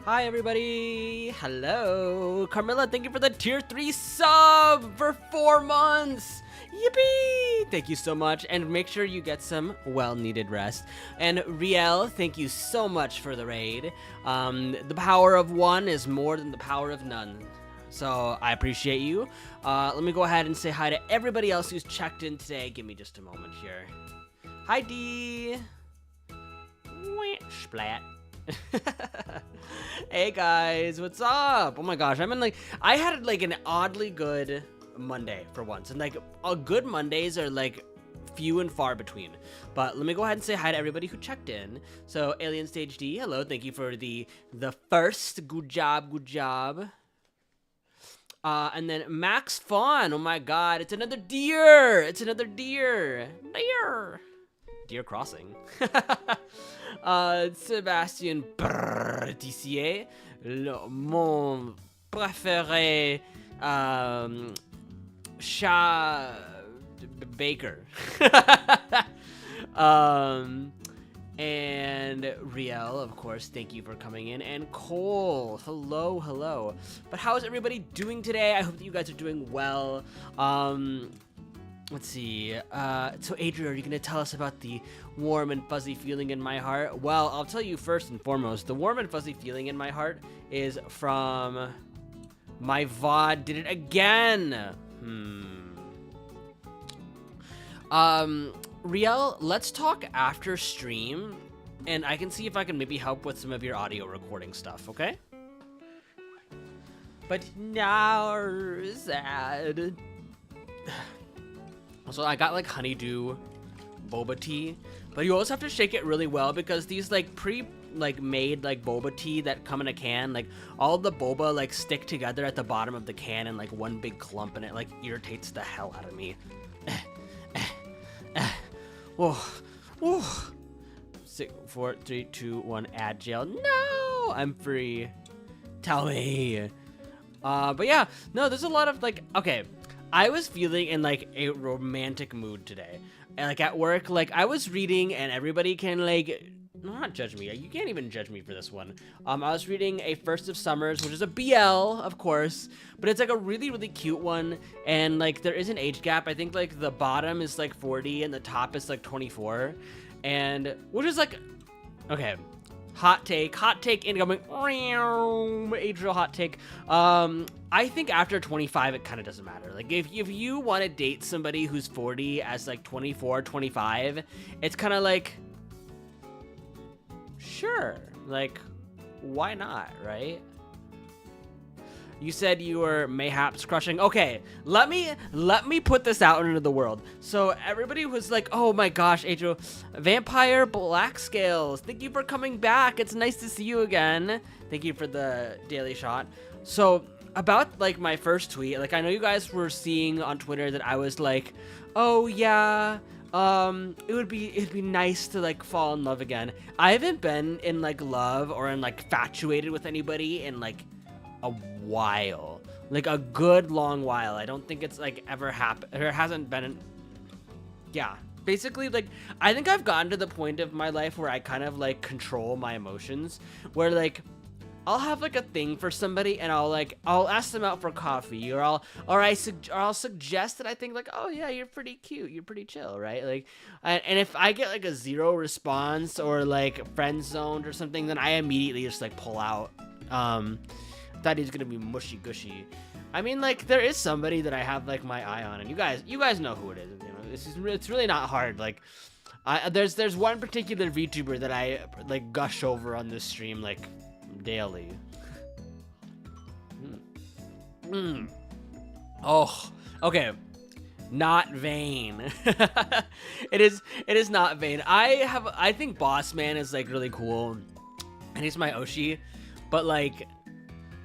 Hi everybody! Hello! Carmilla, thank you for the tier 3 sub for 4 months! Yippee! Thank you so much, and make sure you get some well-needed rest. And Riel, thank you so much for the raid. The power of one is more than the power of none. So I appreciate you. Let me go ahead and say hi to everybody else who's checked in today. Give me just a moment here. Hi D! Splat. Hey guys, what's up? Oh my gosh, I had like an oddly good Monday for once, and like good Mondays are like few and far between. But let me go ahead and say hi to everybody who checked in. So Alien Stage D, hello, thank you for the first, good job. And then Max Fawn, oh my god, it's another deer, Deer Crossing. Sébastien Tissier, mon préféré chat baker. And Riel, of course, thank you for coming in. And Cole, hello. But how is everybody doing today? I hope that you guys are doing well. Let's see. So Adria, are you gonna tell us about the warm and fuzzy feeling in my heart? Well, I'll tell you first and foremost. The warm and fuzzy feeling in my heart is from my VOD did it again. Riel, let's talk after stream, and I can see if I can maybe help with some of your audio recording stuff, okay? But now sad. So I got like honeydew boba tea, but you always have to shake it really well because these like made like boba tea that come in a can, like all the boba like stick together at the bottom of the can in like one big clump, and it like irritates the hell out of me. Whoa. 6, 4, 3, 2, 1, add jail. No, I'm free. Tell me. But yeah, no, there's a lot of like, okay. I was feeling in like a romantic mood today, and like at work, like I was reading, and everybody can like not judge me. You can't even judge me for this one. I was reading A First of Summers, which is a BL, of course, but it's like a really cute one, and like there is an age gap. I think like the bottom is like 40 and the top is like 24, and which is like okay. Hot take incoming. Adriel hot take. I think after 25, it kind of doesn't matter. Like if you want to date somebody who's 40 as like 24, 25, it's kind of like, sure, like why not, right? You said you were mayhaps crushing. Okay, let me put this out into the world. So everybody was like, oh my gosh, Adriel, Vampire Black Scales, thank you for coming back. It's nice to see you again. Thank you for the daily shot. So about like my first tweet, like I know you guys were seeing on Twitter that I was like, oh yeah, it'd be nice to like fall in love again. I haven't been in like love or in like infatuated with anybody in like a while, like a good long while. I don't think it's like ever happened, or hasn't been. Yeah, basically, like I think I've gotten to the point of my life where I kind of like control my emotions, where like I'll have like a thing for somebody and I'll ask them out for coffee, or I'll suggest that I think like, oh yeah, you're pretty cute, you're pretty chill, right? Like, and if I get like a 0 response or like friend zoned or something, then I immediately just like pull out. Thought he's gonna be mushy gushy. I mean, like there is somebody that I have like my eye on, and you guys know who it is. You know, it's really not hard. Like, there's one particular VTuber that I like gush over on this stream like daily. Oh, okay. Not vain. It is not vain. I think Boss Man is like really cool, and he's my Oshi, but like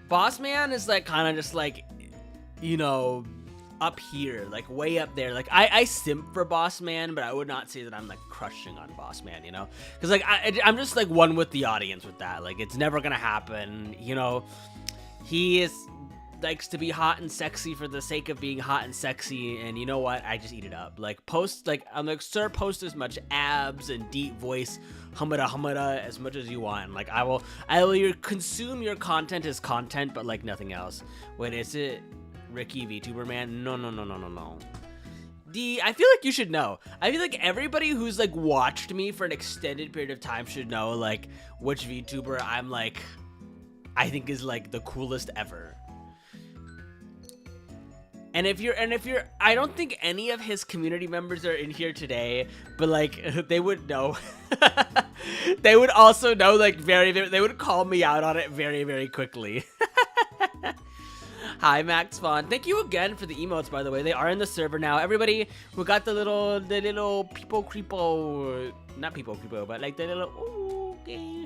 Boss Man is like kind of just like, you know, up here, like way up there. Like I simp for Boss Man, but I would not say that I'm like crushing on Boss Man, you know, because like I'm just like one with the audience with that. Like it's never gonna happen, you know. He is likes to be hot and sexy for the sake of being hot and sexy, and you know what? I just eat it up. Like, I'm like, sir, post as much abs and deep voice, humada as much as you want. Like, I will consume your content as content, but like nothing else. Wait, is it Ricky VTuber man? No. I feel like you should know. I feel like everybody who's like watched me for an extended period of time should know like which VTuber I'm like, I think is like the coolest ever. And if you're, I don't think any of his community members are in here today, but like they would know. They would also know like they would call me out on it very, very quickly. Hi, Max Vaughn. Thank you again for the emotes, by the way. They are in the server now. Everybody who got the little people creepo, not people creepo, but like the little, ooh, okay.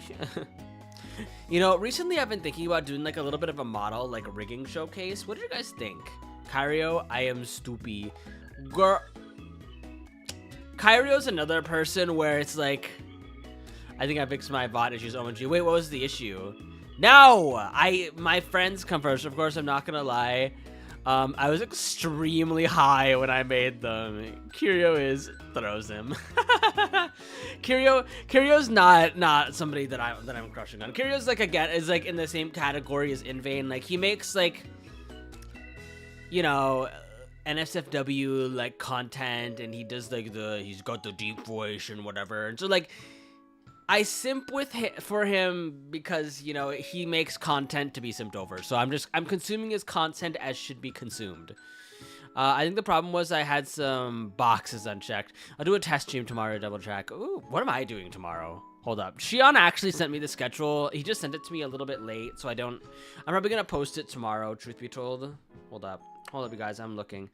You know, recently I've been thinking about doing like a little bit of a model, like a rigging showcase. What do you guys think? Kyrio, I am stoopy. Girl, Kyrio's another person where it's like, I think I fixed my bot issues. OMG. Wait, what was the issue? No, my friends come first. Of course, I'm not gonna lie. I was extremely high when I made them. Kyrio throws him. Kirio's not somebody that I'm crushing on. Kirio's like again is like in the same category as Invain. Like he makes like, you know, NSFW like content, and he does like he's got the deep voice and whatever. And so like, I simp for him because, you know, he makes content to be simped over. So I'm consuming his content as should be consumed. I think the problem was I had some boxes unchecked. I'll do a test stream tomorrow to double check. Ooh, what am I doing tomorrow? Hold up. Shion actually sent me the schedule. He just sent it to me a little bit late, so I'm probably gonna post it tomorrow, truth be told. Hold up, you guys, I'm looking.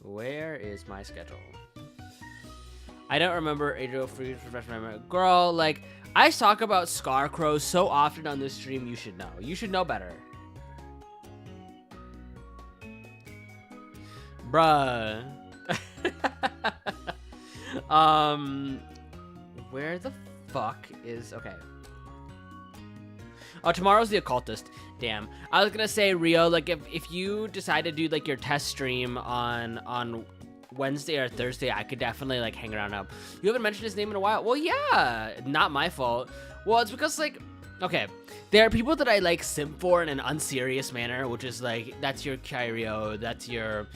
Where is my schedule? I don't remember Adriel Freeze professional memory. Girl, like, I talk about Scarecrow so often on this stream, you should know. You should know better. Bruh. Where the fuck is... Okay. Oh, tomorrow's the Occultist. Damn. I was gonna say, Rio, like, if you decide to do, like, your test stream on Wednesday or Thursday, I could definitely like hang around up. You haven't mentioned his name in a while. Well, yeah, not my fault. Well, it's because like, okay, there are people that I like simp for in an unserious manner, which is like, that's your Kyrio, that's your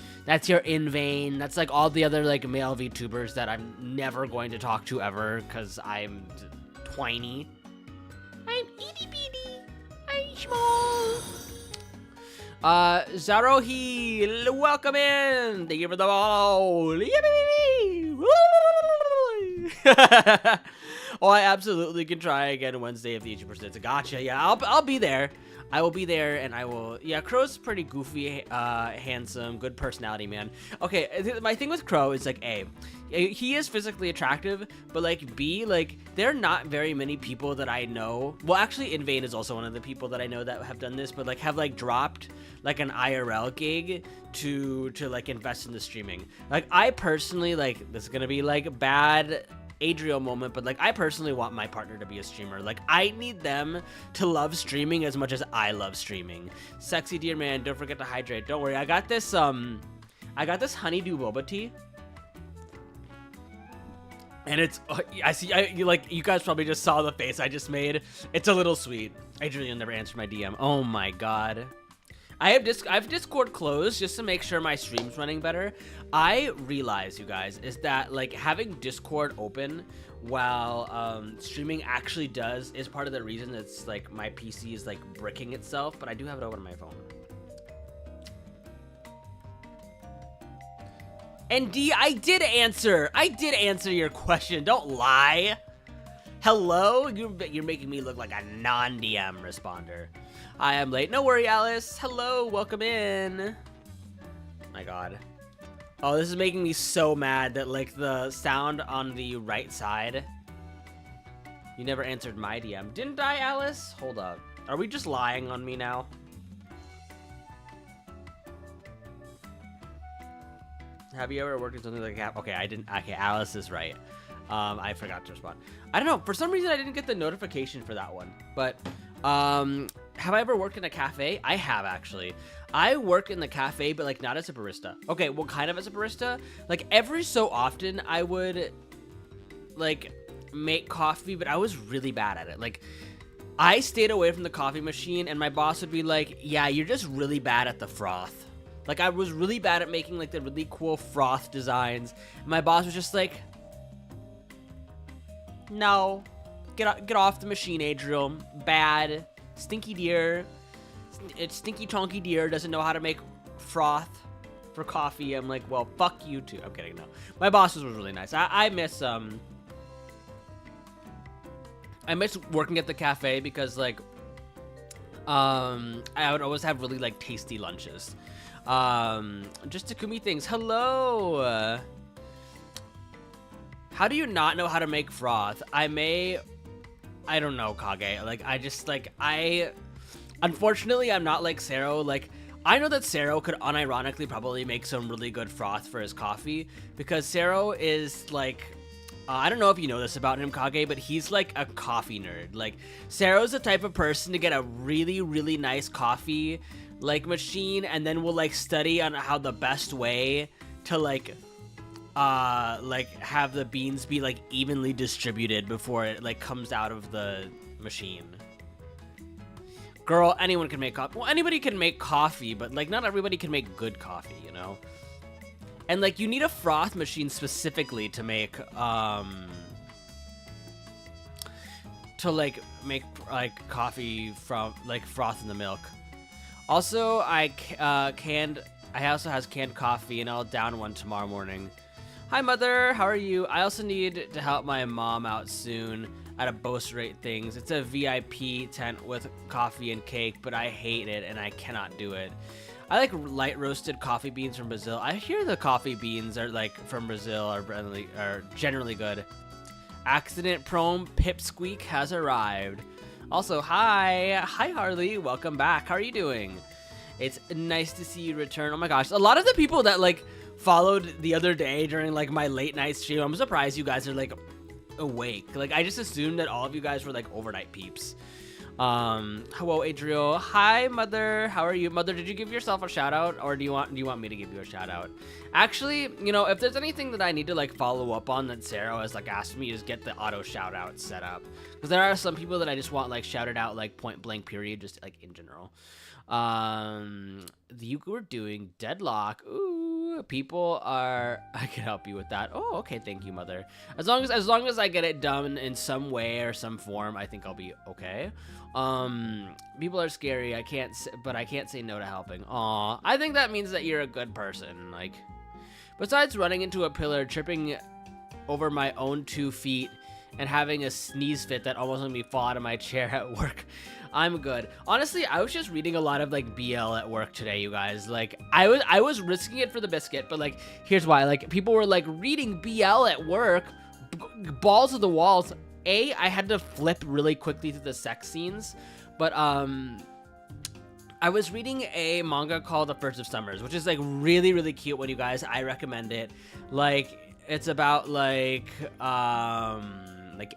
Invain, that's like all the other like male VTubers that I'm never going to talk to ever because I'm twiny. I'm itty bitty. I'm small. Zarohi, welcome in. Thank you for the ball. Oh, I absolutely can try again Wednesday if the 80% gotcha. Yeah, I'll be there. I will be there, and I will. Yeah, Crow's pretty goofy, handsome, good personality, man. Okay, my thing with Crow is like, A, he is physically attractive, but like B, like there are not very many people that I know. Well, actually, Invain is also one of the people that I know that have done this, but like have like dropped like an IRL gig to like invest in the streaming. Like I personally, like, this is gonna be like bad Adriel moment, but like I personally want my partner to be a streamer. Like I need them to love streaming as much as I love streaming. Sexy dear man, don't forget to hydrate. Don't worry, I got this honeydew boba tea, and it's you guys probably just saw the face I just made. It's a little sweet. Adriel never answered my DM. Oh my god. I have Discord closed just to make sure my stream's running better. I realize, you guys, is that like having Discord open while streaming actually is part of the reason it's like my PC is like bricking itself, but I do have it open on my phone. And D, I did answer your question. Don't lie. Hello? You're making me look like a non-DM responder. I am late. No worry, Alice. Hello, welcome in. My god. Oh, this is making me so mad that like the sound on the right side. You never answered my DM. Didn't I, Alice? Hold up. Are we just lying on me now? Have you ever worked in something like that? Okay, I didn't. Okay, Alice is right. I forgot to respond. I don't know. For some reason, I didn't get the notification for that one. But Have I ever worked in a cafe? I have, actually. I work in the cafe, but like not as a barista. Okay, well, kind of as a barista. Like every so often I would like make coffee, but I was really bad at it. Like I stayed away from the coffee machine, and my boss would be like, yeah, you're just really bad at the froth. Like I was really bad at making like the really cool froth designs. And my boss was just like, no, get off the machine, Adriel. Bad. Stinky deer. It's Stinky Tonky Deer doesn't know how to make froth for coffee. I'm like, well, fuck you too. I'm kidding, no. My boss was really nice. I miss working at the cafe because like I would always have really like tasty lunches. Just Takumi things. Hello. How do you not know how to make froth? I don't know, Kage. Like unfortunately, I'm not like Sero. Like, I know that Sero could unironically probably make some really good froth for his coffee, because Sero is like, I don't know if you know this about him, Kage, but he's like a coffee nerd. Like, Sero's the type of person to get a really, really nice coffee like machine, and then will like study on how the best way to like have the beans be like evenly distributed before it like comes out of the machine. Girl, anyone can make coffee. Well, anybody can make coffee, but like not everybody can make good coffee, you know? And like you need a froth machine specifically to make coffee from like froth in the milk. Also, I also has canned coffee, and I'll down one tomorrow morning. Hi, Mother. How are you? I also need to help my mom out soon at a Boast Rate Things. It's a VIP tent with coffee and cake, but I hate it, and I cannot do it. I like light roasted coffee beans from Brazil. I hear the coffee beans are like from Brazil are generally good. Accident prone Pipsqueak has arrived. Also, hi Harley, welcome back. How are you doing? It's nice to see you return. Oh my gosh, a lot of the people that like followed the other day during like my late night stream, I'm surprised you guys are like awake. Like I just assumed that all of you guys were like overnight peeps. Hello, Adriel. Hi, Mother. How are you? Mother, did you give yourself a shout out, or do you want me to give you a shout out? Actually, you know, if there's anything that I need to like follow up on that Sarah has like asked me, is get the auto shout out set up, because there are some people that I just want like shouted out like point blank period, just like in general. You were doing Deadlock. Ooh, people are. I can help you with that. Oh, okay. Thank you, Mother. As long as I get it done in some way or some form, I think I'll be okay. People are scary. I can't say no to helping. Aw, I think that means that you're a good person. Like, besides running into a pillar, tripping over my own 2 feet, and having a sneeze fit that almost made me fall out of my chair at work, I'm good. Honestly, I was just reading a lot of like BL at work today, you guys. Like I was risking it for the biscuit, but like here's why. Like people were like reading BL at work, balls to the walls. I had to flip really quickly through the sex scenes, but I was reading a manga called The First of Summers, which is like really, really cute one, you guys. I recommend it. Like it's about like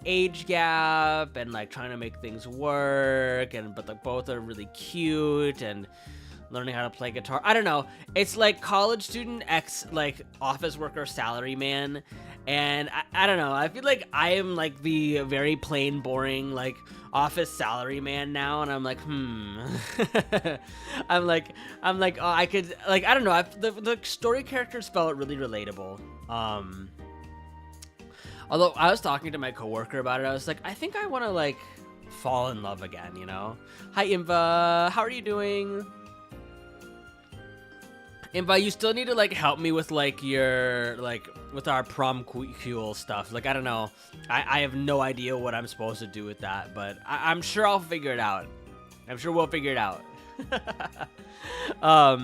age gap and like trying to make things work, and but like both are really cute and learning how to play guitar. I don't know. It's like college student ex like office worker salary man, and I don't know. I feel like I am like the very plain boring like office salary man now, and I'm like I'm like oh, I could like I don't know. The story characters felt really relatable. Although I was talking to my coworker about it, I was like, I think I want to like fall in love again, you know? Hi, Imva. How are you doing? Imva, you still need to like help me with like your like with our prom cool stuff. Like I don't know, I have no idea what I'm supposed to do with that, but I'm sure I'll figure it out. I'm sure we'll figure it out. But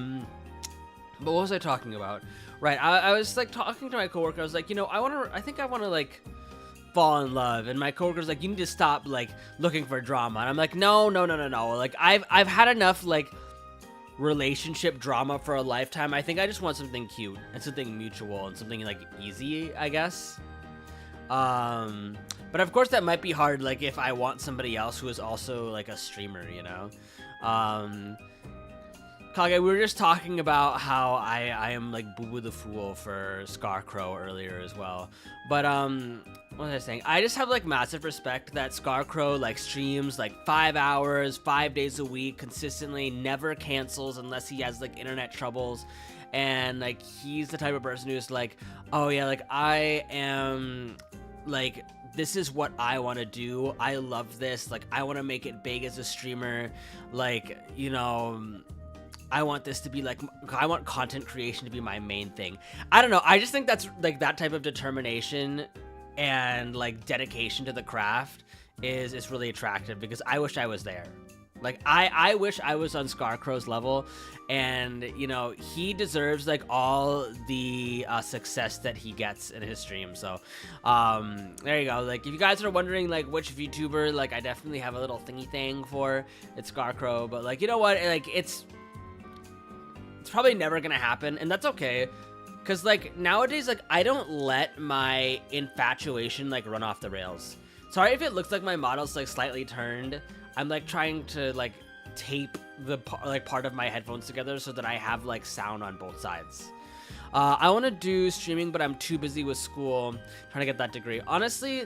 what was I talking about? Right, I was like talking to my coworker. I was like, you know, I think I want to like fall in love, and my coworker's like, you need to stop like looking for drama, and I'm like, no. Like I've had enough like relationship drama for a lifetime. I think I just want something cute and something mutual and something like easy, I guess. But But of course that might be hard, like if I want somebody else who is also like a streamer, you know. Kage, we were just talking about how I am like Boo Boo the Fool for Scarecrow earlier as well. But what was I saying? I just have like massive respect that Scarecrow like streams like 5 hours, 5 days a week consistently, never cancels unless he has like internet troubles. And like he's the type of person who's like, oh yeah, like I am like, this is what I want to do. I love this. Like I want to make it big as a streamer. Like, you know, I want this to be like, I want content creation to be my main thing. I don't know. I just think that's like that type of determination and like dedication to the craft is really attractive, because I wish I was there. Like I wish I was on Scarecrow's level, and you know, he deserves like all the success that he gets in his stream. So there you go. Like if you guys are wondering like which VTuber like I definitely have a little thingy thing for, it's Scarecrow. But like, you know what, like it's probably never gonna happen, and that's okay, because like nowadays, like I don't let my infatuation like run off the rails. Sorry if it looks like my model's like slightly turned. I'm like trying to like tape the part of my headphones together so that I have like sound on both sides. I want to do streaming, but I'm too busy with school trying to get that degree. Honestly,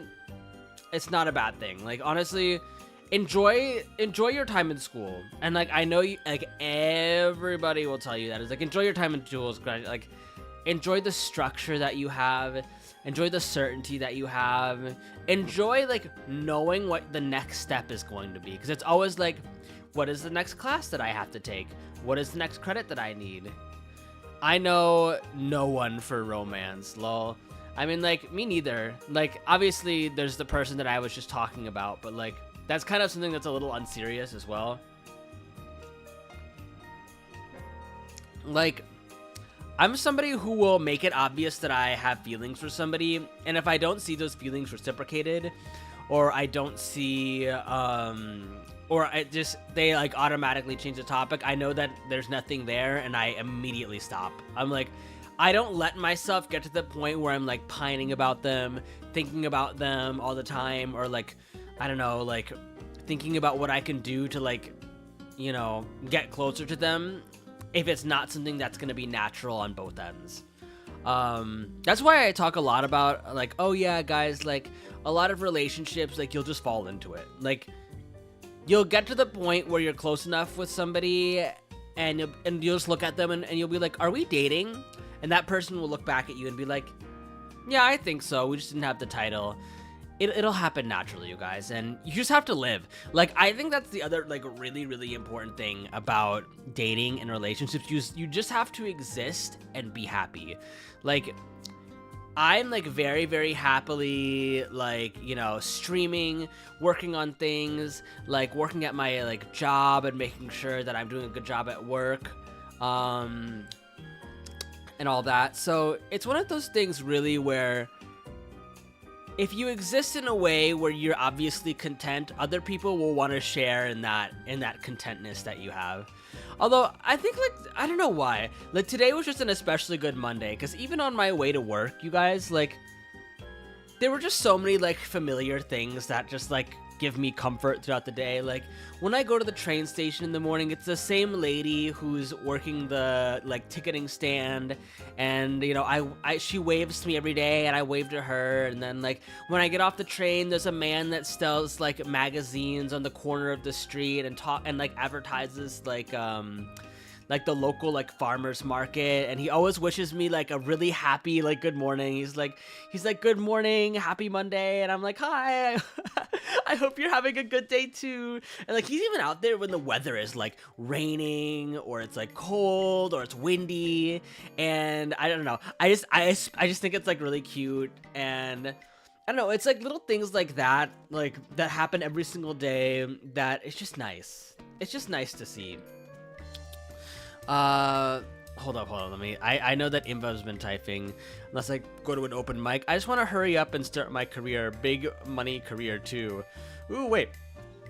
it's not a bad thing. Like honestly, enjoy your time in school. And like I know you, like everybody will tell you that is like, enjoy your time in school. Like enjoy the structure that you have, enjoy the certainty that you have, enjoy like knowing what the next step is going to be, because it's always like, what is the next class that I have to take, what is the next credit that I need? I know no one for romance, lol. I mean, like, me neither. Like obviously there's the person that I was just talking about, but like that's kind of something that's a little unserious as well. Like I'm somebody who will make it obvious that I have feelings for somebody, and if I don't see those feelings reciprocated, or I don't see, or they like automatically change the topic, I know that there's nothing there, and I immediately stop. I'm like, I don't let myself get to the point where I'm like pining about them, thinking about them all the time, or like, I don't know, like thinking about what I can do to like, you know, get closer to them, if it's not something that's going to be natural on both ends. That's why I talk a lot about like, oh yeah, guys, like a lot of relationships, like you'll just fall into it. Like you'll get to the point where you're close enough with somebody and you'll just look at them and you'll be like, are we dating? And that person will look back at you and be like, yeah, I think so. We just didn't have the title. It'll happen naturally, you guys, and you just have to live. Like, I think that's the other, like, really, really important thing about dating and relationships. You just have to exist and be happy. Like, I'm, like, very, very happily, like, you know, streaming, working on things, like, working at my, like, job and making sure that I'm doing a good job at work, and all that. So, it's one of those things, really, where if you exist in a way where you're obviously content, other people will want to share in that contentness that you have. Although I think, like, I don't know why, like today was just an especially good Monday, because even on my way to work, you guys, like there were just so many like familiar things that just like give me comfort throughout the day. Like when I go to the train station in the morning, it's the same lady who's working the like ticketing stand, and you know, she waves to me every day and I wave to her. And then like when I get off the train, there's a man that sells like magazines on the corner of the street and like advertises like the local like farmers market, and he always wishes me like a really happy like good morning. He's like good morning, happy Monday, and I'm like, hi. I hope you're having a good day too. And like he's even out there when the weather is like raining or it's like cold or it's windy, and I don't know, I just think it's like really cute. And I don't know, it's like little things like that happen every single day that it's just nice. It's just nice to see. Hold up, I know that Imba's been typing. Unless I go to an open mic. I just want to hurry up and start my career. Big money career, too. Ooh, wait.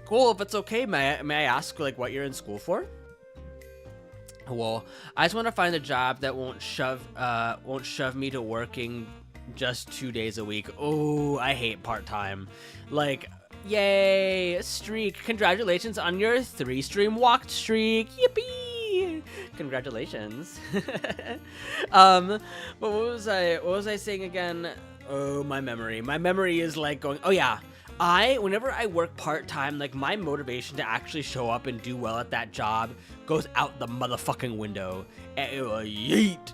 Cool, if it's okay, may I ask, like, what you're in school for? Well, I just want to find a job that won't shove me to working just 2 days a week. Oh, I hate part-time. Like, yay, streak. Congratulations on your 3-stream walked streak. Yippee! Congratulations. But what was I saying again? Oh, my memory is like going, oh yeah, whenever I work part-time, like my motivation to actually show up and do well at that job goes out the motherfucking window. Yeet.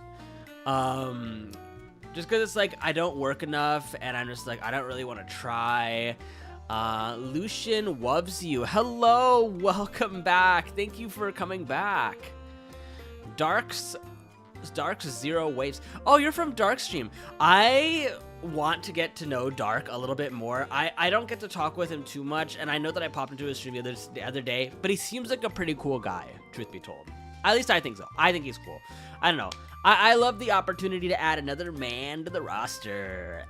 Just because it's like I don't work enough and I'm just like, I don't really want to try. Lucian loves you. Hello, welcome back. Thank you for coming back. Dark's Zero Waves. Oh, you're from Darkstream. I want to get to know Dark a little bit more. I don't get to talk with him too much, and I know that I popped into his stream the other day, but he seems like a pretty cool guy, truth be told. At least I think so. I think he's cool. I don't know. I love the opportunity to add another man to the roster.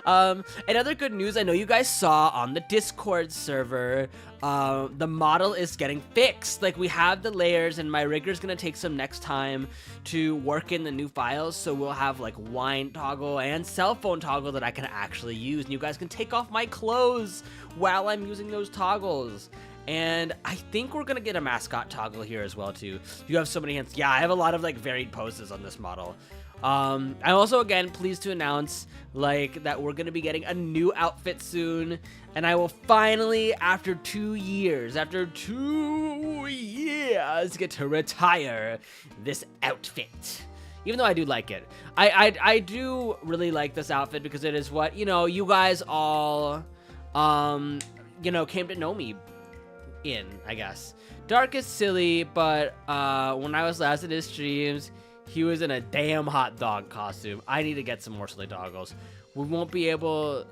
And other good news, I know you guys saw on the Discord server, the model is getting fixed. Like, we have the layers, and my rigger's gonna take some next time to work in the new files, so we'll have like wine toggle and cell phone toggle that I can actually use, and you guys can take off my clothes while I'm using those toggles. And I think we're gonna get a mascot toggle here as well too. You have so many hints. Yeah, I have a lot of like varied poses on this model. I'm also again pleased to announce like that we're gonna be getting a new outfit soon, and I will finally, after 2 years, get to retire this outfit. Even though I do like it, I do really like this outfit because it is what, you know, you guys all you know, came to know me in, I guess. Dark is silly, but when I was last in his streams, he was in a damn hot dog costume. I need to get some more silly toggles. We won't be able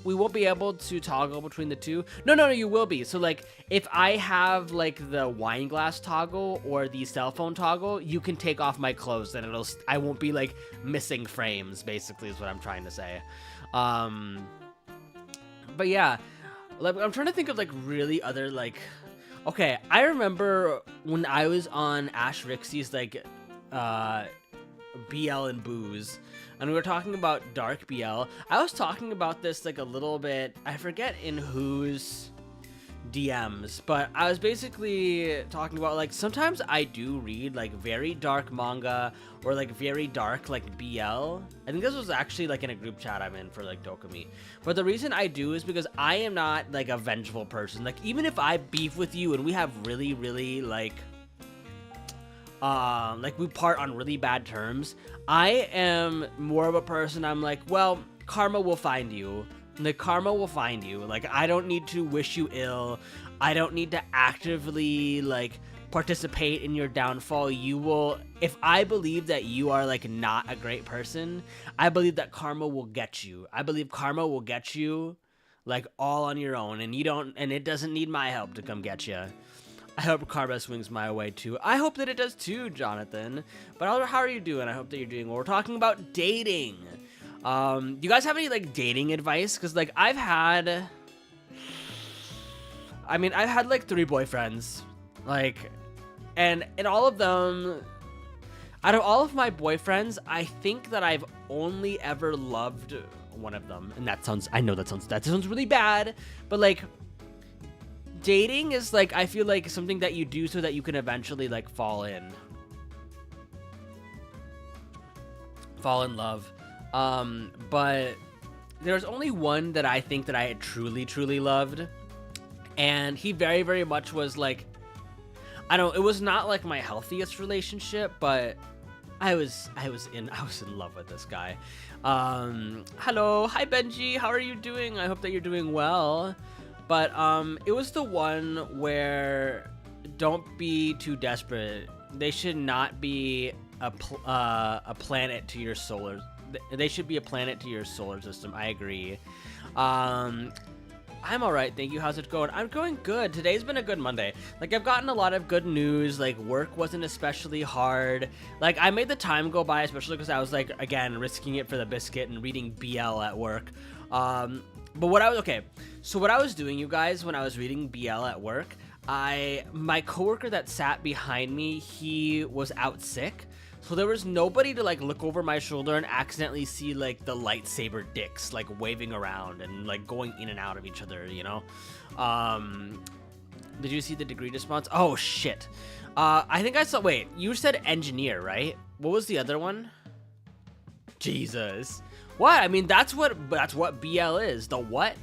to toggle between the two. No, you will be. So like, if I have like the wine glass toggle or the cell phone toggle, you can take off my clothes and I won't be like missing frames, basically is what I'm trying to say. But yeah, like, I'm trying to think of like really other like, okay, I remember when I was on Ash Rixie's like BL and Booze, and we were talking about Dark BL. I was talking about this like a little bit, I forget in whose DMs, but I was basically talking about like sometimes I do read like very dark manga or like very dark like BL. I think this was actually like in a group chat I'm in for like Dokumi. But the reason I do is because I am not like a vengeful person. Like, even if I beef with you and we have really like we part on really bad terms, I am more of a person, I'm like, well, karma will find you. The karma will find you. Like, I don't need to wish you ill. I don't need to actively like participate in your downfall. You will, if I believe that you are like not a great person, I believe that karma will get you. I believe karma will get you like all on your own, and it doesn't need my help to come get you. I hope karma swings my way too. I hope that it does too, Jonathan. But how are you doing? I hope that you're doing well. We're talking about dating. Do you guys have any like dating advice? Because like I've had like 3 boyfriends, like, and in all of them, out of all of my boyfriends, I think that I've only ever loved one of them, and I know that sounds really bad, but like, dating is like, I feel like something that you do so that you can eventually like fall in love. But there's only one that I think that I had truly loved, and he very, very much was like, it was not like my healthiest relationship, but I was in love with this guy. Hello, hi Benji, how are you doing? I hope that you're doing well. But it was the one where don't be too desperate. They should not be a planet to your solar. They should be a planet to your solar system. I agree. I'm all right, thank you. How's it going? I'm going good. Today's been a good Monday. Like, I've gotten a lot of good news. Like, work wasn't especially hard. Like, I made the time go by, especially because I was like, again, risking it for the biscuit and reading BL at work. But what I was doing, you guys, when I was reading BL at work, my coworker that sat behind me, he was out sick. So there was nobody to like look over my shoulder and accidentally see like the lightsaber dicks like waving around and like going in and out of each other, you know? Did you see the degree response? Oh shit. I think I saw, wait, you said engineer, right? What was the other one? Jesus. What? I mean, that's what BL is. The what?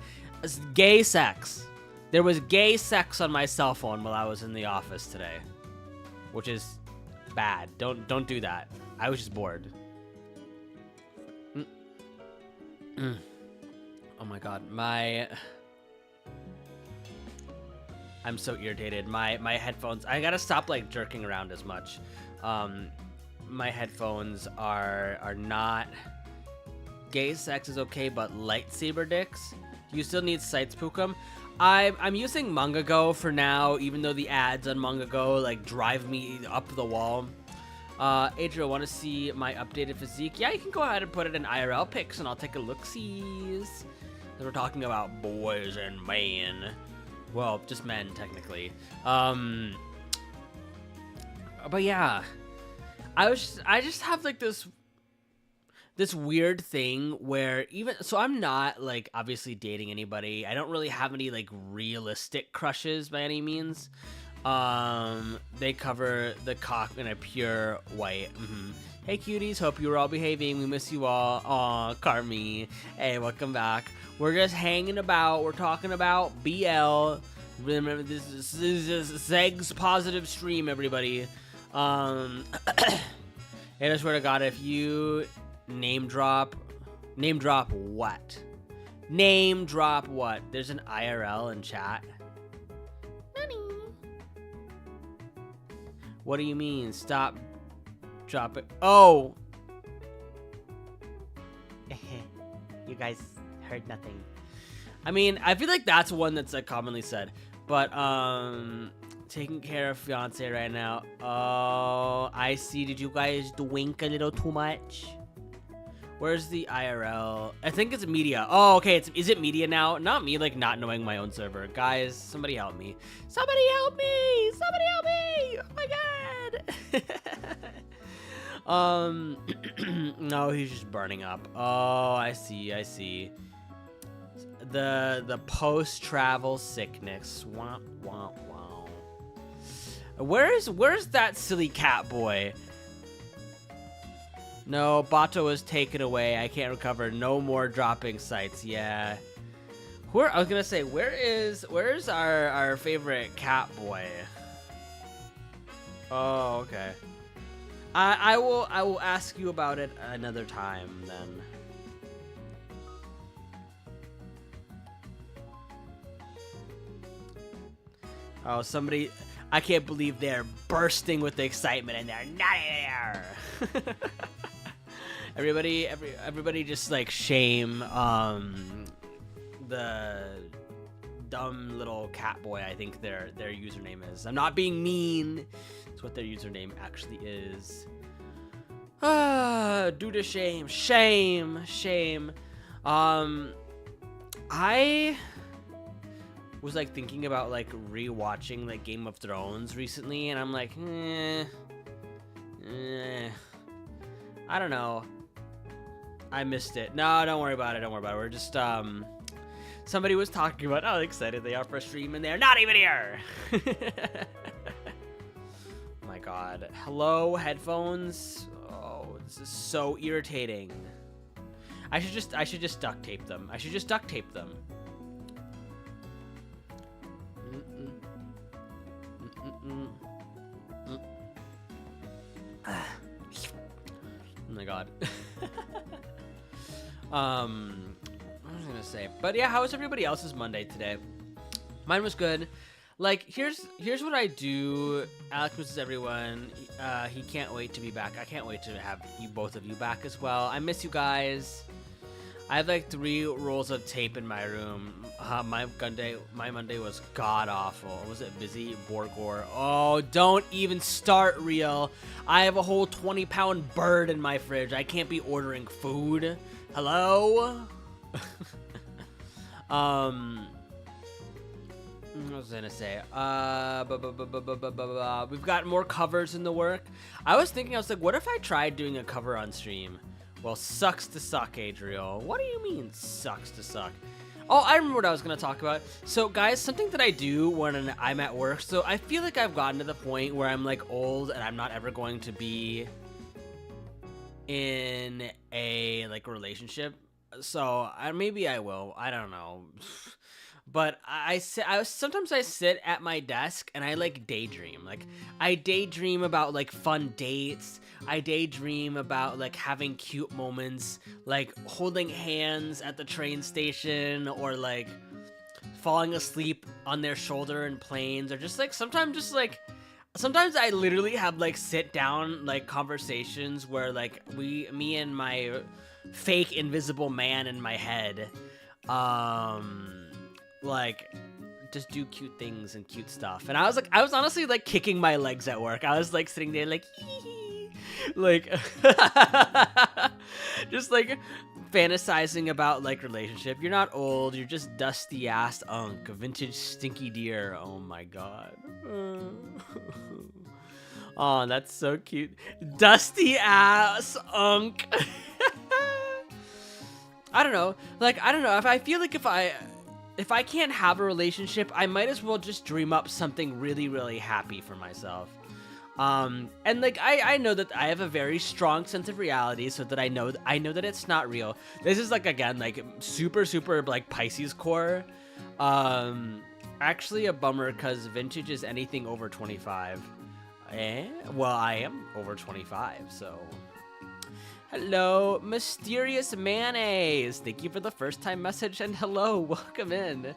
It's gay sex. There was gay sex on my cell phone while I was in the office today, which is bad. Don't do that. I was just bored. Oh my god, I'm so irritated. My headphones, I gotta stop like jerking around as much. My headphones are not. Gay sex is okay, but lightsaber dicks? Do you still need sites, Pookum? I'm using MangaGo for now, even though the ads on MangaGo like drive me up the wall. Adriel, want to see my updated physique? Yeah, you can go ahead and put it in IRL pics, and I'll take a look-sees. We're talking about boys and men. Well, just men, technically. But yeah, I just have like this weird thing where so I'm not like obviously dating anybody. I don't really have any like realistic crushes by any means. They cover the cock in a pure white. Hey cuties, hope you're all behaving. We miss you all. Aw, Carmi. Hey, welcome back. We're just hanging about. We're talking about BL. Remember, this is a Segs positive stream, everybody. And I swear to God, if you name drop what? Name drop what? There's an IRL in chat. What do you mean? Stop. Drop it. Oh! You guys heard nothing. I mean, I feel like that's one that's like commonly said. But, taking care of fiance right now. Oh, I see. Did you guys wink a little too much? Where's the IRL? I think it's media. Oh, okay. Is it media now? Not me, like, not knowing my own server. Guys, somebody help me. Somebody help me! Somebody help me! Oh my god! No, he's just burning up. Oh, I see. The post-travel sickness. Womp, womp, womp. Where's that silly cat boy? No, Bato was taken away. I can't recover. No more dropping sites. Yeah. I was gonna say, where's our favorite cat boy? Oh, okay. I will ask you about it another time then. Oh, somebody. I can't believe they're bursting with the excitement and they're not there. Everybody just like shame the dumb little cat boy. I think their username is. I'm not being mean. It's what their username actually is. Due to shame. I was like thinking about like rewatching like Game of Thrones recently, and I'm like, I don't know. I missed it. No, don't worry about it. We're just somebody was talking about how excited they are for a stream, and they're not even here. Oh my god. Hello, headphones. Oh, this is so irritating. I should just duct tape them. Oh my god. What was I gonna say? But yeah, how was everybody else's Monday today? Mine was good. Like, here's what I do. Alex misses everyone. He can't wait to be back. I can't wait to have both of you back as well. I miss you guys. I have like 3 rolls of tape in my room. My Monday was god awful. Was it busy? Borgor. Oh, don't even start, real. I have a whole 20-pound bird in my fridge. I can't be ordering food. Hello? What was I gonna say? We've got more covers in the work. I was like, what if I tried doing a cover on stream? Well, sucks to suck, Adriel. What do you mean, sucks to suck? Oh, I remember what I was gonna talk about. So, guys, something that I do when I'm at work. So, I feel like I've gotten to the point where I'm like old and I'm not ever going to be in a like relationship. So, maybe I will. I don't know. But sometimes I sit at my desk and I like daydream. Like I daydream about like fun dates. I daydream about like having cute moments, like holding hands at the train station or like falling asleep on their shoulder in planes, or just like sometimes I literally have like sit down like conversations where like me and my fake invisible man in my head like just do cute things and cute stuff. And I was honestly like kicking my legs at work. I was like sitting there like like just like fantasizing about like relationship. You're not old, you're just dusty ass unk, vintage stinky deer. Oh my god. Oh, that's so cute. Dusty ass unk. I don't know. I feel like if I can't have a relationship, I might as well just dream up something really, really happy for myself. And like I know that I have a very strong sense of reality, so that I know that it's not real. This is like, again, like super like Pisces core. Actually a bummer, because vintage is anything over 25. Well, I am over 25, so. Hello, Mysterious Mayonnaise. Thank you for the first time message, and hello, welcome in.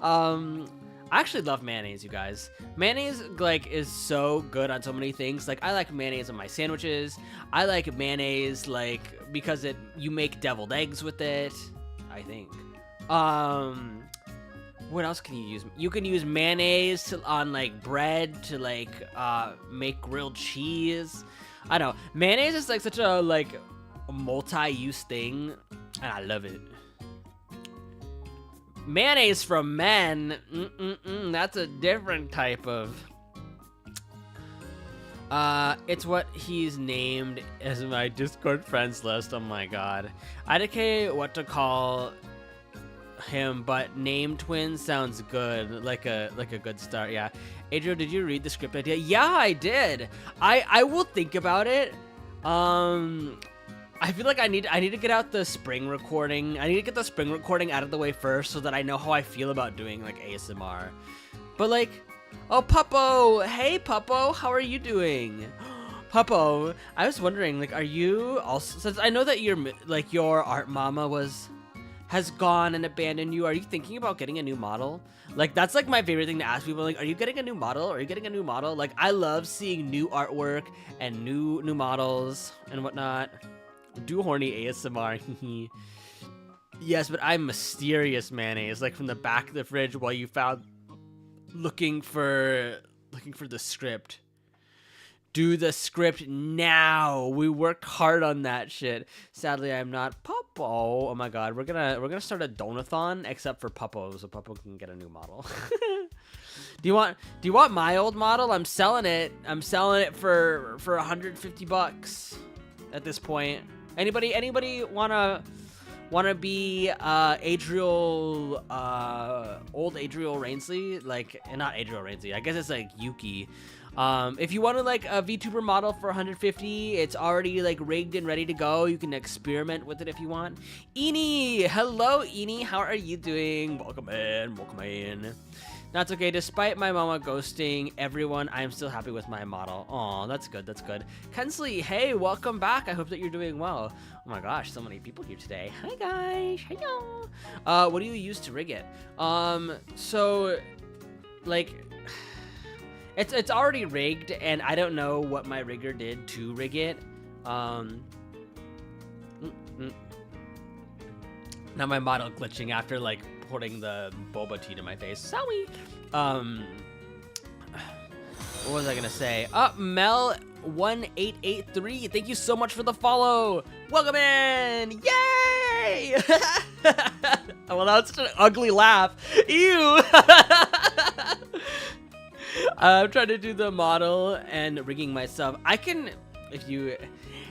I actually love mayonnaise, you guys. Mayonnaise like is so good on so many things. Like I like mayonnaise on my sandwiches. I like mayonnaise like because you make deviled eggs with it, I think. What else can you use? You can use mayonnaise on like bread to like make grilled cheese. I don't know. Mayonnaise is like such a like multi-use thing, and I love it. Mayonnaise from men, that's a different type of. It's what he's named as my Discord friends list. Oh my god, IDK what to call him, but name twins sounds good, like a good start. Yeah, Adriel, did you read the script idea? Yeah, I did. I will think about it. I feel like I need to get out the spring recording. I need to get the spring recording out of the way first, so that I know how I feel about doing like ASMR. But like, oh Puppo, hey Puppo, how are you doing? Puppo, I was wondering, like, are you also, since I know that your art mama has gone and abandoned you, are you thinking about getting a new model? Like, that's like my favorite thing to ask people, like, are you getting a new model? Are you getting a new model? Like, I love seeing new artwork and new models and whatnot. Do horny ASMR. Yes, but I'm Mysterious Mayonnaise, like from the back of the fridge while you found looking for the script. Do the script now. We worked hard on that shit. Sadly, I'm not Puppo. Oh my god, we're gonna start a donathon except for Puppo, so Puppo can get a new model. Do you want my old model? I'm selling it. I'm selling it for $150 at this point. Anybody wanna be Adriel, old Adriel Rainsley? Like, not Adriel Rainsley, I guess it's like Yuki. If you want to like a VTuber model for $150, it's already like rigged and ready to go. You can experiment with it if you want. Eni, hello Eni, how are you doing? Welcome in. That's okay. Despite my mama ghosting everyone, I'm still happy with my model. Aw, that's good. Kensley, hey, welcome back. I hope that you're doing well. Oh my gosh, so many people here today. Hi guys. Hello. What do you use to rig it? So, like, it's already rigged, and I don't know what my rigger did to rig it. Now my model glitching after like putting the boba tea to my face. Sorry. What was I gonna say? Mel1883, thank you so much for the follow. Welcome in. Yay! Well, that was such an ugly laugh. Ew. I'm trying to do the model and rigging myself. I can, if you,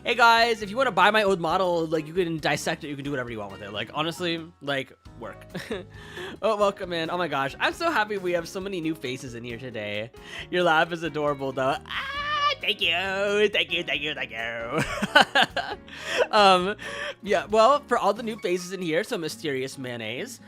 hey guys, if you want to buy my old model, like you can dissect it, you can do whatever you want with it. Like honestly, like work. Oh, welcome in. Oh my gosh, I'm so happy we have so many new faces in here today. Your laugh is adorable though. Thank you, thank you, thank you, thank you. Yeah, well, for all the new faces in here, so Mysterious Mayonnaise,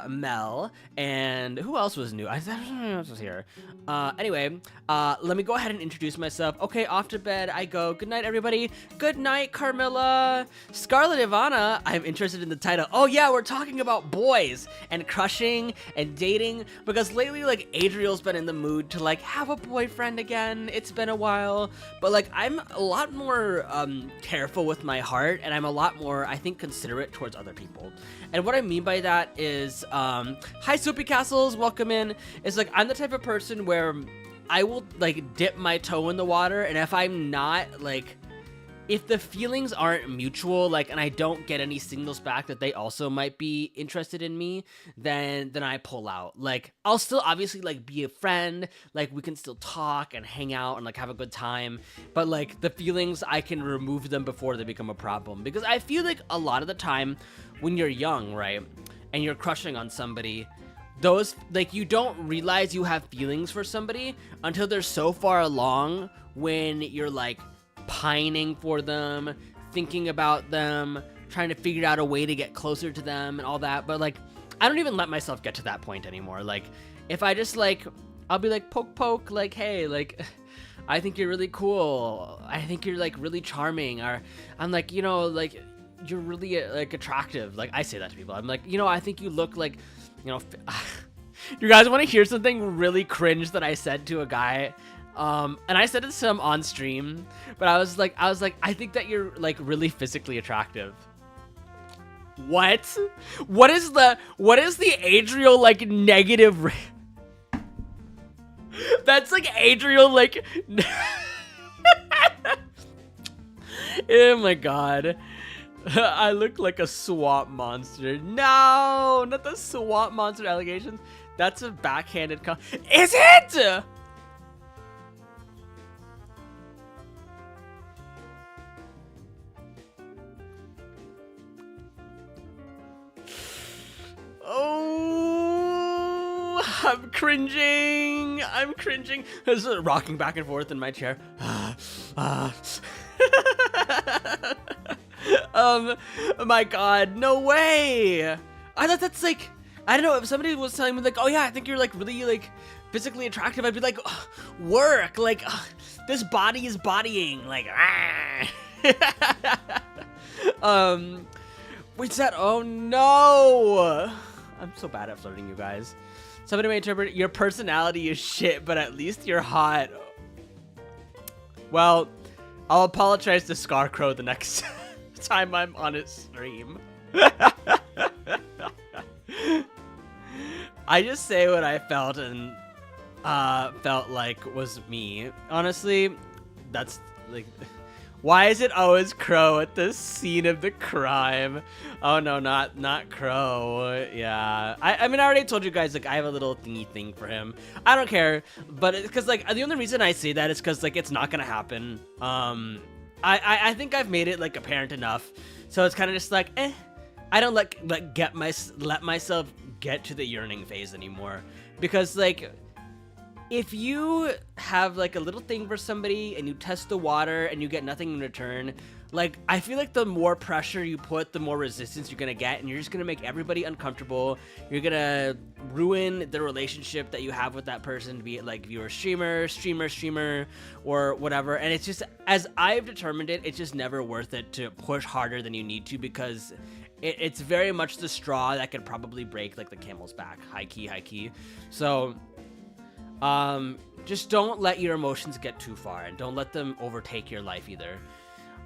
Mel, and who else was new? I don't know who else was here. Anyway, let me go ahead and introduce myself. Okay, off to bed I go. Good night, everybody. Good night, Carmilla. Scarlet Ivana, I'm interested in the title. Oh yeah, we're talking about boys and crushing and dating, because lately, like, Adriel's been in the mood to, like, have a boyfriend again. It's been a while. But like I'm a lot more careful with my heart, and I'm a lot more, I think, considerate towards other people. And what I mean by that is, hi Soapy Castles, welcome in. It's like I'm the type of person where I will like dip my toe in the water, and if I'm not like, if the feelings aren't mutual, like, and I don't get any signals back that they also might be interested in me, then I pull out. Like, I'll still obviously like be a friend, like we can still talk and hang out and like have a good time, but like the feelings, I can remove them before they become a problem. Because I feel like a lot of the time when you're young, right, and you're crushing on somebody, those, like, you don't realize you have feelings for somebody until they're so far along, when you're like pining for them, thinking about them, trying to figure out a way to get closer to them and all that. But like I don't even let myself get to that point anymore. Like if I just like, I'll be like poke, like, hey, like I think you're really cool, I think you're like really charming, or I'm like, you know, like you're really like attractive. Like I say that to people. I'm like, you know, I think you look like, you know, you guys want to hear something really cringe that I said to a guy? And I said it to him on stream, but I was like, I think that you're like really physically attractive. What? What is the Adriel like negative? That's like Adriel like. Oh my god. I look like a swamp monster. No, not the swamp monster allegations. That's a backhanded Is it? Oh, I'm cringing. I'm cringing. This is rocking back and forth in my chair. My god, no way. I thought that's like, I don't know, if somebody was telling me like, oh yeah, I think you're like really like physically attractive, I'd be like, work, like this body is bodying, like what's that? Oh no, I'm so bad at flirting, you guys. Somebody may interpret your personality is shit, but at least you're hot. Well, I'll apologize to Scarcrow the next time I'm on his stream. I just say what I felt and felt like was me. Honestly, that's like, why is it always Crow at the scene of the crime? Oh no, not Crow. Yeah, I mean, I already told you guys, like, I have a little thingy thing for him. I don't care, but it's because like the only reason I say that is because like it's not gonna happen. I think I've made it like apparent enough, so it's kind of just like, I don't let myself get to the yearning phase anymore, because like, if you have like a little thing for somebody and you test the water and you get nothing in return, like I feel like the more pressure you put, the more resistance you're gonna get, and you're just gonna make everybody uncomfortable. You're gonna ruin the relationship that you have with that person, be it like viewer, streamer, or whatever. And it's just, as I've determined it, it's just never worth it to push harder than you need to, because it's very much the straw that could probably break like the camel's back. High key. So just don't let your emotions get too far, and don't let them overtake your life either.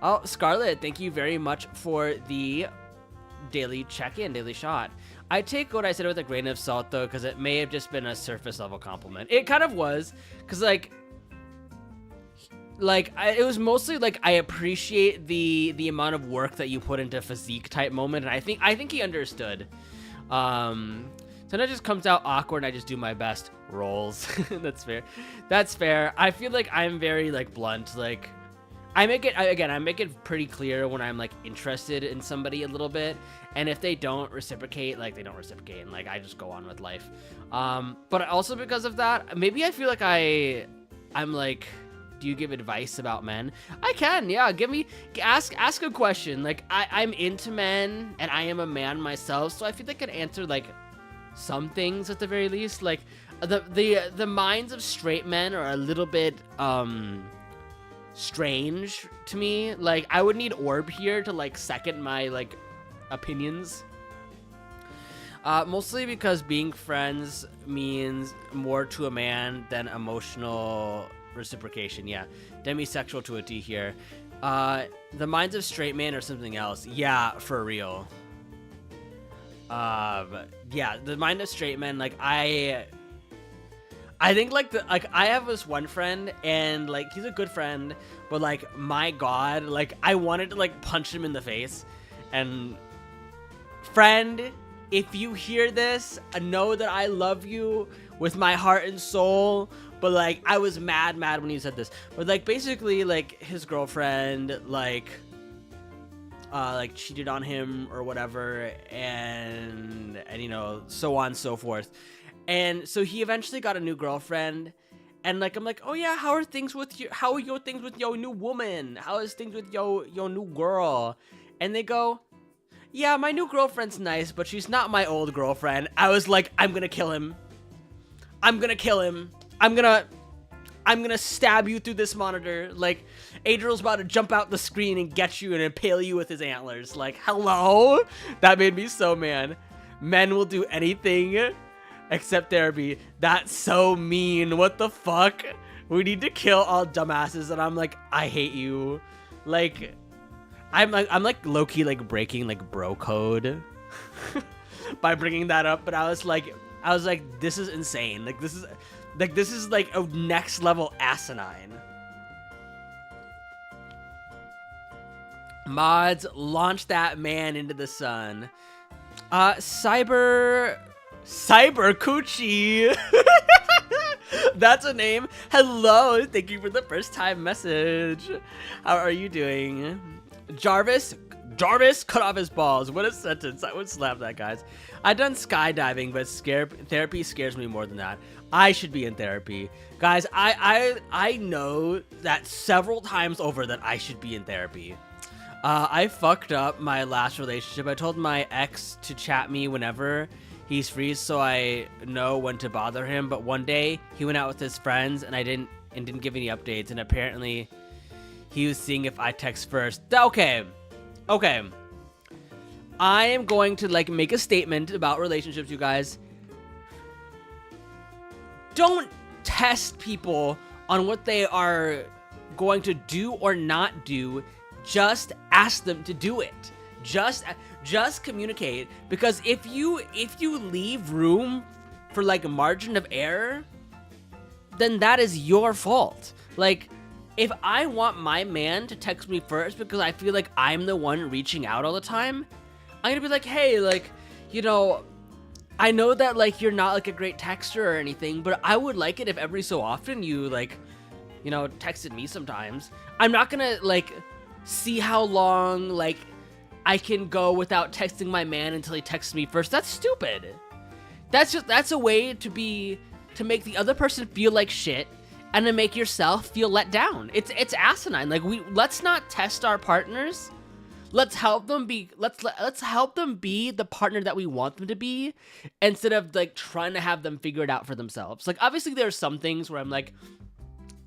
Oh, Scarlet, thank you very much for the daily check-in, daily shot. I take what I said with a grain of salt though, because it may have just been a surface level compliment. It kind of was, because like it was mostly like, I appreciate the amount of work that you put into physique type moment, and I think he understood. Sometimes it just comes out awkward and I just do my best roles. That's fair. That's fair. I feel like I'm very like blunt. Like I make it pretty clear when I'm like interested in somebody a little bit. And if they don't reciprocate, like they don't reciprocate and like I just go on with life. But also because of that, maybe I feel like I'm like, do you give advice about men? I can, yeah. Ask a question. Like I'm into men and I am a man myself, so I feel like I can answer like some things at the very least. Like the minds of straight men are a little bit strange to me. Like I would need Orb here to like second my like opinions. Mostly because being friends means more to a man than emotional reciprocation. Yeah, demisexual to a T here. The minds of straight men or something else. Yeah, for real. Yeah, the mind of straight men, like I think like I have this one friend and like he's a good friend, but like my god, like I wanted to like punch him in the face. And friend, if you hear this, know that I love you with my heart and soul. But like I was mad when he said this. But like basically like his girlfriend like cheated on him or whatever, and you know, so on and so forth. And so he eventually got a new girlfriend, and like I'm like, oh yeah, how are things with you? How are your things with your new woman? How is things with your new girl? And they go, yeah, my new girlfriend's nice, but she's not my old girlfriend. I was like, I'm gonna kill him. I'm gonna kill him. I'm gonna stab you through this monitor. Like, Adriel's about to jump out the screen and get you and impale you with his antlers. Like, hello? That made me so mad. Men will do anything except therapy. That's so mean. What the fuck? We need to kill all dumbasses. And I'm like, I hate you. Like, I'm like low-key like breaking like bro code by bringing that up. But I was like, this is insane. Like, this is like a next level asinine. Mods, launch that man into the sun. Cyber Coochie. That's a name. Hello, thank you for the first time message. How are you doing? Jarvis, cut off his balls. What a sentence. I would slap that, guys. I've done skydiving, but therapy scares me more than that. I should be in therapy. Guys, I know that several times over that I should be in therapy. I fucked up my last relationship. I told my ex to chat me whenever he's free so I know when to bother him, but one day he went out with his friends and didn't give any updates, and apparently he was seeing if I text first. Okay. I am going to like make a statement about relationships, you guys. Don't test people on what they are going to do or not do. Just ask them to do it. Just communicate, because if you leave room for like a margin of error, then that is your fault. Like, if I want my man to text me first because I feel like I'm the one reaching out all the time, I'm gonna be like, hey, like, you know, I know that like you're not like a great texter or anything, but I would like it if every so often you like, you know, texted me sometimes. I'm not gonna like see how long like I can go without texting my man until he texts me first. That's stupid. That's a way to make the other person feel like shit and to make yourself feel let down. It's asinine. Like, let's not test our partners. Let's help them be the partner that we want them to be, instead of like trying to have them figure it out for themselves. Like, obviously there's some things where I'm like,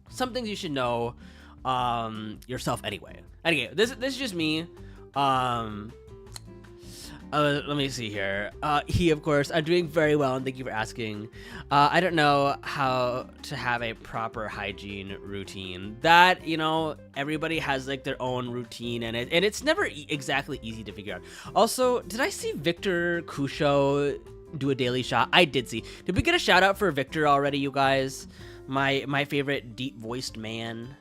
some things you should know yourself anyway. Anyway, this is just me. Let me see here. Of course, I'm doing very well, and thank you for asking. I don't know how to have a proper hygiene routine. That, you know, everybody has like their own routine, and it's never exactly easy to figure out. Also, did I see Victor Kusho do a daily shot? I did see. Did we get a shout out for Victor already, you guys? My favorite deep voiced man.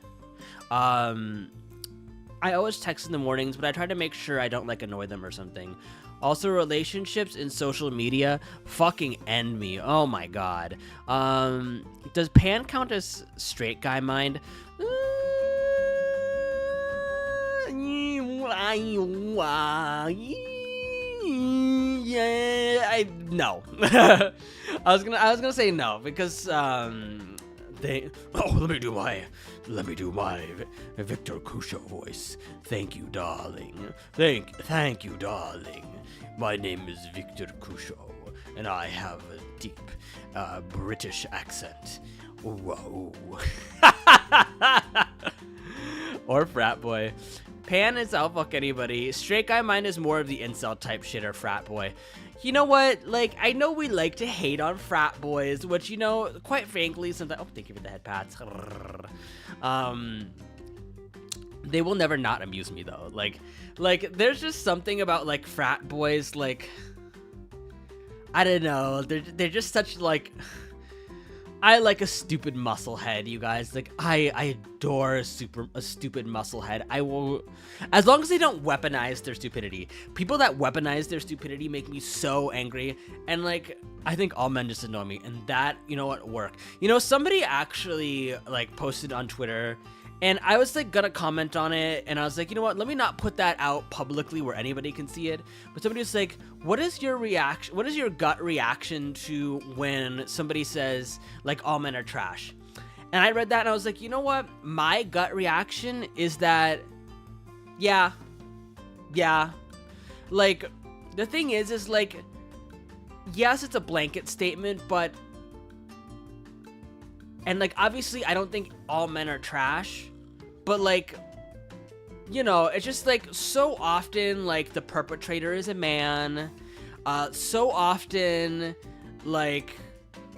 I always text in the mornings, but I try to make sure I don't like annoy them or something. Also, relationships in social media fucking end me. Oh my god. Does Pan count as straight guy mind? Yeah, no. I was gonna say no because let me do my Victor Kusho voice. Thank you, darling. Thank you, darling. My name is Victor Kusho, and I have a deep British accent. Whoa. Or frat boy. Pan is I'll fuck anybody. Straight guy mind is more of the incel type shit or frat boy. You know what? Like, I know we like to hate on frat boys, which, you know, quite frankly, sometimes. Oh, thank you for the head pats. They will never not amuse me though. Like, there's just something about like frat boys. Like, I don't know. They're just such like. I like a stupid musclehead, you guys. Like, I adore a stupid musclehead. I will, as long as they don't weaponize their stupidity. People that weaponize their stupidity make me so angry. And like, I think all men just annoy me. And that, you know what, work. You know, somebody actually like posted on Twitter, and I was like gonna comment on it, and I was like, you know what, let me not put that out publicly where anybody can see it. But somebody was like, what is your reaction? What is your gut reaction to when somebody says like all men are trash? And I read that and I was like, you know what? My gut reaction is that, yeah. Like, the thing is like, yes, it's a blanket statement, but, and like, obviously I don't think all men are trash, but like, you know, it's just like so often like the perpetrator is a man. So often like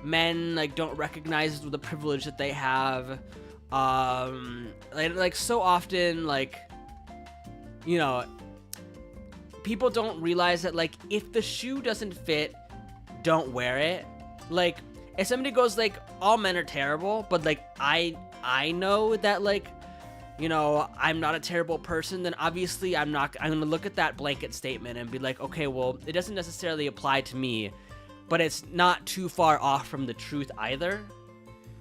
men like don't recognize the privilege that they have. Like so often like, you know, people don't realize that like if the shoe doesn't fit, don't wear it. Like if somebody goes like all men are terrible, but like I know that like, you know, I'm not a terrible person, then obviously I'm gonna look at that blanket statement and be like, okay, well, it doesn't necessarily apply to me, but it's not too far off from the truth either.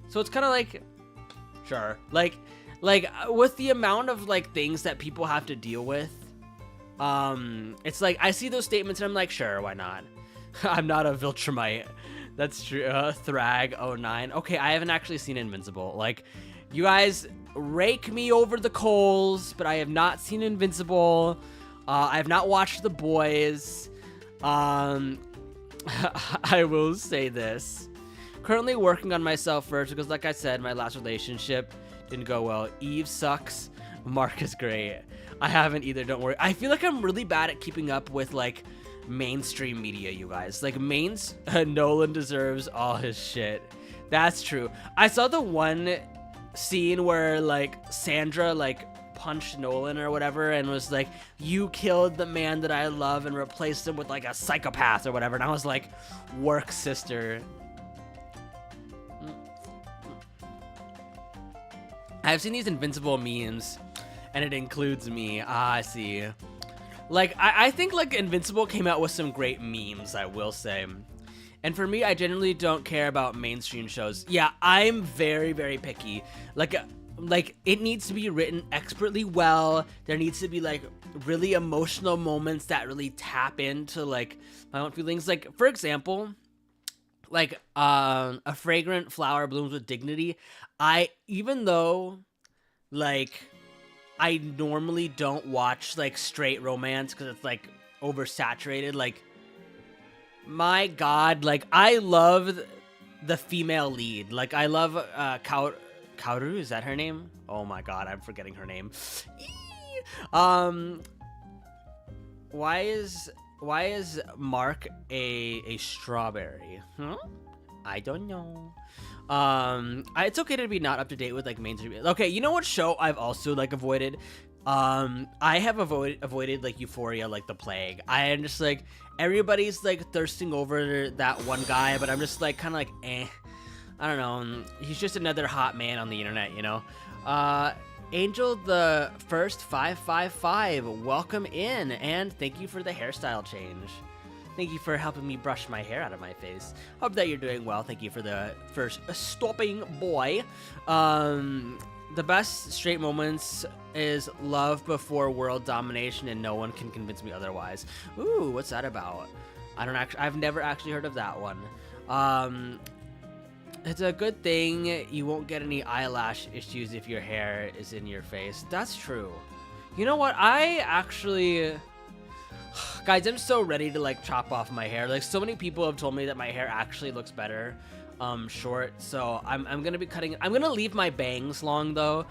So it's kind of like, sure, like with the amount of like things that people have to deal with, it's like I see those statements and I'm like, sure, why not? I'm not a Viltrumite. That's true. Thrag09. Okay, I haven't actually seen Invincible. Like, you guys rake me over the coals, but I have not seen Invincible. I have not watched The Boys. I will say this. Currently working on myself first because, like I said, my last relationship didn't go well. Eve sucks. Mark is great. I haven't either, don't worry. I feel like I'm really bad at keeping up with, like, mainstream media, you guys. Like, Nolan deserves all his shit. That's true. I saw the one scene where like Sandra like punched Nolan or whatever and was like, you killed the man that I love and replaced him with like a psychopath or whatever, and I was like, work, sister. I've seen these Invincible memes and it includes me. I see. Like I think like Invincible came out with some great memes, I will say. And for me, I generally don't care about mainstream shows. Yeah, I'm very, very picky. Like it needs to be written expertly well. There needs to be like really emotional moments that really tap into like my own feelings. Like for example, like A Fragrant Flower Blooms with Dignity. Even though like I normally don't watch like straight romance because it's like oversaturated, like, my god, like, I love the female lead. Like, I love Kaoru, is that her name? Oh my god, I'm forgetting her name. Why is Mark a strawberry? Huh? I don't know. It's okay to be not up to date with like mainstream. Okay, you know what show I've also like avoided? I have avoided like Euphoria like the plague. I am just like, everybody's like thirsting over that one guy, but I'm just like kind of like, I don't know. He's just another hot man on the internet, you know. Angel the First 555, welcome in, and thank you for the hairstyle change. Thank you for helping me brush my hair out of my face. Hope that you're doing well. Thank you for the first stopping boy. The best straight moments is love before world domination, and no one can convince me otherwise. Ooh, what's that about? I've never actually heard of that one. It's a good thing you won't get any eyelash issues if your hair is in your face. That's true. You know what? I actually... Guys, I'm so ready to like chop off my hair. Like, so many people have told me that my hair actually looks better short. So I'm gonna be cutting... I'm gonna leave my bangs long though.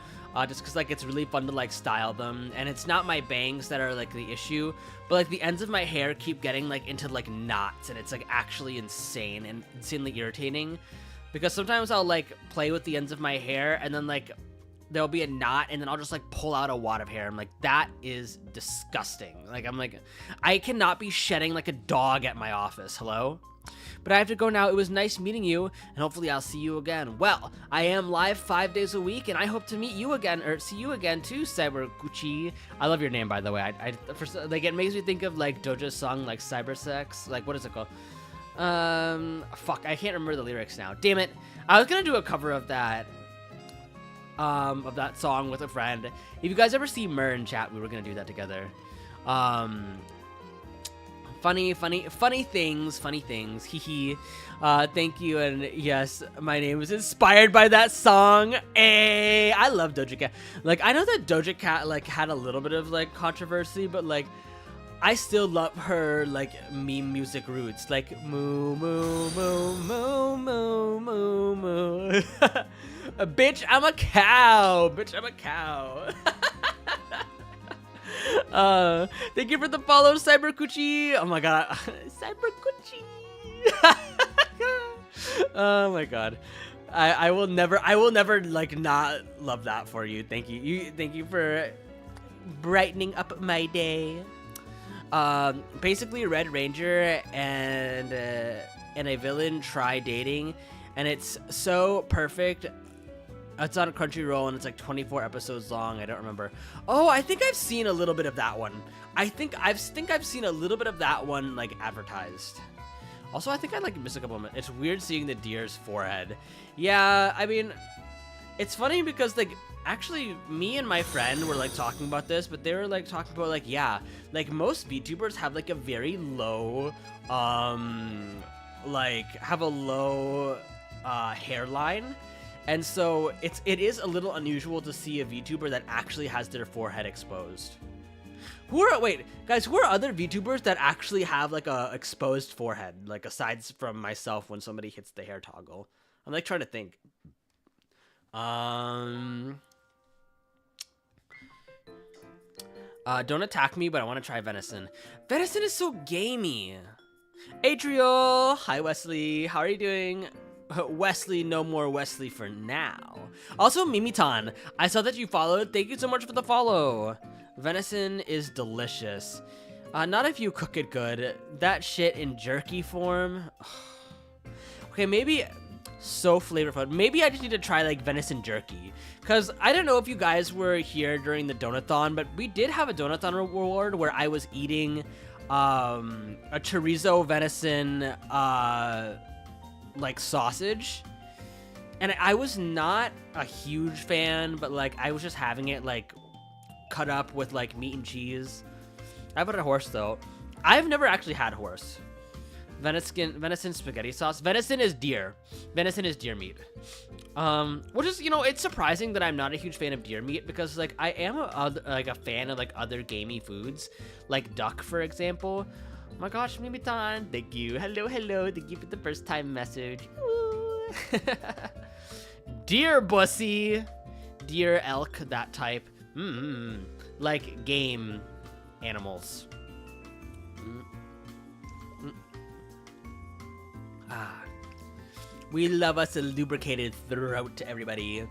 Just because like it's really fun to like style them, and it's not my bangs that are like the issue, but like the ends of my hair keep getting like into like knots, and it's like actually insane and insanely irritating. Because sometimes I'll like play with the ends of my hair, and then like there'll be a knot, and then I'll just like pull out a wad of hair. I'm like, that is disgusting. Like, I'm like, I cannot be shedding like a dog at my office. Hello? But I have to go now. It was nice meeting you, and hopefully I'll see you again. Well, I am live 5 days a week, and I hope to meet you again, or see you again too, Cyber Gucci. I love your name, by the way. Like, it makes me think of like Doja's song, like Cyber Sex. Like, what is it called? Fuck, I can't remember the lyrics now. Damn it. I was gonna do a cover of that song with a friend. If you guys ever see Mur in chat, we were gonna do that together. Funny things, hee. Thank you, and yes, my name was inspired by that song. Hey, I love Doja Cat. Like, I know that Doja Cat, like, had a little bit of, like, controversy, but, like, I still love her, like, meme music roots. Like, moo, moo, moo, moo, moo, moo, moo. Bitch, I'm a cow. Bitch, I'm a cow. Thank you for the follow, Cyber Coochie. Oh my god. Cyber Coochie. Oh my god. I will never like not love that for you. Thank you. Thank you for brightening up my day. Basically Red Ranger and a villain try dating, and it's so perfect. It's on Crunchyroll, and it's like 24 episodes long. I don't remember. Oh, I think I've seen a little bit of that one. I think I've seen a little bit of that one like advertised. Also, I think I like missed a couple of minutes. It's weird seeing the deer's forehead. Yeah, I mean, it's funny because like actually me and my friend were like talking about this, but they were like talking about like, yeah, like most VTubers have like a very low like have a low hairline. And so it is a little unusual to see a VTuber that actually has their forehead exposed. Wait, guys, who are other VTubers that actually have like a exposed forehead? Like aside from myself when somebody hits the hair toggle. I'm like trying to think. Don't attack me, but I want to try venison. Venison is so gamey. Adriel, hi Wesley, how are you doing? Wesley, no more Wesley for now. Also, Mimitan, I saw that you followed. Thank you so much for the follow. Venison is delicious. Not if you cook it good. That shit in jerky form. Okay, maybe so flavorful. Maybe I just need to try like venison jerky. Because I don't know if you guys were here during the Donathon, but we did have a Donathon reward where I was eating a chorizo venison like sausage, and I was not a huge fan, but like I was just having it like cut up with like meat and cheese. I've had a horse though. I've never actually had horse. Venison spaghetti sauce. Venison is deer. Venison is deer meat. Which is, you know, it's surprising that I'm not a huge fan of deer meat, because like I am a fan of like other gamey foods, like duck, for example. Oh my gosh, Mimitan, thank you. Hello, thank you for the first time message. Deer bussy. Deer, elk, that type. Like game animals. We love us a lubricated throat, everybody.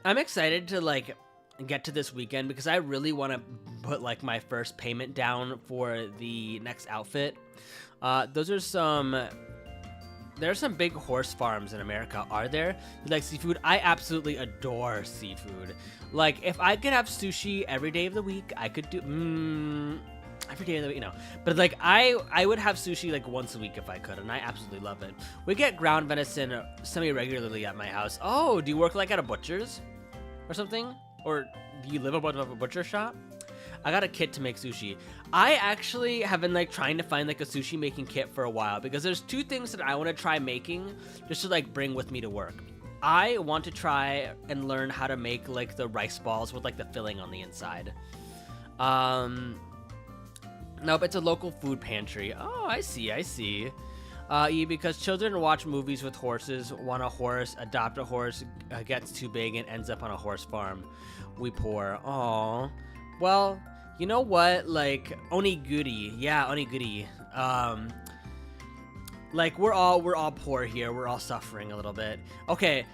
I'm excited to like get to this weekend because I really want to put like my first payment down for the next outfit. Those are some there's some big horse farms in America. Are there? You like seafood? I absolutely adore seafood. Like, if I could have sushi every day of the week, I could do every day of the week, but like I would have sushi like once a week if I could, and I absolutely love it. We get ground venison semi-regularly at my house. Oh, do you work like at a butcher's or something, or do you live above a butcher shop? I got a kit to make sushi. I actually have been like trying to find like a sushi making kit for a while, because there's two things that I want to try making just to like bring with me to work. I want to try and learn how to make like the rice balls with like the filling on the inside. Nope, it's a local food pantry. Oh, I see. Because children watch movies with horses, want a horse, adopt a horse, gets too big and ends up on a horse farm. We poor. Aw. Well, you know what? Like, onigiri. Yeah, onigiri. Like, we're all poor here. We're all suffering a little bit. Okay,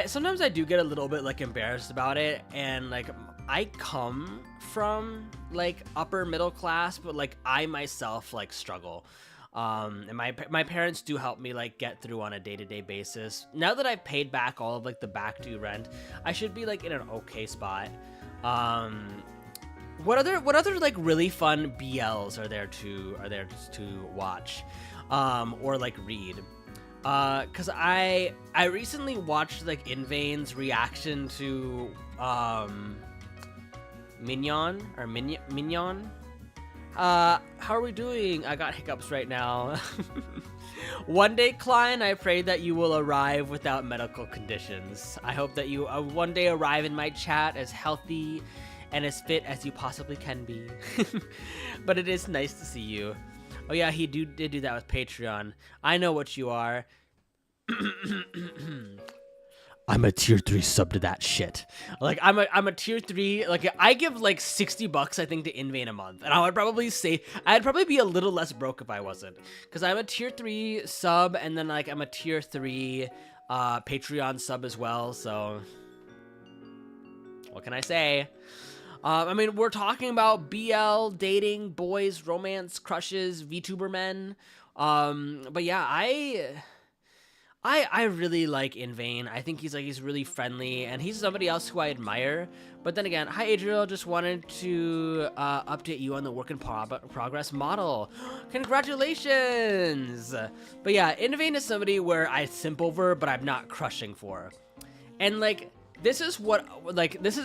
sometimes I do get a little bit, like, embarrassed about it, and, like, I come from, like, upper middle class, but, like, I myself, like, struggle. And my parents do help me, like, get through on a day-to-day basis. Now that I've paid back all of, like, the back due rent, I should be, like, in an okay spot. What other like really fun BLs are there to watch, or like read? Cause I recently watched like Invane's reaction to Mignon. How are we doing? I got hiccups right now. One day, Klein, I pray that you will arrive without medical conditions. I hope that you one day arrive in my chat as healthy and as fit as you possibly can be. But it is nice to see you. Oh yeah, he did do that with Patreon. I know what you are. I'm a tier 3 sub to that shit. Like, I'm a tier 3, like, I give like $60 I think to Invane a month, and I'd probably be a little less broke if I wasn't, because I'm a tier 3 sub, and then like I'm a tier 3 Patreon sub as well. So what can I say? I mean, we're talking about BL, dating, boys, romance, crushes, VTuber men. But yeah, I really like Invane. I think he's really friendly, and he's somebody else who I admire. But then again, hi Adriel, just wanted to update you on the work in progress model. Congratulations! But yeah, Invane is somebody where I simp over, but I'm not crushing for. And like, this is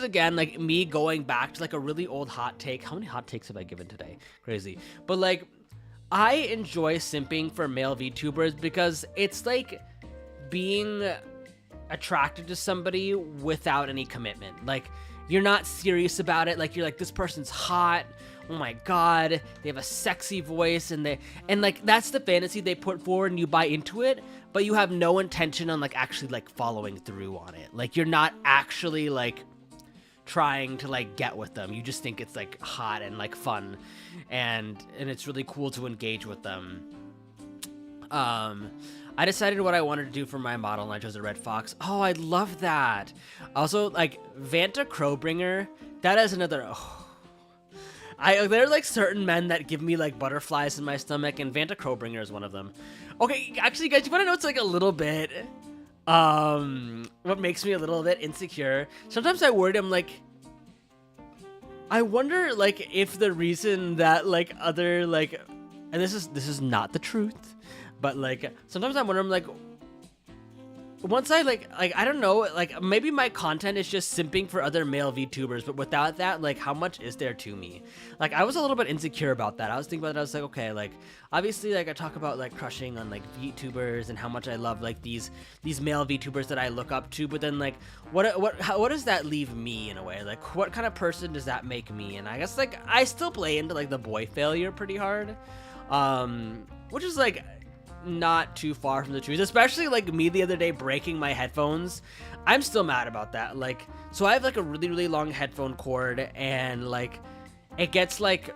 again like me going back to like a really old hot take. How many hot takes have I given today? Crazy. But like, I enjoy simping for male VTubers because it's like being attracted to somebody without any commitment. Like, you're not serious about it. Like, you're like, this person's hot. Oh my god, they have a sexy voice, and like that's the fantasy they put forward, and you buy into it, but you have no intention on like actually like following through on it. Like, you're not actually like trying to like get with them. You just think it's like hot and like fun, and it's really cool to engage with them. I decided what I wanted to do for my model, and I chose a red fox. Oh, I love that. Also, like, Vanta Crowbringer, that is another... Oh. There are, like, certain men that give me, like, butterflies in my stomach, and Vanta Crowbringer is one of them. Okay, actually, guys, you want to know it's, like, a little bit... what makes me a little bit insecure? Sometimes I worry, I'm like... I wonder, like, if the reason that, like, other, like... And this is not the truth. But, like, sometimes I'm wondering, like, once I, like, I don't know, like, maybe my content is just simping for other male VTubers, but without that, like, how much is there to me? Like, I was a little bit insecure about that. I was thinking about it, I was like, okay, like, obviously, like, I talk about, like, crushing on, like, VTubers and how much I love, like, these male VTubers that I look up to, but then, like, what does that leave me, in a way? Like, what kind of person does that make me? And I guess, like, I still play into, like, the boy failure pretty hard, which is, like... not too far from the truth, especially like me the other day breaking my headphones. I'm still mad about that. Like, so I have like a really long headphone cord, and like it gets like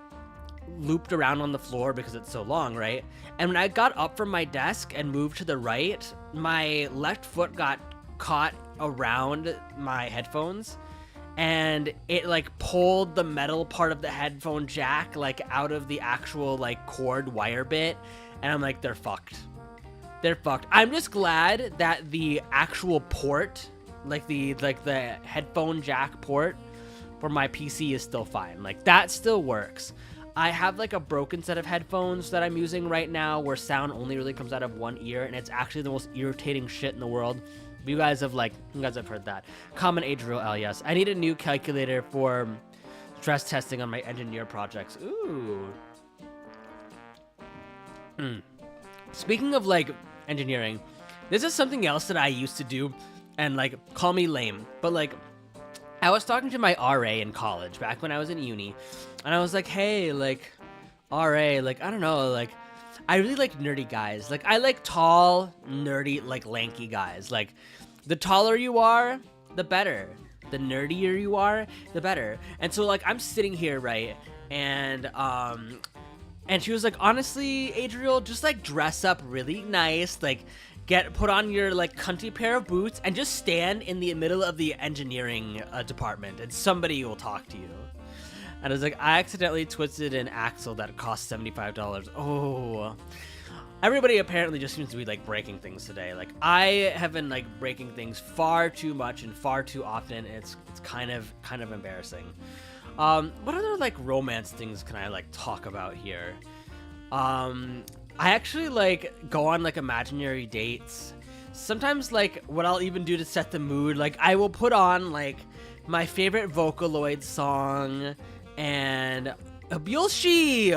looped around on the floor because it's so long, right? And when I got up from my desk and moved to the right, my left foot got caught around my headphones, and it like pulled the metal part of the headphone jack like out of the actual like cord wire bit. And I'm like, they're fucked. they're fucked. I'm just glad that the actual port, like the headphone jack port for my PC is still fine. Like that still works. I have like a broken set of headphones that I'm using right now where sound only really comes out of one ear, and it's actually the most irritating shit in the world. You guys have heard that. Common Adriel L, yes. I need a new calculator for stress testing on my engineer projects. Ooh. Speaking of like engineering, this is something else that I used to do, and like call me lame, but like I was talking to my RA in college back when I was in uni, and I was like, hey, like RA, like I don't know, like I really like nerdy guys. Like I like tall, nerdy, like lanky guys. Like the taller you are, the better. The nerdier you are, the better. And so like I'm sitting here, right? And she was like, honestly, Adriel, just like dress up really nice, like put on your like cunty pair of boots and just stand in the middle of the engineering department and somebody will talk to you. And I was like, I accidentally twisted an axle that cost $75. Oh, everybody apparently just seems to be like breaking things today. Like I have been like breaking things far too much and far too often. It's kind of embarrassing. What other like romance things can I like talk about here? I actually like go on like imaginary dates. Sometimes like what I'll even do to set the mood, like I will put on like my favorite Vocaloid song and Byulshi,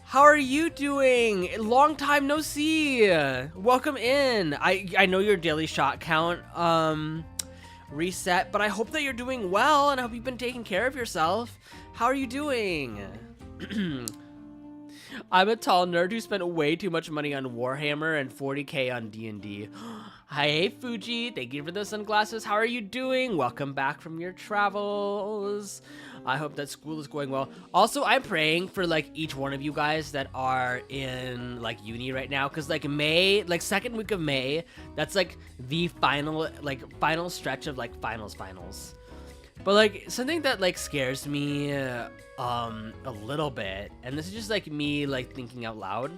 how are you doing? Long time no see. Welcome in. I know your daily shot count reset, but I hope that you're doing well and I hope you've been taking care of yourself. How are you doing? I'm a tall nerd who spent way too much money on Warhammer and 40k on D&D. Hi, Fuji. Thank you for the sunglasses. How are you doing? Welcome back from your travels. I hope that school is going well. Also, I'm praying for like each one of you guys that are in like uni right now, because like May, like second week of May, that's like the final stretch of like finals. But like something that like scares me a little bit, and this is just like me like thinking out loud.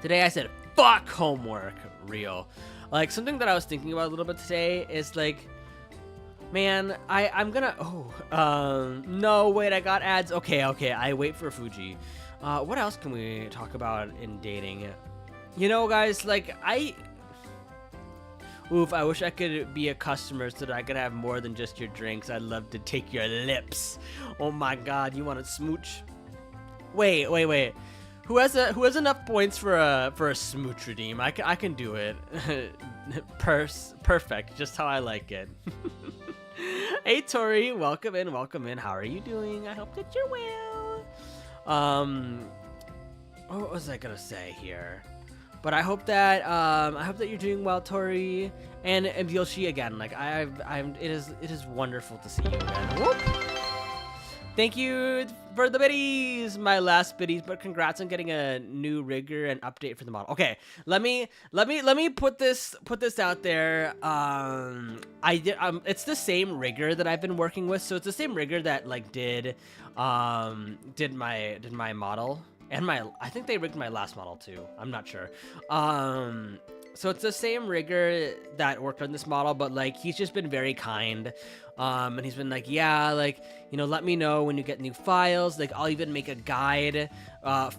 Today I said fuck homework, real. Like something that I was thinking about a little bit today is like, man, I'm gonna no, wait, I got ads. Okay, I wait for Fuji. What else can we talk about in dating? You know, guys, like I wish I could be a customer so that I could have more than just your drinks. I'd love to take your lips. Oh my god, you want to smooch? Wait. Who has enough points for a smooch redeem? I can do it. Perfect, just how I like it. Hey Tori, welcome in. How are you doing? I hope that you're well. What was I gonna say here? But I hope that you're doing well, Tori, and Byulshi again. Like it is wonderful to see you again. Whoop. Thank you for the biddies, my last biddies. But congrats on getting a new rigger and update for the model. Okay, let me put this out there. It's the same rigger that I've been working with, so it's the same rigger that like did my model. And I think they rigged my last model too. I'm not sure. So it's the same rigger that worked on this model, but like he's just been very kind. And he's been like, yeah, like, you know, let me know when you get new files. Like I'll even make a guide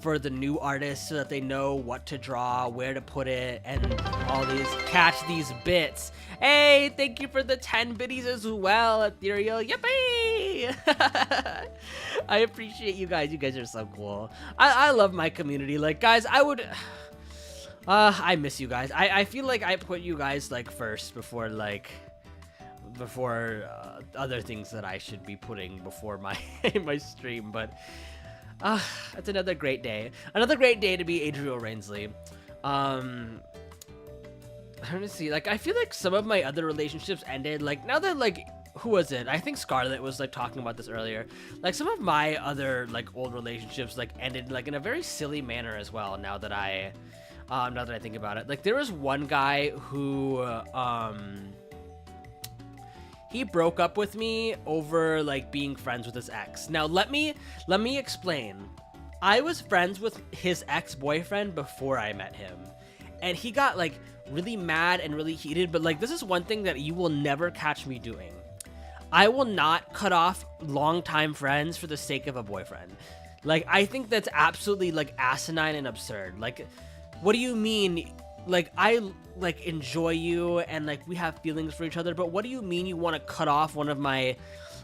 for the new artists so that they know what to draw, where to put it, and all these catch these bits. Hey, thank you for the 10 biddies as well, Ethereal. Yippee! I appreciate you guys. You guys are so cool. I love my community. Like, guys, I miss you guys. I feel like I put you guys like first before other things that I should be putting before my my stream. But it's another great day to be Adriel Rainsley. I'm trying to see, like, I feel like some of my other relationships ended, like, now that, like, who was it? I think Scarlett was, like, talking about this earlier. Like, some of my other, like, old relationships, like, ended, like, in a very silly manner as well, now that I think about it. Like, there was one guy who, he broke up with me over, like, being friends with his ex. Now, let me explain. I was friends with his ex-boyfriend before I met him. and he got like really mad and really heated. But like, this is one thing that you will never catch me doing. I will not cut off longtime friends for the sake of a boyfriend. Like, I think that's absolutely like asinine and absurd. Like, what do you mean? Like, I like enjoy you and like we have feelings for each other, but what do you mean you want to cut off one of my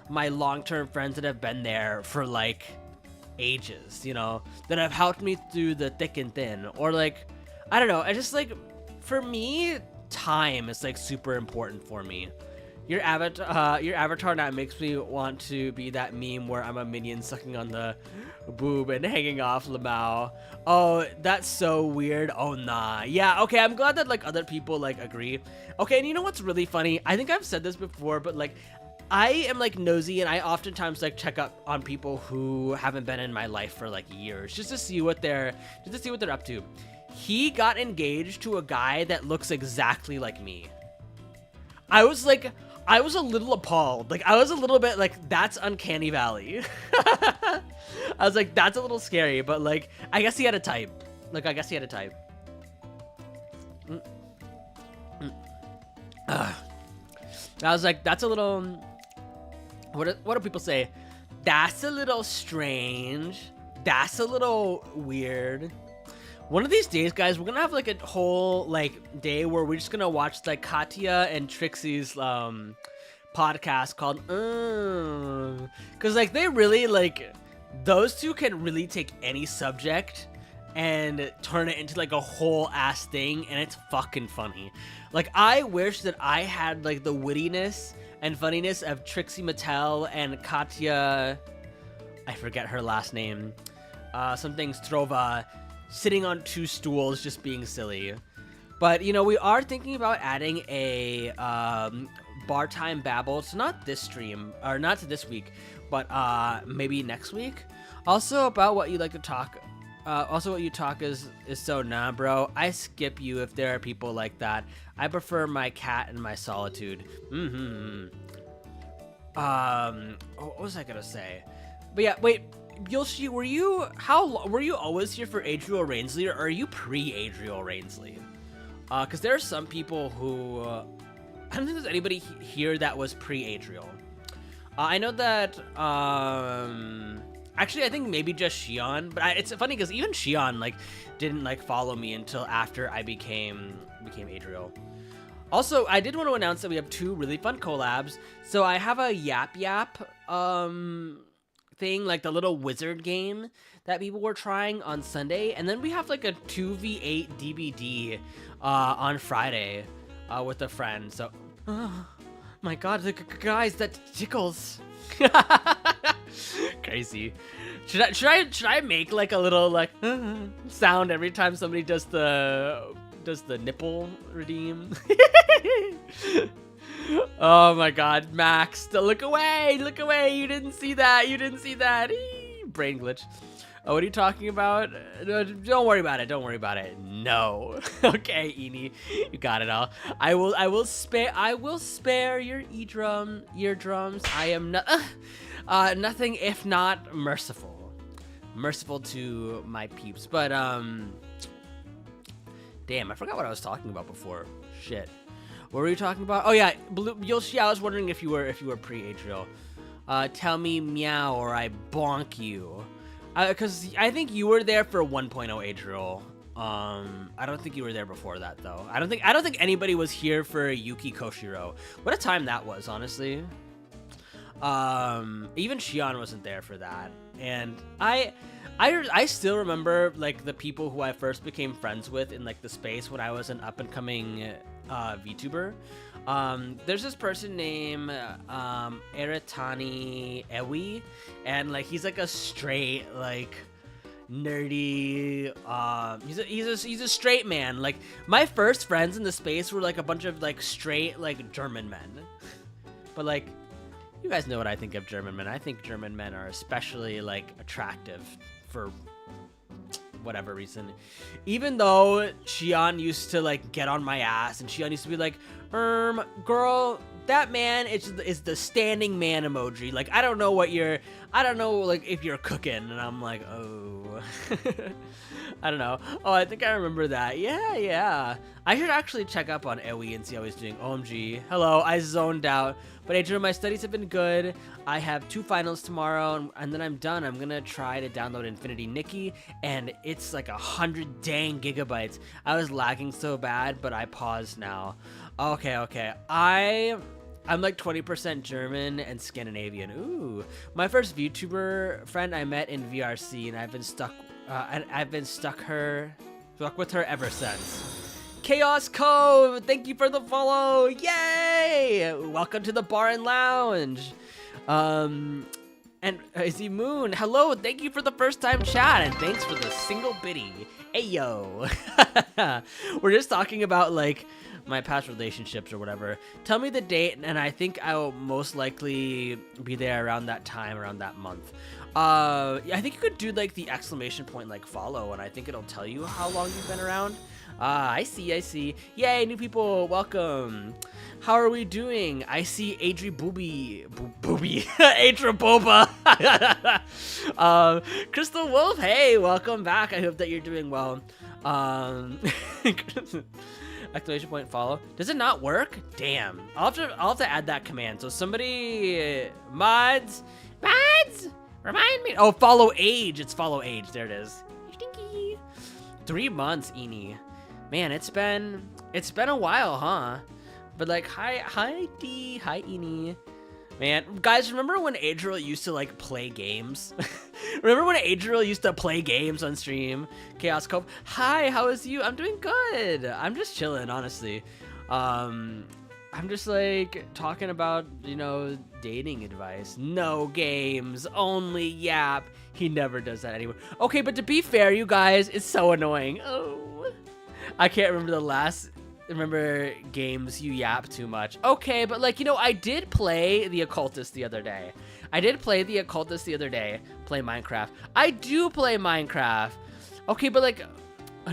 long-term friends that have been there for like ages, you know, that have helped me through the thick and thin? Or like, I don't know, I just like, for me, time is like super important for me. Your avatar now makes me want to be that meme where I'm a minion sucking on the boob and hanging off Lamau. Oh, that's so weird. Oh, nah. Yeah, okay, I'm glad that like other people like agree. Okay, and you know what's really funny? I think I've said this before, but like, I am like nosy, and I oftentimes like check up on people who haven't been in my life for like years, just to see what they're up to. He got engaged to a guy that looks exactly like me. I was a little appalled. Like, I was a little bit like, that's uncanny valley. I was like, that's a little scary, but like, I guess he had a type. Like, I guess he had a type. I was like, that's a little, what do people say? That's a little strange. That's a little weird. One of these days, guys, we're gonna have like a whole like day where we're just gonna watch like Katya and Trixie's podcast called because like they really like, those two can really take any subject and turn it into like a whole ass thing, and it's fucking funny. Like, I wish that I had like the wittiness and funniness of Trixie Mattel and Katya, I forget her last name, something Strova, sitting on two stools just being silly. But you know, we are thinking about adding a bar time babble. So not this stream, or not this week, but maybe next week. Also about what you like to talk. Also what you talk is so nah, bro. I skip you if there are people like that. I prefer my cat and my solitude. What was I gonna say? But yeah, wait. Yoshi, were you always here for Adriel Rainsley, or are you pre-Adriel Rainsley? Because there are some people who I don't think there's anybody here that was pre-Adriel. I know that actually I think maybe just Shion, but it's funny because even Shion like didn't like follow me until after I became Adriel. Also, I did want to announce that we have two really fun collabs. So I have a Yap Yap thing, like the little wizard game that people were trying on Sunday, and then we have like a 2v8 DBD on Friday with a friend. So my god, guys, that tickles. Crazy. Should I make like a little like sound every time somebody does the nipple redeem? Oh my god, Max, look away, you didn't see that, Eee, brain glitch. Oh, what are you talking about? No, don't worry about it, no. Okay, Eni, you got it all. I will spare your eardrums. I am not nothing if not merciful to my peeps. But damn, I forgot what I was talking about before. Shit. What were you talking about? Oh yeah, Yoshi, I was wondering if you were pre-Adriel. Tell me meow or I bonk you. Because I think you were there for 1.0 Adriel. I don't think you were there before that though. I don't think anybody was here for Yuki Koshiro. What a time that was, honestly. Even Shion wasn't there for that. And I still remember like the people who I first became friends with in like the space when I was an up and coming VTuber. There's this person named Eritani Ewi, and like he's like a straight like nerdy he's a straight man. Like my first friends in the space were like a bunch of like straight like German men. But like, you guys know what I think of German men. I think German men are especially like attractive for whatever reason. Even though Shion used to like get on my ass, and Shion used to be like, girl, That man is the standing man emoji. Like, I don't know like if you're cooking, and I'm like, oh. I don't know. Oh, I think I remember that. Yeah. I should actually check up on Ewi and see how he's doing. OMG. Hello, I zoned out. But Adrian, my studies have been good. I have 2 finals tomorrow, and then I'm done. I'm gonna try to download Infinity Nikki, and it's like 100 dang gigabytes. I was lagging so bad, but I paused now. Okay. I'm like 20% German and Scandinavian. Ooh. My first VTuber friend I met in VRC, and I've been stuck with her ever since. Chaos Cove, thank you for the follow. Yay! Welcome to the bar and lounge. And Izzy Moon, hello, thank you for the first time chat, and thanks for the single biddy. Ayo. We're just talking about like my past relationships or whatever. Tell me the date, and I think I will most likely be there around that time, around that month. I think you could do like the exclamation point like follow, and I think it'll tell you how long you've been around. I see. Yay, new people, welcome. How are we doing? I see Adri Booby. Adri Boba. Crystal Wolf, hey, welcome back. I hope that you're doing well. Exclamation point follow. Does it not work? Damn. I'll have to add that command. So somebody mods, remind me. Oh, follow age. It's follow age. There it is. Stinky. 3 months, Eni. Man, it's been a while, huh? But like, hi D, hi Eni. Man, guys, remember when Adriel used to like play games? Remember when Adriel used to play games on stream? Chaos Cove. Hi, how is you? I'm doing good. I'm just chilling, honestly. I'm just like talking about, dating advice. No games, only yap. He never does that anymore. Okay, but to be fair, you guys, it's so annoying. Oh, I can't remember games you yap too much. Okay, but like, I did play The Occultist the other day. Play Minecraft. I do play Minecraft. Okay, but like,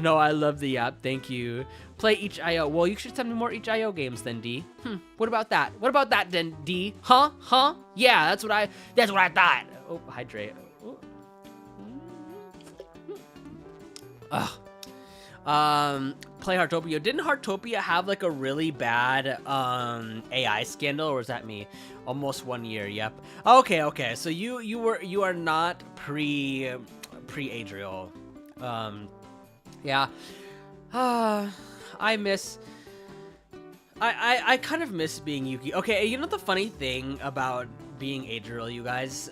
no, I love the yap. Thank you. Play itch.io. Well, you should send me more itch.io games then, D. What about that? Then, D? Huh? Yeah, that's what I thought. Oh, hydrate. Oh. Ugh. Play Heartopia. Didn't Heartopia have like a really bad AI scandal, or was that me? Almost 1 year. Yep. Okay. So you are not pre Adriel. Yeah. I kind of miss being Yuki. Okay, the funny thing about being Adriel, you guys,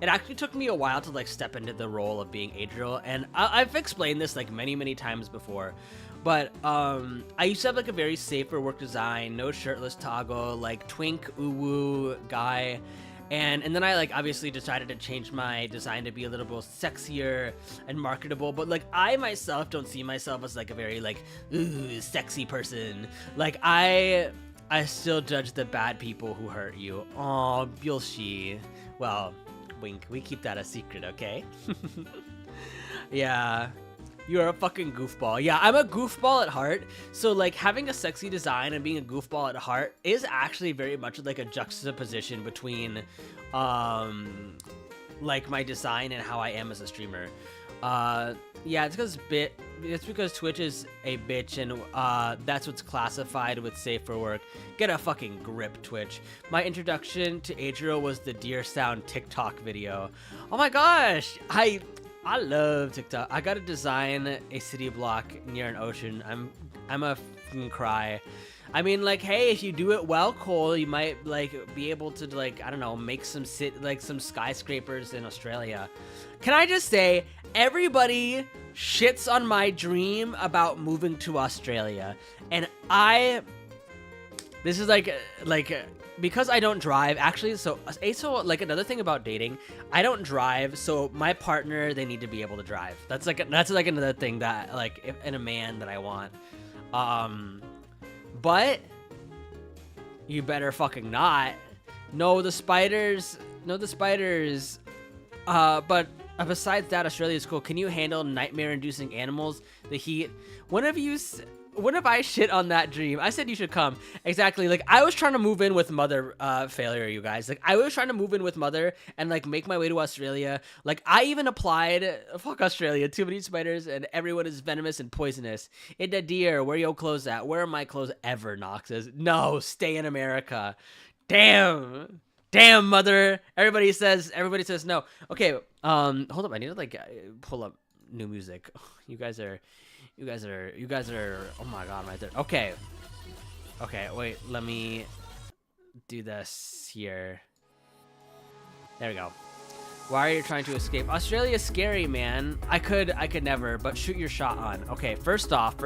it actually took me a while to like step into the role of being Adriel, and I've explained this like many times before, but I used to have like a very safe for work design, no shirtless toggle, like twink uwu guy, and then I like obviously decided to change my design to be a little bit sexier and marketable, but like I myself don't see myself as like a very like sexy person. Like I still judge the bad people who hurt you. Aw, Byulshi. Well, wink, we keep that a secret, okay? Yeah, you're a fucking goofball. Yeah, I'm a goofball at heart, so like having a sexy design and being a goofball at heart is actually very much like a juxtaposition between like my design and how I am as a streamer. Yeah, it's because Twitch is a bitch, and that's what's classified with safe for work. Get a fucking grip, Twitch. My introduction to Adriel was the Deer Sound TikTok video. Oh my gosh, I love TikTok. I gotta design a city block near an ocean. I'm a fucking cry. I mean, like, hey, if you do it well, Cole, you might like be able to like, I don't know, make some skyscrapers in Australia. Can I just say, everybody shits on my dream about moving to Australia, and this is like because I don't drive, actually. So like another thing about dating, I don't drive, so my partner, they need to be able to drive. That's like another thing that like in a man that I want. But you better fucking not. No, the spiders. But besides that, Australia is cool. Can you handle nightmare-inducing animals? The heat. When have you when have I shit on that dream? I said you should come. Exactly. Like I was trying to move in with Mother failure, you guys. Like I was trying to move in with Mother and like make my way to Australia. Like I even applied fuck Australia, too many spiders and everyone is venomous and poisonous. In the deer, where your clothes at? Where are my clothes ever, Noxus? No, stay in America. Damn. Damn, Mother. Everybody says no. Okay, hold up. I need to like pull up new music. You guys are oh my god, right there. Okay, wait, let me do this here. There we go. Why are you trying to escape? Australia's scary, man. I could never, but shoot your shot on. Okay, first off.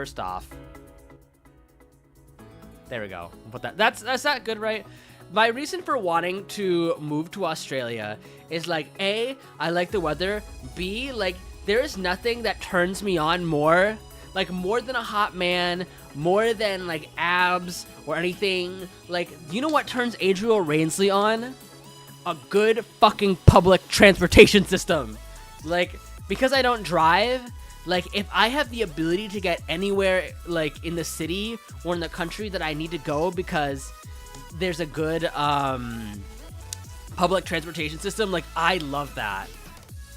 There we go. Put that. That's not good, right? My reason for wanting to move to Australia is like A, I like the weather. B, like there is nothing that turns me on more, like more than a hot man, more than like abs or anything. Like, you know what turns Adriel Rainsley on? A good fucking public transportation system. Like, because I don't drive, like if I have the ability to get anywhere like in the city or in the country that I need to go because there's a good public transportation system, like I love that.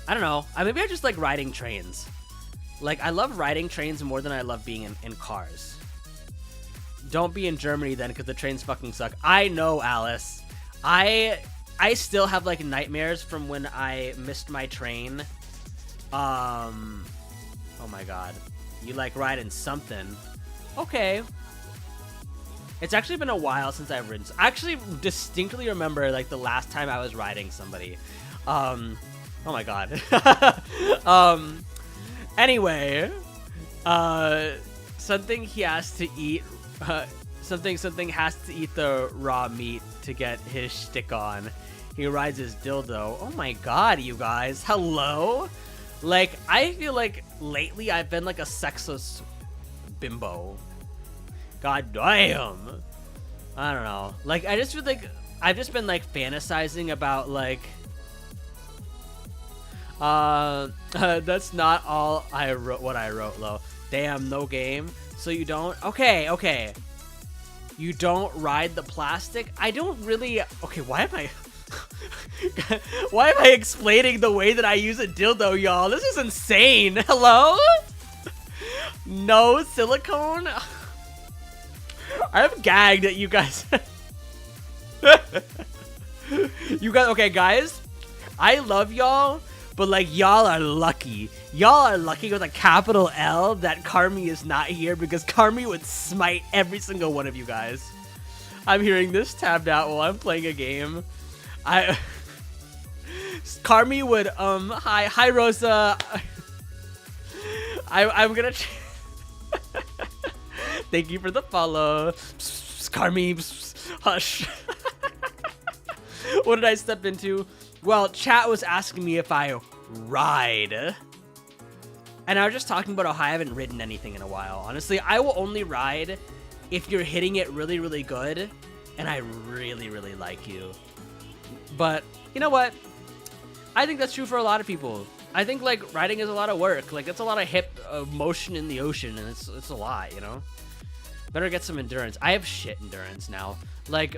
I don't know. Maybe I just like riding trains. Like I love riding trains more than I love being in cars. Don't be in Germany then, because the trains fucking suck. I know, Alice. I still have like nightmares from when I missed my train. Oh my god. You like riding something. Okay. It's actually been a while since I've ridden. I actually distinctly remember like the last time I was riding somebody. Oh my god. Anyway, something he has to eat. Something has to eat the raw meat to get his shtick on. He rides his dildo. Oh my god, you guys. Hello? Like, I feel like lately I've been like a sexless bimbo. God damn. I don't know. Like, I just feel like I've just been like fantasizing about like that's not all I wrote. What I wrote, though. Damn, no game. So you don't. Okay. You don't ride the plastic. I don't really. Okay, why am I? Why am I explaining the way that I use a dildo, y'all? This is insane. Hello? No silicone. I'm gagged at you guys. You guys. Okay, guys. I love y'all. But, like, y'all are lucky. Y'all are lucky with a capital L that Carmi is not here, because Carmi would smite every single one of you guys. I'm hearing this tabbed out while I'm playing a game. Carmi would, hi, Rosa. I'm gonna... Thank you for the follow. Carmi, hush. What did I step into? Well, chat was asking me if I ride. And I was just talking about how I haven't ridden anything in a while. Honestly, I will only ride if you're hitting it really, really good and I really, really like you. But, you know what? I think that's true for a lot of people. I think, like, riding is a lot of work. Like, it's a lot of hip motion in the ocean, and it's a lot, you know? Better get some endurance. I have shit endurance now. Like...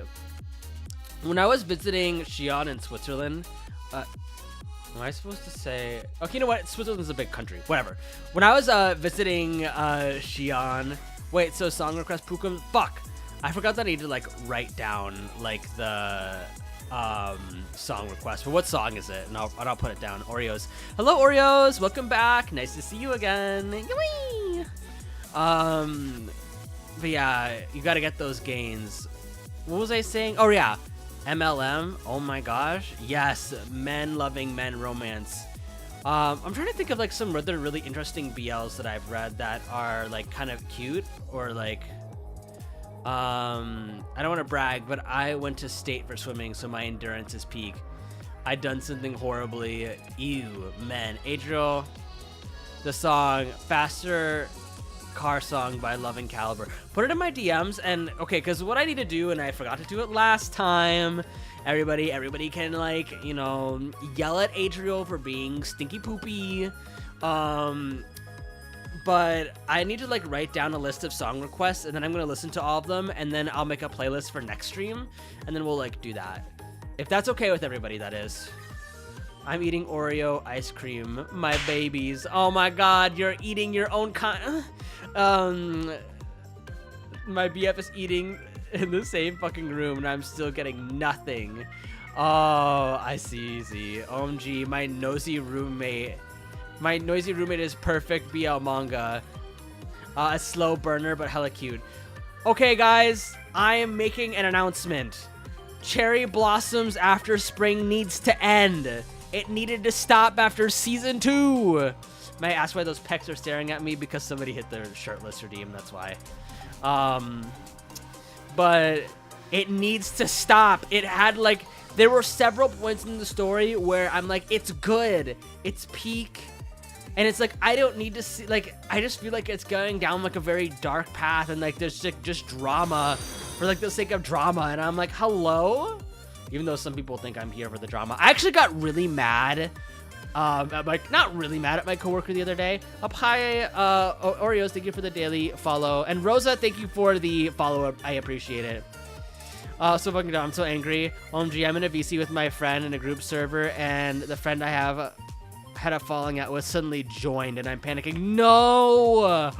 When I was visiting Xi'an in Switzerland, am I supposed to say... Okay, you know what? Switzerland's a big country. Whatever. When I was visiting Xi'an... Wait, so song request Pukum? Fuck! I forgot that I need to, like, write down, like, the song request. But what song is it? And I'll put it down. Oreos. Hello, Oreos! Welcome back! Nice to see you again. Yay! But yeah, you gotta get those gains. What was I saying? Oh, yeah. MLM, oh my gosh, yes, men loving men romance. I'm trying to think of like some other really interesting BLs that I've read that are like kind of cute, or like I don't want to brag, but I went to state for swimming, so my endurance is peak. I'd done something horribly. Ew, man. Adriel, the song Faster Car Song by Loving Caliber. Put it in my DMs, and okay, because what I need to do, and I forgot to do it last time, everybody can, like, you know, yell at Adriel for being stinky poopy, but but I need to like write down a list of song requests, and then I'm gonna listen to all of them, and then I'll make a playlist for next stream, and then we'll like do that. If that's okay with everybody, that is. I'm eating Oreo ice cream, my babies. Oh my god, you're eating your own kind. My BF is eating in the same fucking room, and I'm still getting nothing. Oh, I see. OMG, my noisy roommate. My noisy roommate is perfect BL manga. A slow burner, but hella cute. Okay, guys, I am making an announcement. Cherry Blossoms After Spring needs to end. It needed to stop after season 2. May I ask why those pecs are staring at me? Because somebody hit their shirtless redeem, that's why. But it needs to stop. It had like, there were several points in the story where I'm like, it's good, it's peak, and it's like, I don't need to see, like, I just feel like it's going down like a very dark path, and like there's like just drama for like the sake of drama, and I'm like, hello? Even though some people think I'm here for the drama. I actually got really mad, not really mad at my coworker the other day. Up high, Oreos, thank you for the daily follow. And Rosa, thank you for the follow-up. I appreciate it. So fucking dumb, I'm so angry. OMG, I'm in a VC with my friend in a group server, and the friend I have had a falling out with suddenly joined, and I'm panicking. No!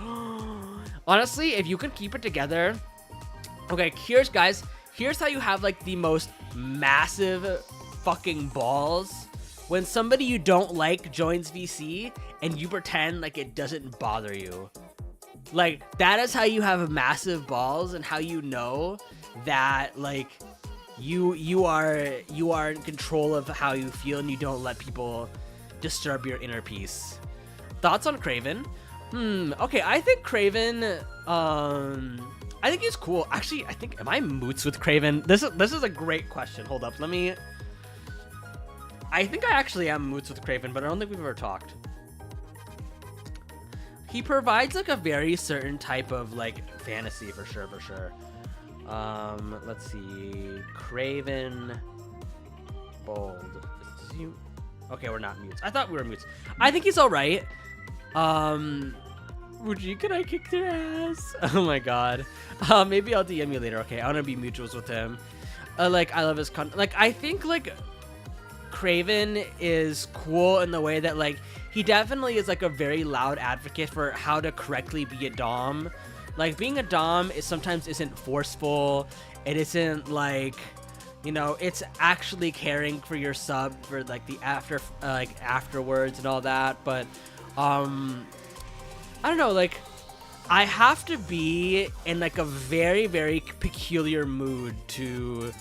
Honestly, if you could keep it together. Okay, here's how you have like the most massive fucking balls. When somebody you don't like joins VC and you pretend like it doesn't bother you. Like, that is how you have massive balls, and how you know that like you are in control of how you feel, and you don't let people disturb your inner peace. Thoughts on Craven? Okay, I think Craven, I think he's cool. Actually, am I moots with Craven? This is a great question. Hold up, I think I actually am moots with Craven, but I don't think we've ever talked. He provides like a very certain type of like fantasy for sure. Let's see, Craven, bold. Okay, we're not mutes. I thought we were mutes. I think he's all right. Wuji, can I kick their ass? Oh my god. Maybe I'll DM you later. Okay, I want to be mutuals with him. Like, I love his content. Like, I think like Craven is cool in the way that like he definitely is like a very loud advocate for how to correctly be a dom. Like, being a dom sometimes isn't forceful. It isn't like, you know, it's actually caring for your sub for like the afterwards and all that. But I don't know, like, I have to be in like a very, very peculiar mood to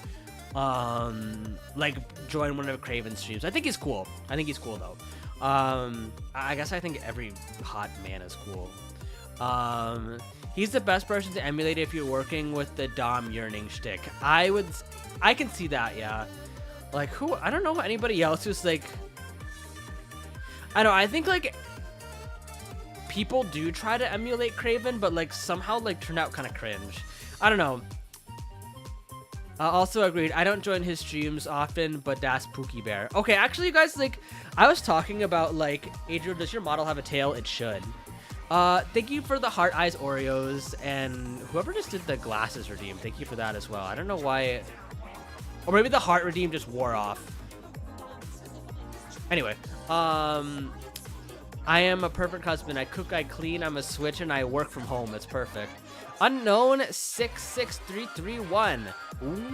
like join one of Craven's streams. I think he's cool. Though. I guess I think every hot man is cool. He's the best person to emulate if you're working with the dom yearning shtick. I can see that, yeah. Like, who? I don't know anybody else who's like, I think like people do try to emulate Craven, but like somehow like turned out kind of cringe. I don't know. Also agreed. I don't join his streams often, but that's Pookie Bear. Okay, actually, you guys, like, I was talking about like, Adriel, does your model have a tail? It should. Thank you for the heart eyes Oreos, and whoever just did the glasses redeem, thank you for that as well. I don't know why, or maybe the heart redeem just wore off. Anyway, I am a perfect husband. I cook, I clean, I'm a switch, and I work from home. It's perfect. Unknown 66331,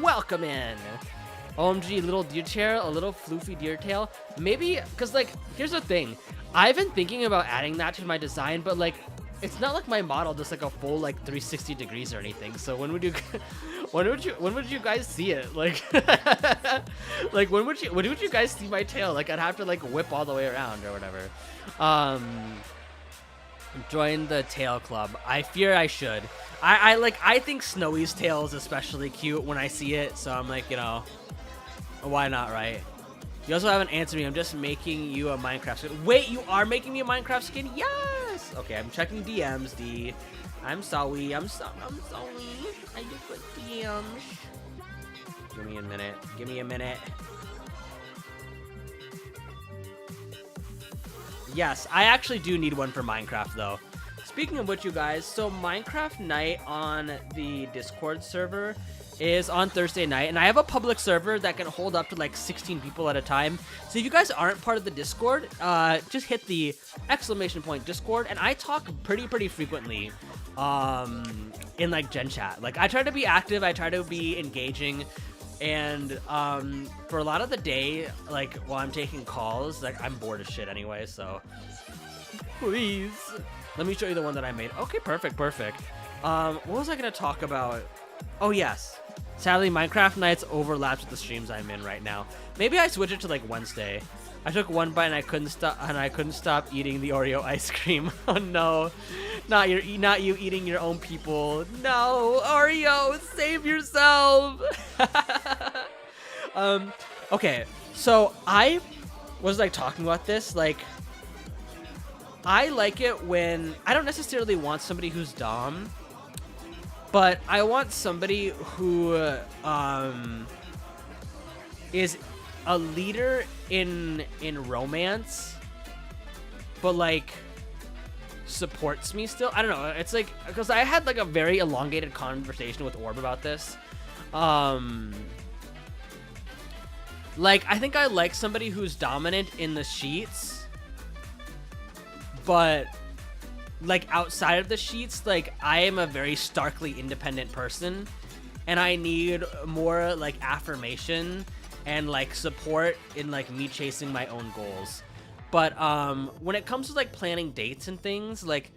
welcome in. OMG, little deer tail, a little floofy deer tail. Maybe, because like, here's the thing. I've been thinking about adding that to my design, but like, it's not like my model does like a full like 360 degrees or anything. So when would you guys see it? Like, like when would you guys see my tail? Like, I'd have to like whip all the way around or whatever. Join the tail club. I fear I should. I think Snowy's tail is especially cute when I see it. So I'm like, you know, why not, right? You also haven't answered me. I'm just making you a Minecraft skin. Wait, you are making me a Minecraft skin? Yes! Okay, I'm checking DMs, D. I'm sorry. I'm sorry. I just put DMs. Give me a minute. Give me a minute. Yes, I actually do need one for Minecraft, though. speaking of which, you guys, so Minecraft Night on the Discord server is on Thursday night, and I have a public server that can hold up to like 16 people at a time. So if you guys aren't part of the Discord, just hit the @ Discord, and I talk pretty frequently in like Gen Chat. Like, I try to be active, I try to be engaging, and for a lot of the day, like while I'm taking calls, like I'm bored as shit anyway, so please let me show you the one that I made. Okay, perfect. What was I gonna talk about? Oh yes, sadly Minecraft Nights overlaps with the streams I'm in right now. Maybe I switch it to like Wednesday. I took one bite and I couldn't stop eating the Oreo ice cream. Oh no, not you eating your own people. No, Oreo, save yourself. Okay, so I was like talking about this, like I like it when I don't necessarily want somebody who's Dom, but I want somebody who is a leader in romance, but like supports me still. I don't know. It's like, because I had like a very elongated conversation with Orb about this. Like, I think I like somebody who's dominant in the sheets, but like outside of the sheets, like I am a very starkly independent person, and I need more like affirmation and like support in like me chasing my own goals. But when it comes to like planning dates and things, like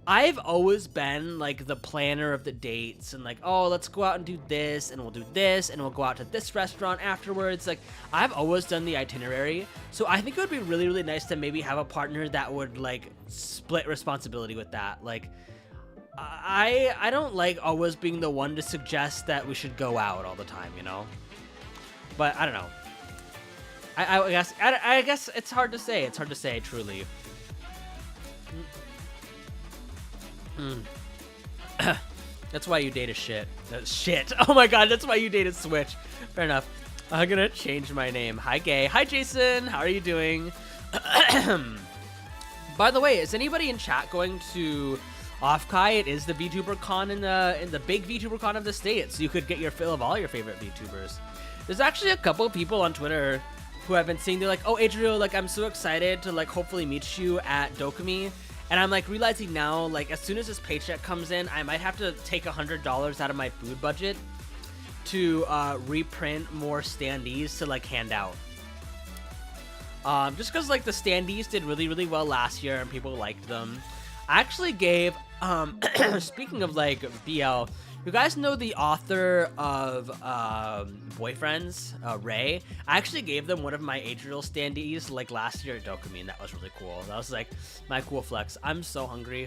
I've always been like the planner of the dates, and like, oh, let's go out and do this, and we'll do this, and we'll go out to this restaurant afterwards. Like, I've always done the itinerary. So I think it would be really nice to maybe have a partner that would like split responsibility with that. Like, I don't like always being the one to suggest that we should go out all the time, you know? But I don't know. I guess it's hard to say. It's hard to say, truly. That's why you dated shit. Shit. Oh my god, that's why you dated Switch. Fair enough. I'm gonna change my name. Hi, gay. Hi, Jason. How are you doing? By the way, is anybody in chat going to Offkai? It is the VTuber con in the big VTuber con of the state, so you could get your fill of all your favorite VTubers. There's actually a couple of people on Twitter who I've been seeing. They're like, oh, Adriel, like, I'm so excited to like hopefully meet you at Dokumi. And I'm like realizing now, like, as soon as this paycheck comes in, I might have to take $100 out of my food budget to reprint more standees to like hand out. Just because like the standees did really well last year and people liked them. I actually gave, speaking of like BL, you guys know the author of Boyfriends, Ray? I actually gave them one of my Adriel standees like last year at Dokumi, and that was really cool. That was like my cool flex. I'm so hungry.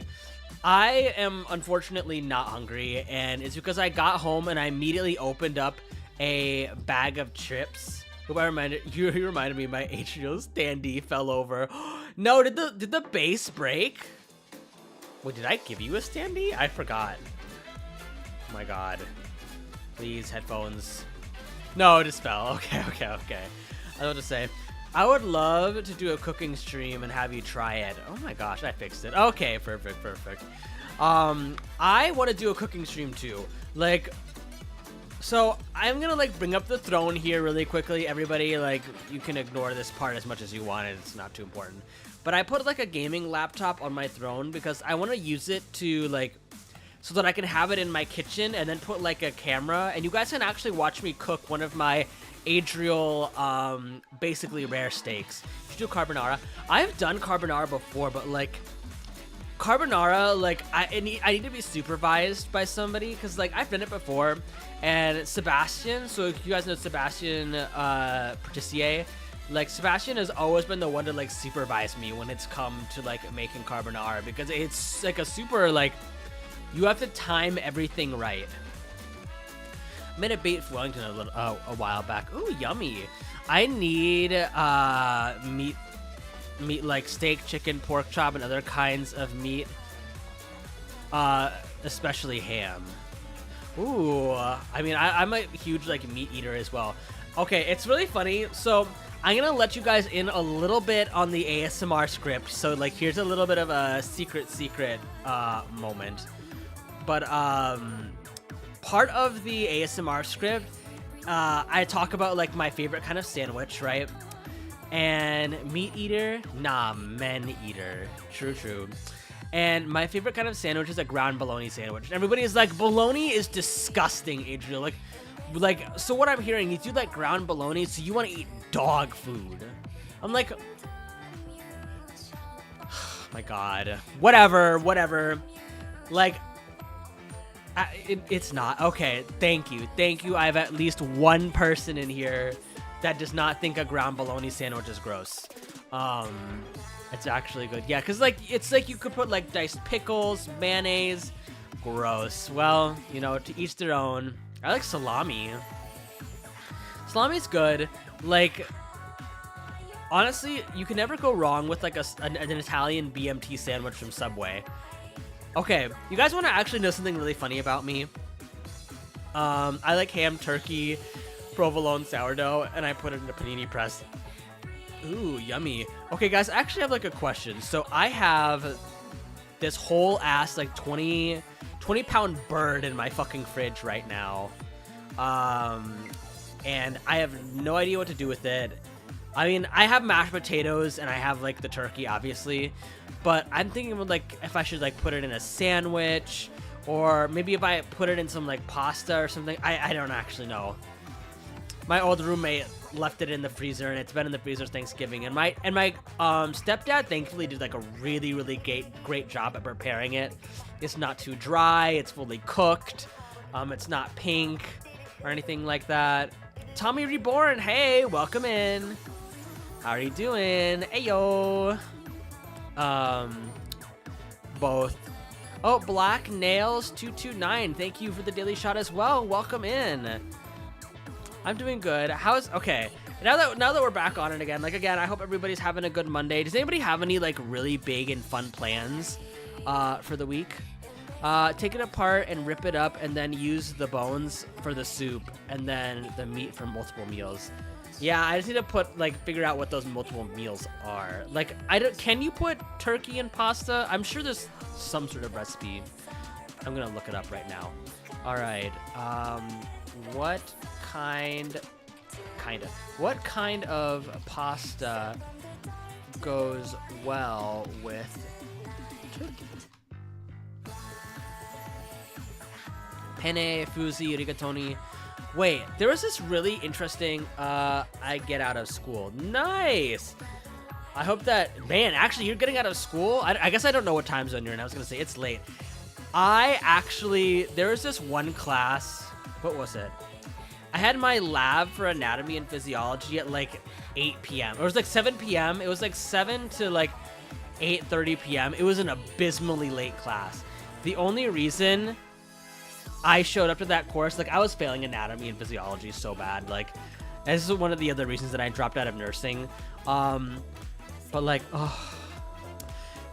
I am unfortunately not hungry, and it's because I got home and I immediately opened up a bag of chips. Hope I reminded you. You reminded me my Adriel standee fell over. No, did the base break? Wait, did I give you a standee? I forgot. Oh my god. Please, headphones. No, it just fell. Okay. I was to say, I would love to do a cooking stream and have you try it. Oh my gosh, I fixed it. Okay, perfect. I want to do a cooking stream too. Like, so I'm gonna like bring up the throne here really quickly. Everybody, like, you can ignore this part as much as you want. It's not too important. But I put like a gaming laptop on my throne because I want to use it to like, so that I can have it in my kitchen and then put like a camera, and you guys can actually watch me cook one of my Adriel, basically rare steaks. You should do carbonara. I've done carbonara before, but like carbonara, like I need to be supervised by somebody, because like I've done it before, and Sebastian, so if you guys know Sebastian Patissier, like Sebastian has always been the one to like supervise me when it's come to like making carbonara, because it's like a super like, you have to time everything right. I made a bait for Wellington a while back. Ooh, yummy. I need meat like steak, chicken, pork chop, and other kinds of meat. Especially ham. Ooh, I mean, I'm a huge like meat eater as well. Okay, it's really funny. So I'm gonna let you guys in a little bit on the ASMR script. So like, here's a little bit of a secret moment. But part of the ASMR script, I talk about like my favorite kind of sandwich, right? And meat eater, nah, men eater. True. And my favorite kind of sandwich is a ground bologna sandwich. And everybody is like, bologna is disgusting, Adriel. Like, so what I'm hearing is you like ground bologna, so you want to eat dog food. I'm like, oh my God, whatever. Like, it's not. Okay, thank you. I have at least one person in here that does not think a ground bologna sandwich is gross. It's actually good. Yeah, because like, it's like you could put like diced pickles, mayonnaise. Gross. Well, you know, to each their own. I like salami. Salami's good. Like, honestly, you can never go wrong with like an Italian BMT sandwich from Subway. Okay, you guys want to actually know something really funny about me? I like ham, turkey, provolone, sourdough, and I put it in a panini press. Ooh, yummy. Okay, guys, I actually have like a question. So I have this whole ass like 20-pound bird in my fucking fridge right now. And I have no idea what to do with it. I mean, I have mashed potatoes and I have like the turkey, obviously, but I'm thinking of like if I should like put it in a sandwich, or maybe if I put it in some like pasta or something. I don't actually know. My old roommate left it in the freezer, and it's been in the freezer since Thanksgiving. And my stepdad thankfully did like a really great job at preparing it. It's not too dry. It's fully cooked. It's not pink or anything like that. Tommy Reborn, hey, welcome in. How are you doing? Ayo. Both. Oh, Black Nails 229. Thank you for the daily shot as well. Welcome in. I'm doing good. Okay? Now that we're back on it again, like again, I hope everybody's having a good Monday. Does anybody have any like really big and fun plans for the week? Take it apart and rip it up, and then use the bones for the soup, and then the meat for multiple meals. Yeah, I just need to figure out what those multiple meals are. Like, can you put turkey in pasta? I'm sure there's some sort of recipe. I'm gonna look it up right now. All right. What kind of pasta goes well with turkey? Penne, fusi, rigatoni. Wait, there was this really interesting I get out of school. Nice. I hope that, man, actually you're getting out of school? I guess I don't know what time zone you're in. I was gonna say it's late. There was this one class, what was it? I had my lab for anatomy and physiology at like 8 p.m. It was like 7 p.m. It was like 7 to like 8:30 p.m. It was an abysmally late class. The only reason I showed up to that course, like I was failing anatomy and physiology so bad. Like, this is one of the other reasons that I dropped out of nursing. But like,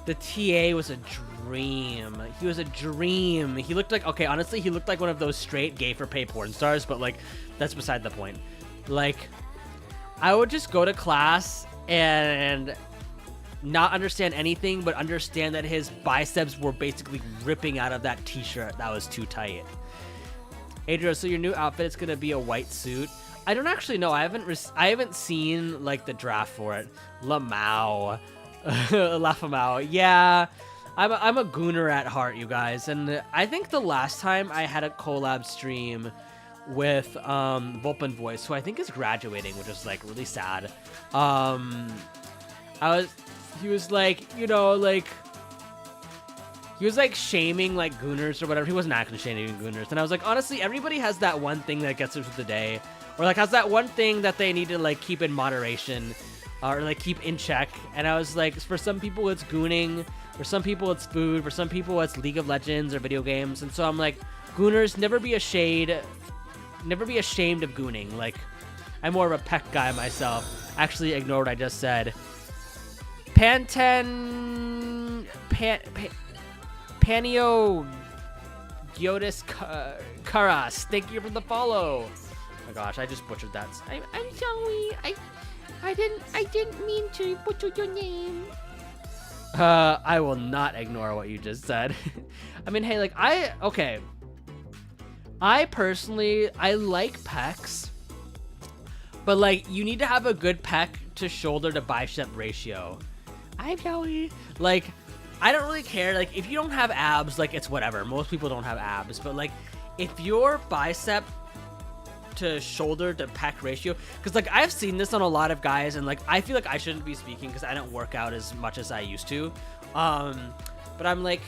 the TA was a dream. He was a dream. He looked like, okay, honestly, he looked like one of those straight gay for pay porn stars, but like, that's beside the point. Like, I would just go to class and not understand anything, but understand that his biceps were basically ripping out of that t-shirt that was too tight. Adriel, so your new outfit is gonna be a white suit? I don't actually know. I haven't seen like the draft for it. Lamau. Lafamau. Yeah, I'm a gooner at heart, you guys, and I think the last time I had a collab stream with Vulpin Voice, who I think is graduating, which is like really sad. He was like, you know, like he was like shaming like gooners or whatever. He wasn't actually shaming gooners, and I was like, honestly, everybody has that one thing that gets them through the day, or like has that one thing that they need to like keep in moderation. Or like keep in check. And I was like, for some people it's gooning, for some people it's food, for some people it's League of Legends or video games. And so I'm like, gooners, never be ashamed of gooning. Like, I'm more of a peck guy myself. Actually, ignore what I just said. Panio Giotis Karas, thank you for the follow. my gosh, I just butchered that. I'm sorry. I didn't mean to butcher your name. I will not ignore what you just said. I mean, hey, like, okay. I personally, I like pecs, but like, you need to have a good pec to shoulder to bicep ratio. I'm sorry. Like, I don't really care. Like, if you don't have abs, like, it's whatever. Most people don't have abs, but like, if your bicep to shoulder to pec ratio, because like I've seen this on a lot of guys, and like I feel like I shouldn't be speaking because I don't work out as much as I used to, but I'm like,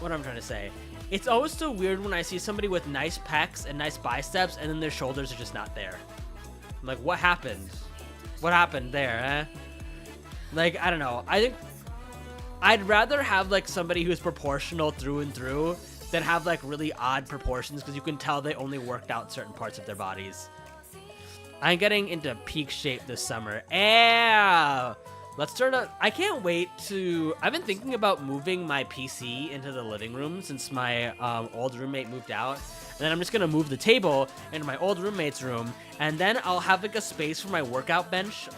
what I'm trying to say, it's always so weird when I see somebody with nice pecs and nice biceps and then their shoulders are just not there. I'm like, what happened there, eh? Like, I don't know, I think I'd rather have like somebody who's proportional through and through that have like really odd proportions, because you can tell they only worked out certain parts of their bodies. I'm getting into peak shape this summer. Let's start up. I can't wait to. I've been thinking about moving my PC into the living room since my old roommate moved out. And then I'm just gonna move the table into my old roommate's room, and then I'll have like a space for my workout bench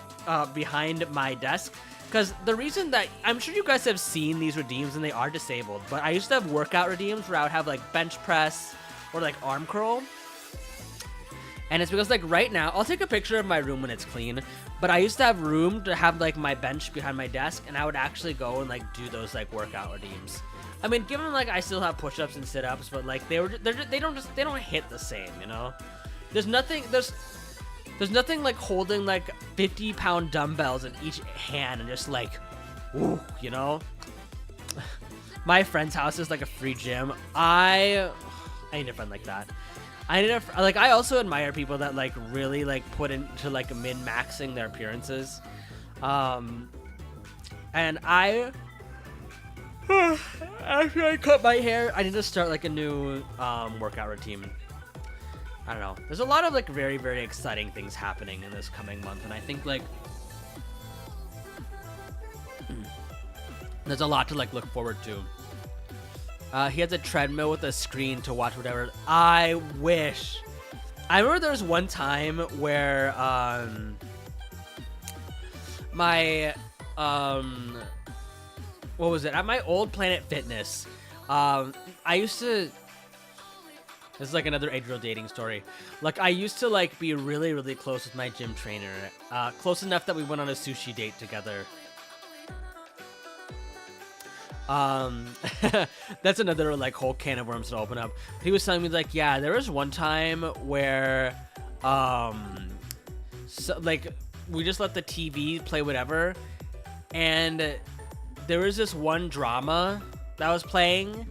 behind my desk. Because the reason that, I'm sure you guys have seen these redeems and they are disabled, but I used to have workout redeems where I would have like bench press or like arm curl. And it's because like right now, I'll take a picture of my room when it's clean, but I used to have room to have like my bench behind my desk, and I would actually go and like do those like workout redeems. I mean, given like I still have push-ups and sit-ups, but like they don't hit the same, you know? There's nothing like holding like 50-pound dumbbells in each hand and just like, woo, you know? My friend's house is like a free gym. I need a friend like that. I also admire people that like really like put into like min-maxing their appearances. And after I cut my hair, I need to start like a new workout routine. I don't know. There's a lot of like very, very exciting things happening in this coming month, and I think like there's a lot to like look forward to. He has a treadmill with a screen to watch whatever. I wish. I remember there was one time where my what was it? At my old Planet Fitness, I used to. This is like another age-real dating story. Like, I used to like be really, really close with my gym trainer. Close enough that we went on a sushi date together. That's another like whole can of worms to open up. He was telling me like, yeah, there was one time where, so, like, we just let the TV play whatever, and there was this one drama that was playing.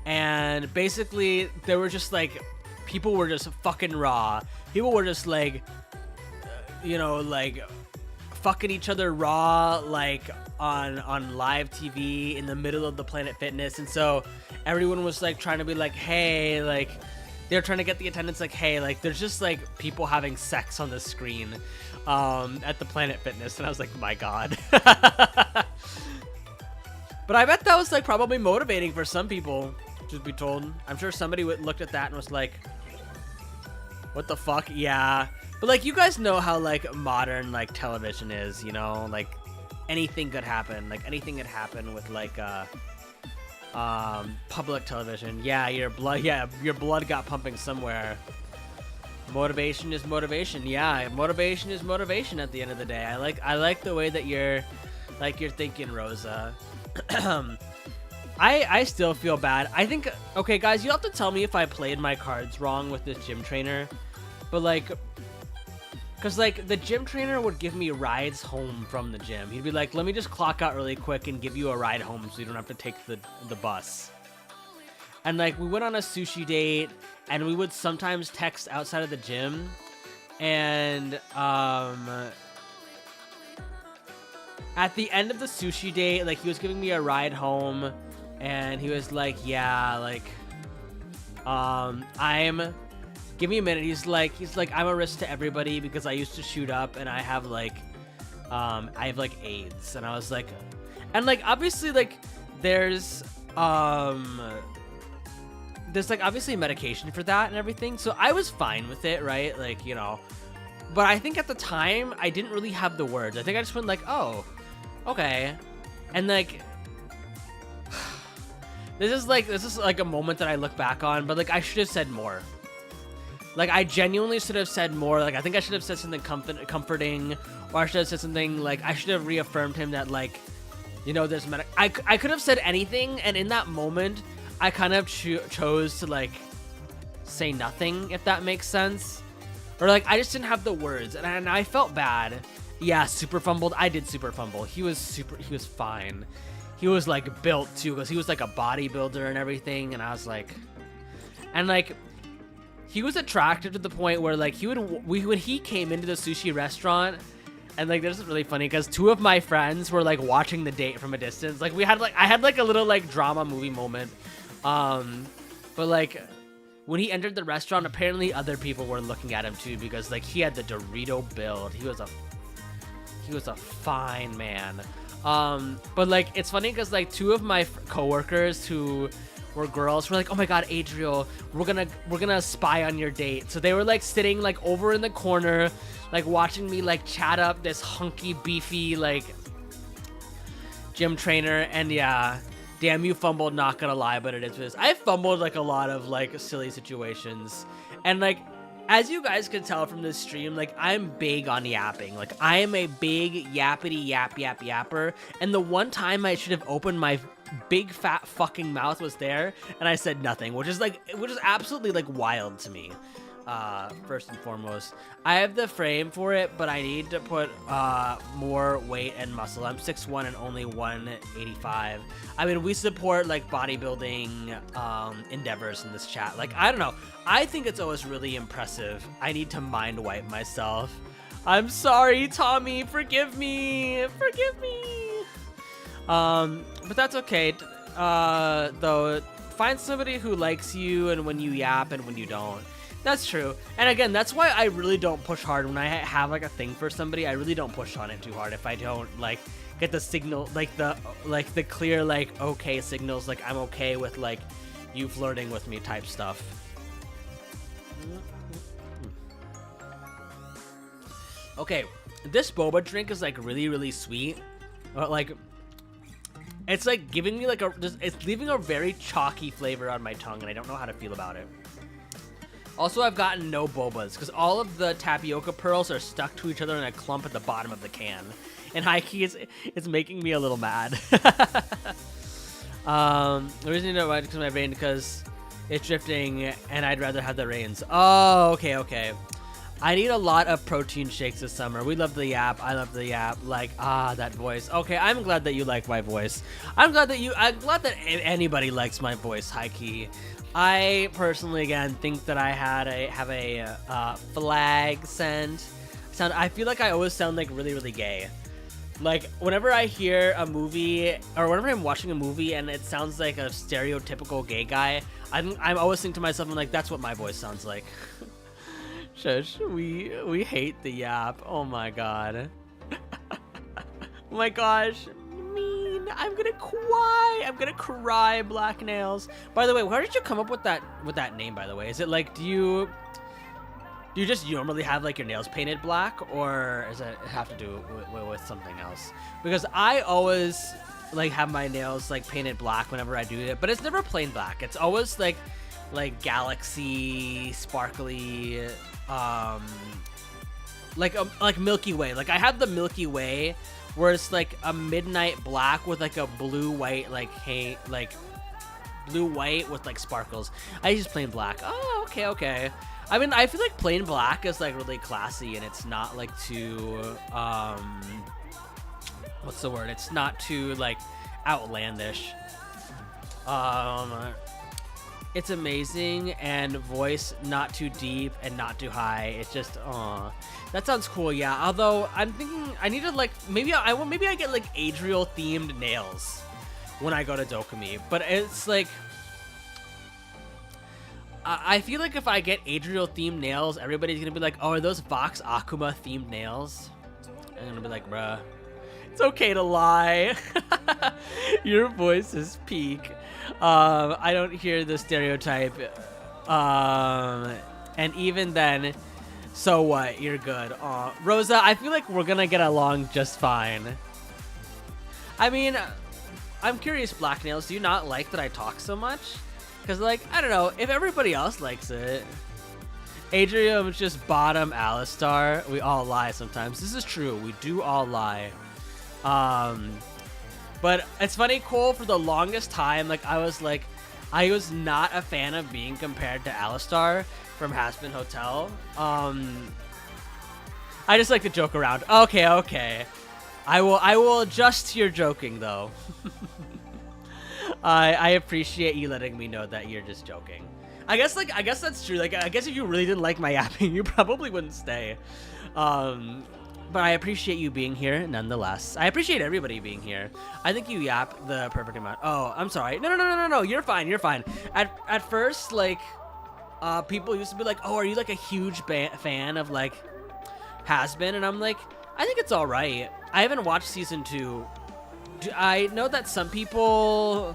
And basically, there were just like, people were just fucking raw. People were just like, you know, like fucking each other raw, like on live TV in the middle of the Planet Fitness. And so everyone was like trying to be like, hey, like they're trying to get the attendance, like, hey, like there's just like people having sex on the screen at the Planet Fitness. And I was like, my God. But I bet that was like probably motivating for some people. Truth be told, I'm sure somebody looked at that and was like, what the fuck? Yeah. But like, you guys know how like modern like television is, you know, like anything could happen. Like anything could happen with like public television. Yeah, your blood got pumping somewhere. Motivation is motivation. Yeah, motivation is motivation at the end of the day. I like the way that you're thinking, Rosa. I still feel bad. I think, okay, guys, you have to tell me if I played my cards wrong with this gym trainer. But, like, because, like, the gym trainer would give me rides home from the gym. He'd be like, let me just clock out really quick and give you a ride home so you don't have to take the bus. And, like, we went on a sushi date, and we would sometimes text outside of the gym. And, at the end of the sushi date, like, he was giving me a ride home. And he was like, yeah, like, give me a minute. He's like, I'm a risk to everybody because I used to shoot up and I have like AIDS. And I was like, and like, obviously like there's there's like obviously medication for that and everything, so I was fine with it, right? Like, you know, but I think at the time I didn't really have the words. I think I just went like, oh, okay. And like this is like a moment that I look back on, but like I should have said more. Like I genuinely should have said more. Like I think I should have said something comforting, or I should have said something like I should have reaffirmed him that, like, you know, there's I could have said anything, and in that moment I kind of chose to like say nothing, if that makes sense. Or like I just didn't have the words, and I felt bad. Yeah, super fumbled. I did super fumble. He was fine. He was like built too, because he was like a bodybuilder and everything, and I was like, and like he was attractive to the point where like when he came into the sushi restaurant, and like this is really funny because two of my friends were like watching the date from a distance. Like I had like a little like drama movie moment, but like when he entered the restaurant, apparently other people were looking at him too, because like he had the Dorito build. He was a fine man. But like it's funny because like two of my coworkers who were girls were like, oh my god, Adriel, we're gonna spy on your date. So they were like sitting like over in the corner, like watching me like chat up this hunky beefy like gym trainer. And yeah, damn, you fumbled, not gonna lie, but it is this. I fumbled like a lot of like silly situations, and like as you guys can tell from this stream, like I'm big on yapping. Like I am a big yappity yapper, and the one time I should have opened my big fat fucking mouth was there, and I said nothing, which is absolutely like wild to me. First and foremost, I have the frame for it, but I need to put more weight and muscle. I'm 6'1" and only 185. I mean, we support like bodybuilding endeavors in this chat. Like, I don't know, I think it's always really impressive. I need to mind wipe myself. I'm sorry, Tommy, forgive me. But that's okay. Though, find somebody who likes you, and when you yap and when you don't. That's true. And again, that's why I really don't push hard when I have like a thing for somebody. I really don't push on it too hard if I don't like get the signal, like the clear like okay signals, like I'm okay with like you flirting with me type stuff. Okay, this boba drink is like really sweet, but like it's like giving me like it's leaving a very chalky flavor on my tongue, and I don't know how to feel about it. Also, I've gotten no bobas because all of the tapioca pearls are stuck to each other in a clump at the bottom of the can. And high-key, it's making me a little mad. The reason you know why, because my brain, because it's drifting and I'd rather have the reins. Oh, okay. I need a lot of protein shakes this summer. We love the yap. I love the yap. Like, that voice. Okay, I'm glad that you like my voice. I'm glad that anybody likes my voice, high-key. I personally, again, think that I have a flag sound. I feel like I always sound like really gay. Like whenever I hear a movie, or whenever I'm watching a movie and it sounds like a stereotypical gay guy, I'm always thinking to myself, I'm like, that's what my voice sounds like. Shush, we hate the yap. Oh my god. Oh my gosh. I'm gonna cry, Black Nails. By the way, where did you come up with that name, by the way? Is it like, do you just normally have like your nails painted black, or does it have to do with something else? Because I always like have my nails like painted black whenever I do it, but it's never plain black. It's always like galaxy sparkly, like Milky Way. Like I have the Milky Way, where it's like a midnight black with like a blue-white, like blue-white with like sparkles. I use plain black. Oh, okay. I mean, I feel like plain black is like really classy, and it's not like too, what's the word? It's not too like outlandish. It's amazing, and voice not too deep and not too high. It's just, that sounds cool. Yeah. Although I'm thinking I need to like maybe I get like Adriel themed nails when I go to Dokumi. But it's like I feel like if I get Adriel themed nails, everybody's gonna be like, oh, are those Vox Akuma themed nails? And I'm gonna be like, bruh, it's okay to lie. Your voice is peak. I don't hear the stereotype. And even then, so what? You're good. Rosa, I feel like we're gonna get along just fine. I mean, I'm curious, Black Nails, do you not like that I talk so much? Because, like, I don't know, if everybody else likes it. Adrian's just bottom Alistar. We all lie sometimes. This is true. We do all lie. But it's funny, Cole, for the longest time, like, I was not a fan of being compared to Alistar from Hazbin Hotel. I just like to joke around. Okay. I will adjust to your joking, though. I appreciate you letting me know that you're just joking. I guess that's true. Like, I guess if you really didn't like my yapping, you probably wouldn't stay. But I appreciate you being here nonetheless. I appreciate everybody being here. I think you yap the perfect amount. Oh, I'm sorry. No. You're fine. At first, like, people used to be like, "Oh, are you like a huge fan of like Hazbin?" And I'm like, I think it's all right. I haven't watched season 2. I know that some people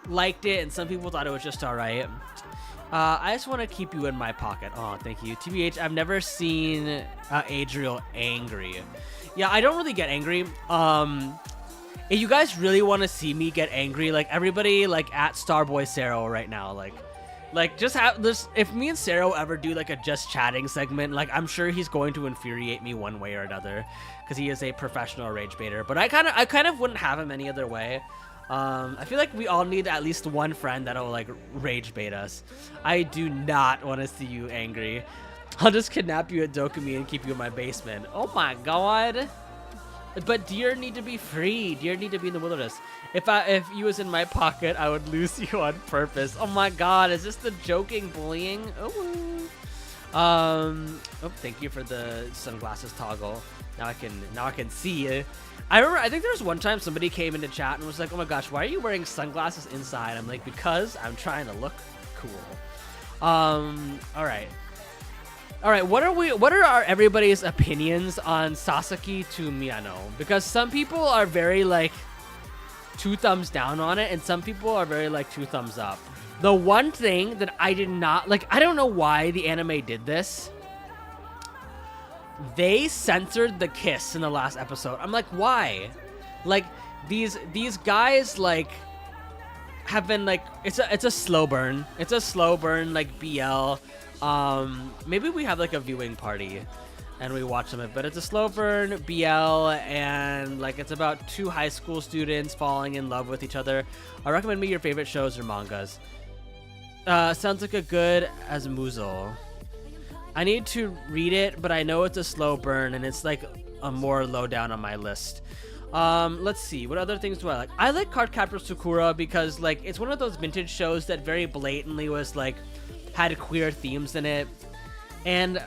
liked it and some people thought it was just all right. I just want to keep you in my pocket. Oh, thank you. TBH, I've never seen Adriel angry. Yeah, I don't really get angry. If you guys really want to see me get angry, like, everybody, like, at Starboy Sero right now, like just have this. If me and Sero ever do like a just chatting segment, like, I'm sure he's going to infuriate me one way or another, because he is a professional rage baiter. But I kind of wouldn't have him any other way. I feel like we all need at least one friend that'll like rage bait us. I do not want to see you angry. I'll just kidnap you at Dokumi and keep you in my basement. Oh my god. But deer need to be free. Deer need to be in the wilderness. If you was in my pocket, I would lose you on purpose. Oh my god, is this the joking bullying? Oh, thank you for the sunglasses toggle. Now I can see it. I think there was one time somebody came into chat and was like, "Oh my gosh, why are you wearing sunglasses inside?" I'm like, "Because I'm trying to look cool." All right. What are everybody's opinions on Sasaki to Miyano? Because some people are very like 2 thumbs down on it, and some people are very like 2 thumbs up. The one thing that I did not like, I don't know why the anime did this. They censored the kiss in the last episode. I'm like, why? Like, these guys like have been like, it's a slow burn. It's a slow burn, like, BL. Maybe we have like a viewing party and we watch them, but it's a slow burn BL, and like, it's about 2 high school students falling in love with each other. I recommend me your favorite shows or mangas. Sounds like a good as Muzo. I need to read it, but I know it's a slow burn and it's like a more low down on my list. Let's see, what other things do I like? I like Cardcaptor Sakura because like it's one of those vintage shows that very blatantly was like had queer themes in it. And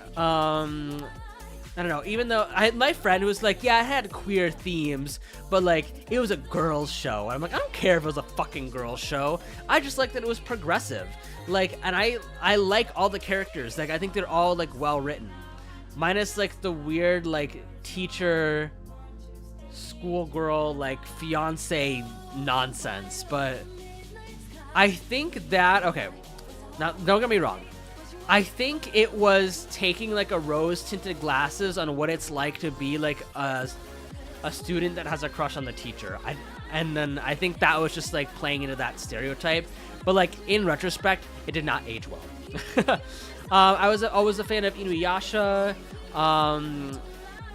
I don't know, even though my friend was like, yeah, it had queer themes, but like it was a girls show. And I'm like, I don't care if it was a fucking girls show. I just like that it was progressive. Like, and I like all the characters. Like, I think they're all like well written, minus like the weird like teacher schoolgirl like fiance nonsense. But I think that, okay, now don't get me wrong, I think it was taking like a rose tinted glasses on what it's like to be like a student that has a crush on the teacher. And then I think that was just like playing into that stereotype. But like in retrospect, it did not age well. I was always a fan of Inuyasha.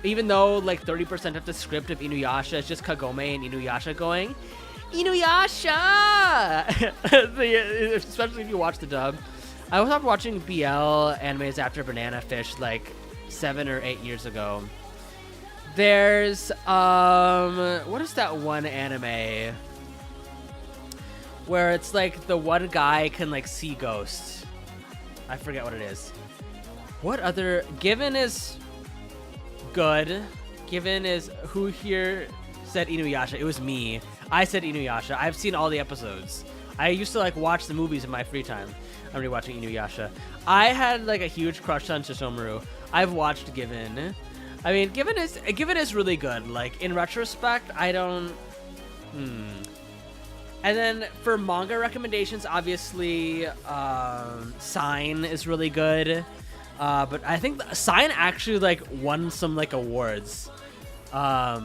Even though like 30% of the script of Inuyasha is just Kagome and Inuyasha going, Inuyasha! Especially if you watch the dub. I stopped watching BL animes after Banana Fish like 7 or 8 years ago. There's what is that one anime where it's like the one guy can like see ghosts? I forget what it is. What other? Given is good. Given is, who here said Inuyasha? It was me. I said Inuyasha. I've seen all the episodes. I used to like watch the movies in my free time. I'm rewatching Inuyasha. I had like a huge crush on Sesshomaru. I've watched Given. I mean, Given is really good. Like in retrospect, I don't. And then for manga recommendations, obviously, Sign is really good. But I think Sign actually like won some like awards. Al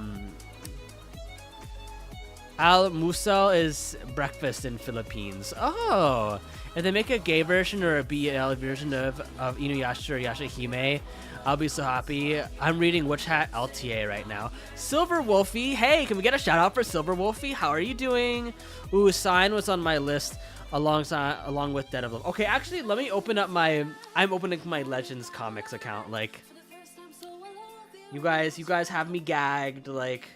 Musal is breakfast in Philippines. Oh, if they make a gay version or a BL version of Inuyasha or Yashahime, I'll be so happy. I'm reading Witch Hat LTA right now. Silver Wolfie, hey, can we get a shout out for Silver Wolfie? How are you doing? Ooh, Sign was on my list along with Dead of Love. Okay, actually, let me open up I'm opening my Legends Comics account. Like, you guys have me gagged. Like,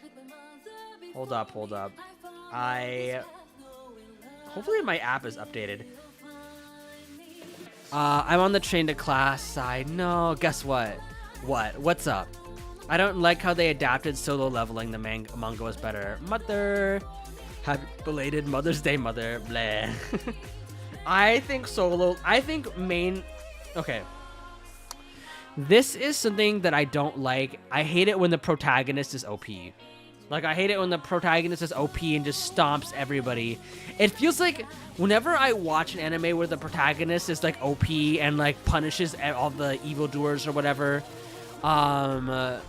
hold up. Hopefully my app is updated. I'm on the train to class side. No, guess what? What's up? I don't like how they adapted Solo Leveling. The manga was better. Mother, happy belated Mother's Day, mother. Bleh. I think okay. This is something that I don't like. I hate it when the protagonist is OP. Like, I hate it when the protagonist is OP and just stomps everybody. It feels like whenever I watch an anime where the protagonist is, like, OP and, like, punishes all the evildoers or whatever. I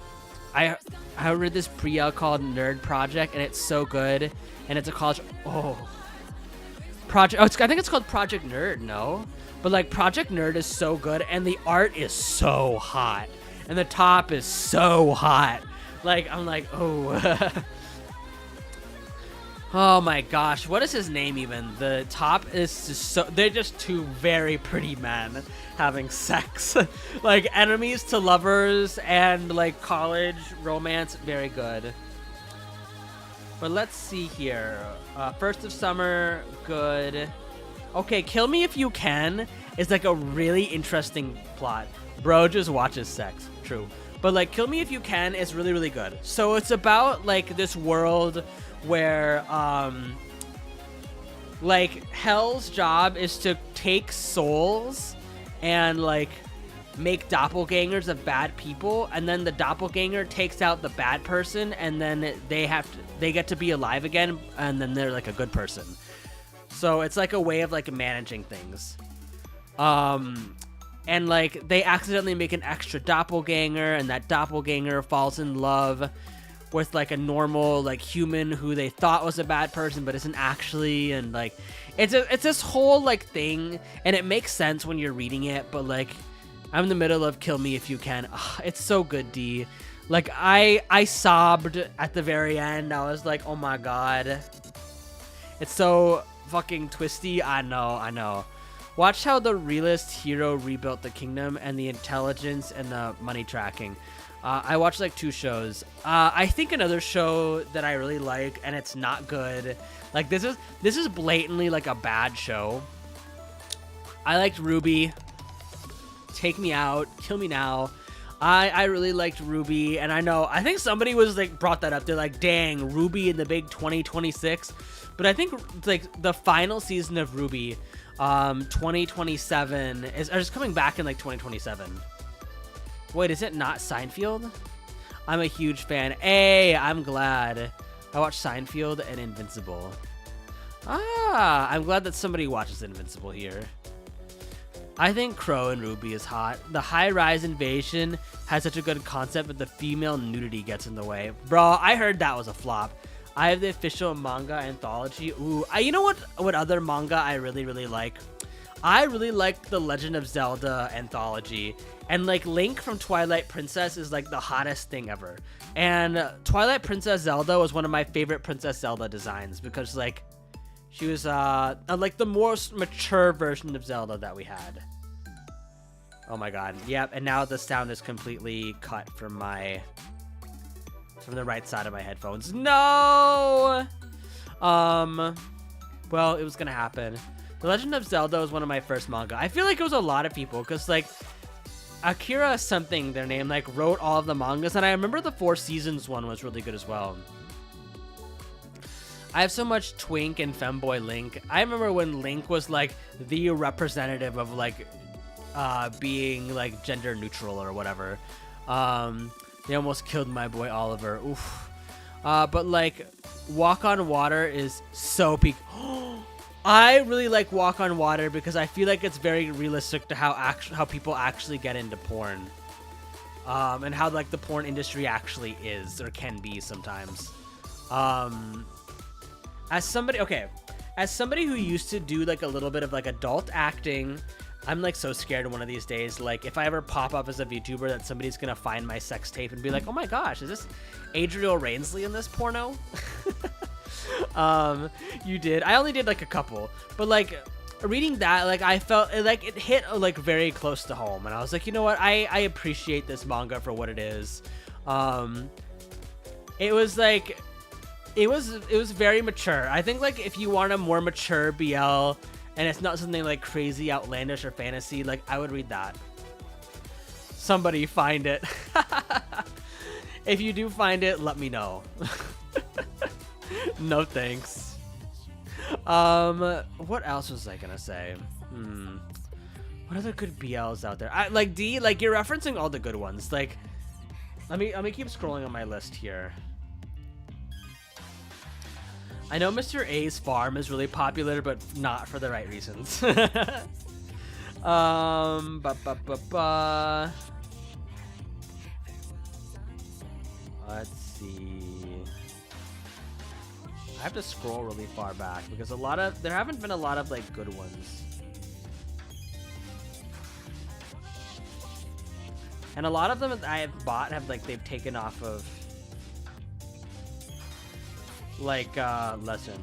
read this pre-L called Nerd Project, and it's so good. And it's a college... I think it's called Project Nerd, no? But, like, Project Nerd is so good, and the art is so hot. And the top is so hot. Like, I'm like, oh. Oh my gosh, what is his name even? The top is just so... They're just two very pretty men having sex. Like, enemies to lovers and, like, college romance. Very good. But let's see here. First of Summer, good. Okay, Kill Me If You Can is, like, a really interesting plot. Bro just watches sex. True. But, like, Kill Me If You Can is really, really good. So it's about, like, this world where, like, Hell's job is to take souls and, like, make doppelgangers of bad people. And then the doppelganger takes out the bad person, and then they get to be alive again, and then they're, like, a good person. So it's, like, a way of, like, managing things. And, like, they accidentally make an extra doppelganger, and that doppelganger falls in love with, like, a normal, like, human who they thought was a bad person but isn't actually. And, like, it's this whole, like, thing, and it makes sense when you're reading it, but, like, I'm in the middle of Kill Me If You Can. Ugh, it's so good, D. Like, I sobbed at the very end. I was like, oh my god. It's so fucking twisty. I know. Watch how the realist hero rebuilt the kingdom, and the intelligence and the money tracking. I watched like 2 shows. I think another show that I really like, and it's not good. Like, this is blatantly like a bad show. I liked RWBY. Take Me Out, Kill Me Now. I really liked RWBY, and I think somebody was like brought that up. They're like, dang, RWBY in the big 2026. But I think like the final season of RWBY, 2027 is coming back in like 2027. Wait, is it not Seinfeld? I'm a huge fan. Hey, I'm glad. I watched Seinfeld and Invincible. I'm glad that somebody watches Invincible here. I think Crow and RWBY is hot. The high-rise invasion has such a good concept, but the female nudity gets in the way. Bro, I heard that was a flop. I have the official manga anthology. Ooh, you know what other manga I really, really like? I really like the Legend of Zelda anthology. And, like, Link from Twilight Princess is, like, the hottest thing ever. And Twilight Princess Zelda was one of my favorite Princess Zelda designs because, like, she was, like, the most mature version of Zelda that we had. Oh my god. Yep, and now the sound is completely cut from the right side of my headphones. No! Well, it was gonna happen. The Legend of Zelda was one of my first manga. I feel like it was a lot of people, because, like, Akira something, their name, like, wrote all of the mangas, and I remember the 4 Seasons one was really good as well. I have so much twink and femboy Link. I remember when Link was, like, the representative of, like, being, like, gender neutral or whatever. They almost killed my boy Oliver. Oof. But, like, Walk on Water is so peak. I really like Walk on Water because I feel like it's very realistic to how people actually get into porn, and how like the porn industry actually is or can be sometimes. As somebody who used to do like a little bit of like adult acting, I'm like so scared one of these days. Like if I ever pop up as a VTuber that somebody's gonna find my sex tape and be like, oh my gosh, is this Adriel Rainsley in this porno? You did. I only did like a couple, but like reading that, like I felt like it hit like very close to home, and I was like, you know what, I appreciate this manga for what it is. It was like it was very mature. I think like if you want a more mature BL and it's not something like crazy outlandish or fantasy, like I would read that. Somebody find it. If you do find it, let me know. No thanks. What else was I gonna say? What other good BLs out there? Like D, like you're referencing all the good ones. Like, let me keep scrolling on my list here. I know Mr. A's Farm is really popular, but not for the right reasons. Let's see. I have to scroll really far back because there haven't been a lot of like good ones. And a lot of them that I have bought have like they've taken off of like Lesson.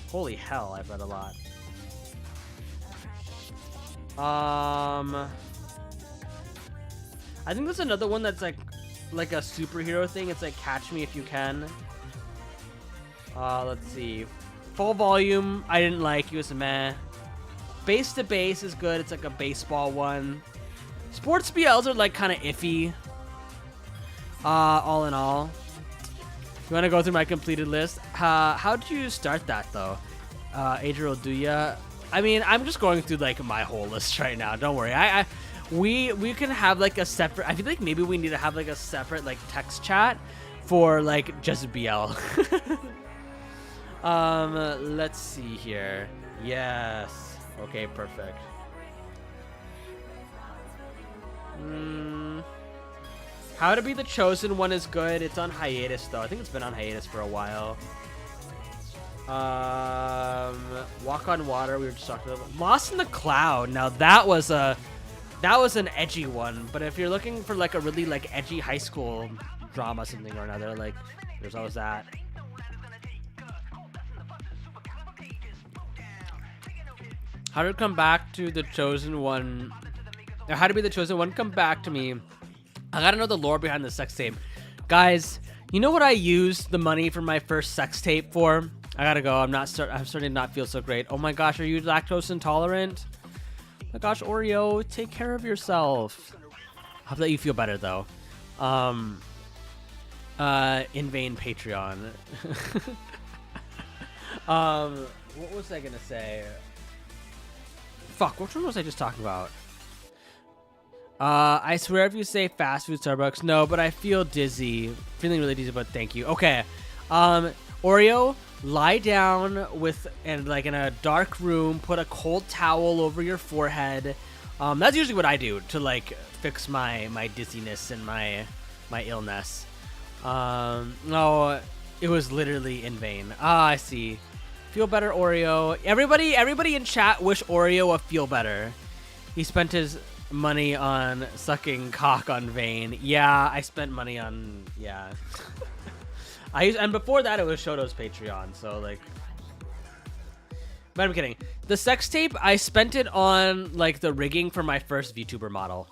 Holy hell, I've read a lot. I think there's another one that's like a superhero thing. It's like Catch Me If You Can. Let's see. Full Volume, I didn't like. It was meh. Base to Base is good. It's like a baseball one. Sports BLs are like kind of iffy. All in all. You want to go through my completed list? How did you start that though? Adriel, do ya? I mean, I'm just going through like my whole list right now. Don't worry. We can have like a separate. I feel like maybe we need to have like a separate like text chat for like just BL. Let's see here. Yes. Okay, perfect. How to Be the Chosen One is good. It's on hiatus though. I think it's been on hiatus for a while. Walk on Water, we were just talking about. Lost in the Cloud. Now that was an edgy one, but if you're looking for like a really like edgy high school drama something or another, like there's always that. How to Come Back to the Chosen One, or How to Be the Chosen One, come back to me. I gotta know the lore behind the sex tape. Guys, you know what I used the money for my first sex tape for? I gotta go. I'm starting to not feel so great. Oh my gosh, are you lactose intolerant? Oh my gosh, Oreo, take care of yourself. Hope that you feel better though. In vain Patreon. What was I gonna say? Fuck, which one was I just talking about? I swear if you say fast food Starbucks, no, but I feel dizzy. Feeling really dizzy, but thank you. Okay. Oreo, lie down in a dark room, put a cold towel over your forehead. That's usually what I do to like fix my dizziness and my illness. No, it was literally in vain. I see. Feel better, Oreo. Everybody in chat wish Oreo a feel better. He spent his money on sucking cock on Vane. Yeah, I spent money on and before that it was Shoto's Patreon, so like, but I'm kidding. The sex tape, I spent it on like the rigging for my first VTuber model.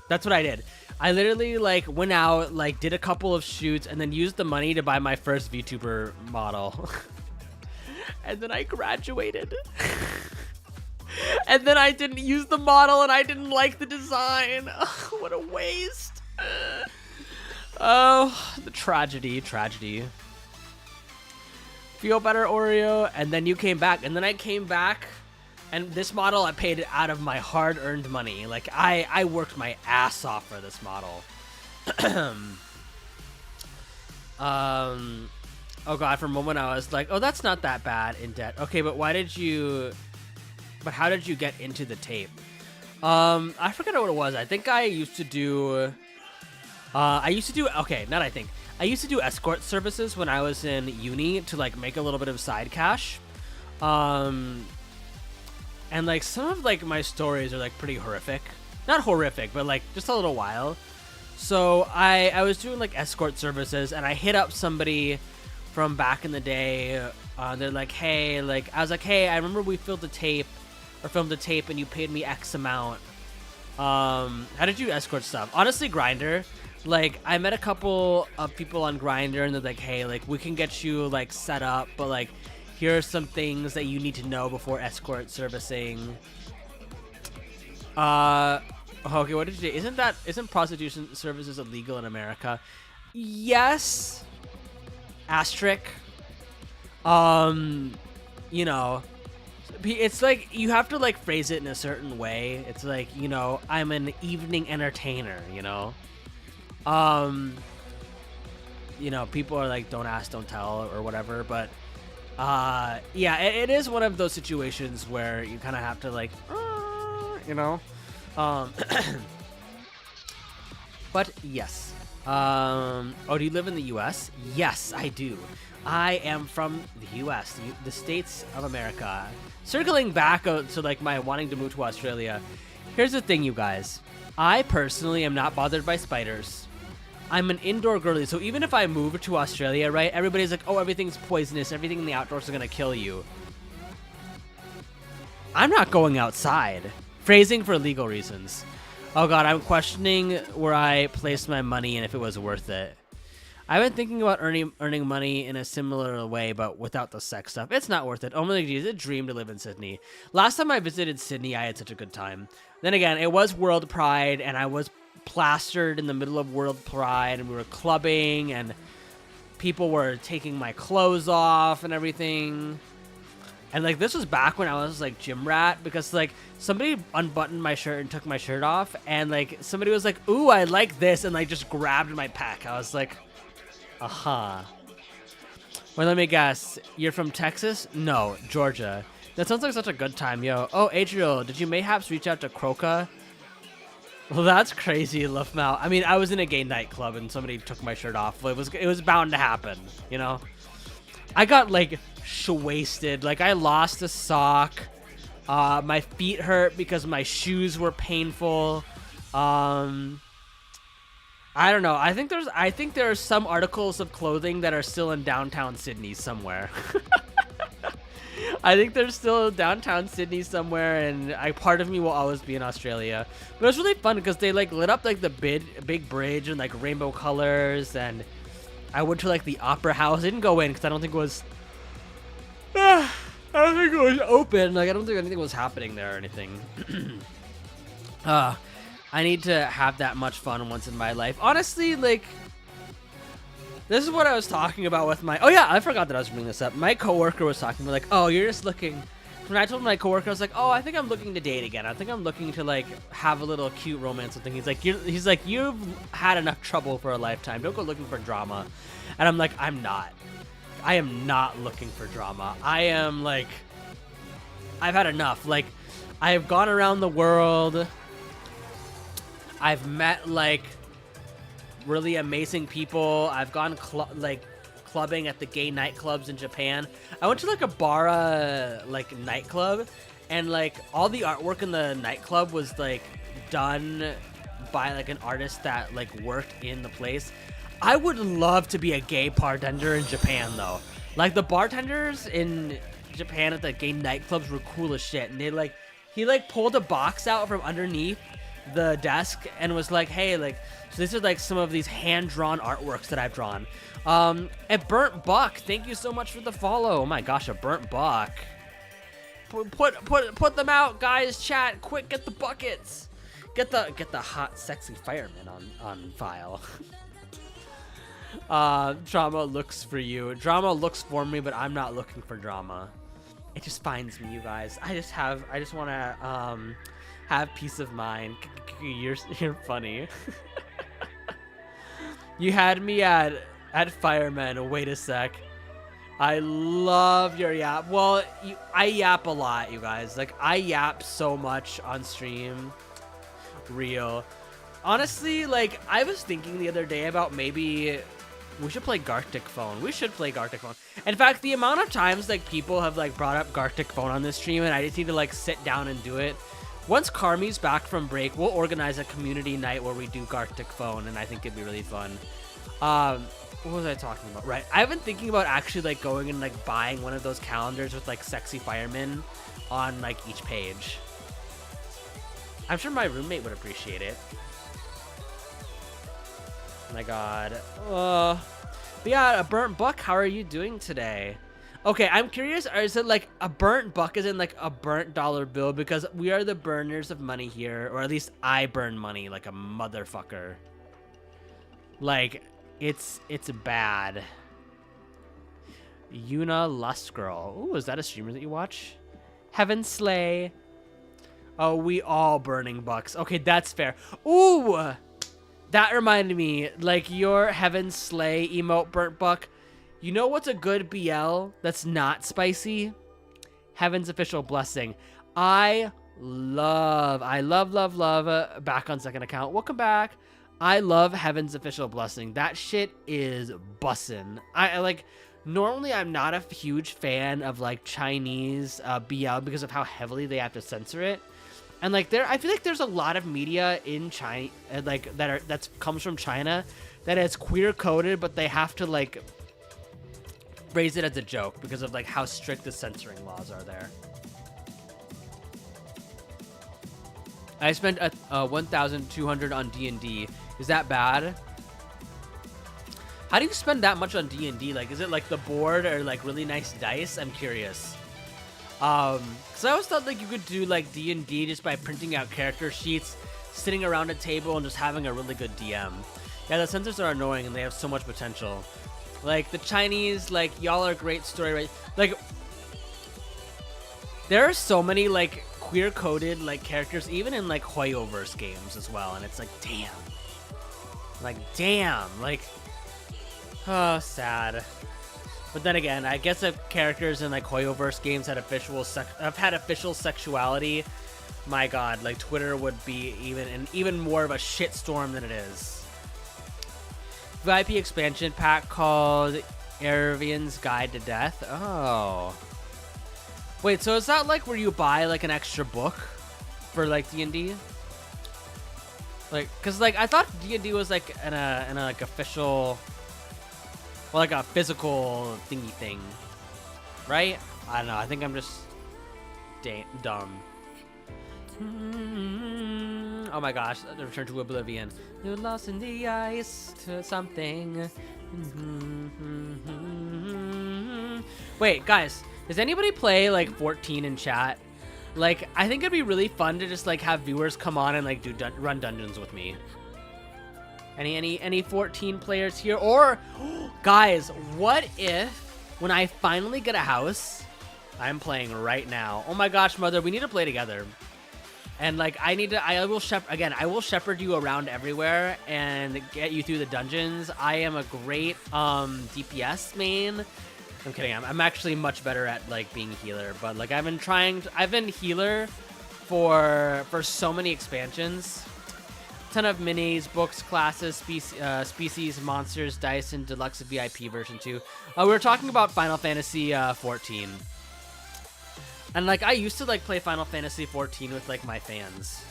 That's what I did. I literally like went out, like did a couple of shoots and then used the money to buy my first VTuber model. And then I graduated. And then I didn't use the model and I didn't like the design. Oh, what a waste. Oh, the tragedy. Feel better, Oreo. And then you came back. And then I came back. And this model, I paid it out of my hard-earned money. Like, I worked my ass off for this model. Oh god, for a moment I was like, oh, that's not that bad in debt. Okay, but how did you get into the tape? I forget what it was. I think I used to do, I used to do escort services when I was in uni to like make a little bit of side cash. And like some of like my stories are like pretty horrific. Not horrific, but like just a little wild. So I was doing like escort services and I hit up somebody from back in the day. They're like, hey, like I was like, hey, I remember we filmed the tape and you paid me X amount. How did you escort stuff? Honestly, Grindr. Like I met a couple of people on Grindr and they're like, hey, like we can get you like set up, but like here are some things that you need to know before escort servicing. Okay, what did you say? Isn't prostitution services illegal in America? Yes. Asterisk. You know, it's like you have to like phrase it in a certain way. It's like, you know, I'm an evening entertainer, you know. You know, people are like, don't ask, don't tell, or whatever, but yeah, it is one of those situations where you kind of have to like, you know. But yes. Oh, do you live in the US? Yes, I do. I am from the US, the States of America. Circling back to like my wanting to move to Australia. Here's the thing, you guys. I personally am not bothered by spiders. I'm an indoor girly, so even if I move to Australia, right, everybody's like, oh, everything's poisonous, everything in the outdoors is gonna kill you. I'm not going outside. Phrasing for legal reasons. Oh god, I'm questioning where I placed my money and if it was worth it. I've been thinking about earning money in a similar way, but without the sex stuff. It's not worth it. Oh my god, it's a dream to live in Sydney. Last time I visited Sydney, I had such a good time. Then again, it was World Pride, and I was plastered in the middle of World Pride, and we were clubbing, and people were taking my clothes off and everything. And like this was back when I was like gym rat, because like somebody unbuttoned my shirt and took my shirt off, and like somebody was like, ooh, I like this, and like just grabbed my pack. I was like, aha. Well, let me guess, you're from Texas? No, Georgia. That sounds like such a good time, yo. Oh, Adriel, did you mayhaps reach out to Croca? Well, that's crazy, Luffmouth. I mean, I was in a gay nightclub and somebody took my shirt off. It was bound to happen, you know? I got like wasted. Like I lost a sock. My feet hurt because my shoes were painful. I don't know. I think there are some articles of clothing that are still in downtown Sydney somewhere. I think they're still downtown Sydney somewhere, and part of me will always be in Australia. But it was really fun because they like lit up like the big bridge in like rainbow colors, and I went to like the opera house. I didn't go in because I don't think it was. I don't think it was open. Like I don't think anything was happening there or anything. I need to have that much fun once in my life. Honestly, like. This is what I was talking about with my... Oh, yeah, I forgot that I was bringing this up. My coworker was talking about, like, oh, you're just looking... When I told my coworker, I was like, oh, I think I'm looking to date again. I think I'm looking to, like, have a little cute romance with thing. He's like, you've had enough trouble for a lifetime. Don't go looking for drama. And I'm like, I'm not. I am not looking for drama. I am, like... I've had enough. Like, I've gone around the world. I've met, like... really amazing people. I've gone clubbing at the gay nightclubs in Japan. I went to like a Bara like nightclub, and like all the artwork in the nightclub was like done by like an artist that like worked in the place. I would love to be a gay bartender in Japan though. Like the bartenders in Japan at the gay nightclubs were cool as shit, and he pulled a box out from underneath the desk and was like, hey, like, so these are like some of these hand-drawn artworks that I've drawn. A Burnt Buck, thank you so much for the follow. Oh my gosh, a Burnt Buck. Put them out, guys. Chat, quick, get the buckets. Get the hot, sexy fireman on file. Drama looks for you. Drama looks for me, but I'm not looking for drama. It just finds me, you guys. I just want to have peace of mind. You're funny. You had me at At Fireman, wait a sec. I love your yap. Well, I yap a lot, you guys. Like, I yap so much on stream. Real. Honestly, like, I was thinking the other day about maybe we should play Gartic Phone. We should play Gartic Phone. In fact, the amount of times, like, people have, like, brought up Gartic Phone on this stream, and I just need to, like, sit down and do it. Once Carmi's back from break, we'll organize a community night where we do Gartic Phone, and I think it'd be really fun. What was I talking about? Right, I've been thinking about actually, like, going and, like, buying one of those calendars with, like, sexy firemen on, like, each page. I'm sure my roommate would appreciate it. Oh my god. But yeah, a burnt buck, how are you doing today? Okay, I'm curious, is it like a burnt buck is in like a burnt dollar bill? Because we are the burners of money here, or at least I burn money like a motherfucker. Like, it's bad. Yuna Lust Girl. Ooh, is that a streamer that you watch? Heaven Slay. Oh, we all burning bucks. Okay, that's fair. Ooh! That reminded me, like, your Heaven Slay emote burnt buck. You know what's a good BL that's not spicy? Heaven's Official Blessing. I love, back on second account. Welcome back. I love Heaven's Official Blessing. That shit is bussin'. I like, normally I'm not a huge fan of like Chinese BL because of how heavily they have to censor it. And like I feel like there's a lot of media in China, like that comes from China, that is queer coded, but they have to like raise it as a joke because of like how strict the censoring laws are there. I spent 1,200 on D&D. Is that bad? How do you spend that much on D&D? Like, is it like the board or like really nice dice? I'm curious. Cause I always thought like you could do like D&D just by printing out character sheets, sitting around a table and just having a really good DM. Yeah, the censors are annoying and they have so much potential. Like the Chinese, like y'all are great story, right? Like there are so many like queer coded like characters even in like Hoyoverse games as well, and it's like damn, like oh, sad. But then again, I guess if characters in like Hoyoverse games had official sexuality, my god, like Twitter would be even more of a shitstorm than it is. VIP expansion pack called Eravian's Guide to Death. Oh. Wait, so is that like where you buy like an extra book for like D&D? Like, cause like I thought D&D was like in a like official, well, like a physical thingy thing, right? I don't know. I think I'm just dumb. Oh my gosh, the Return to Oblivion. You're lost in the ice to something. Wait, guys, does anybody play like 14 in chat? Like, I think it'd be really fun to just like have viewers come on and like run dungeons with me. Any 14 players here? Or guys, what if when I finally get a house, I'm playing right now. Oh my gosh, mother, we need to play together. And like I will shepherd you around everywhere and get you through the dungeons. I am a great DPS main. I'm kidding. I'm actually much better at like being healer, but like I've been healer for so many expansions. Ton of minis, books, classes, species, monsters, dice, and deluxe VIP version 2. We were talking about Final Fantasy 14. And like I used to like play Final Fantasy 14 with like my fans.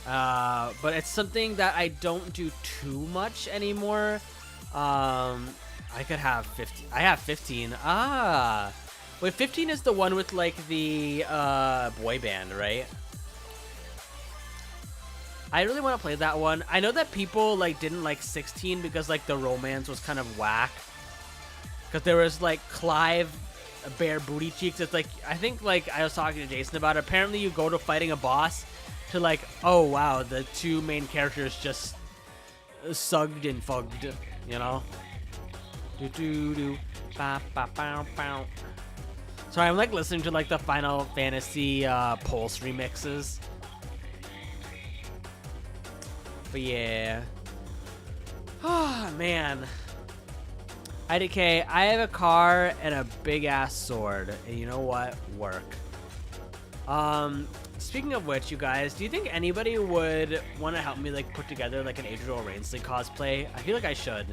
But it's something that I don't do too much anymore. I could have 15. I have 15. Wait, 15 is the one with like the boy band, right? I really want to play that one. I know that people like didn't like 16 because like the romance was kind of whack. Because there was like Clive bare booty cheeks. It's like, I think like I was talking to Jason about it. Apparently you go to fighting a boss to like, oh wow, the two main characters just sugged and fugged, you know? Sorry, I'm like listening to like the Final Fantasy Pulse remixes. But yeah. Oh man. IDK, I have a car and a big ass sword, and you know what? Work. Speaking of which, you guys, do you think anybody would want to help me like put together like an Adriel Rainsley cosplay? I feel like I should.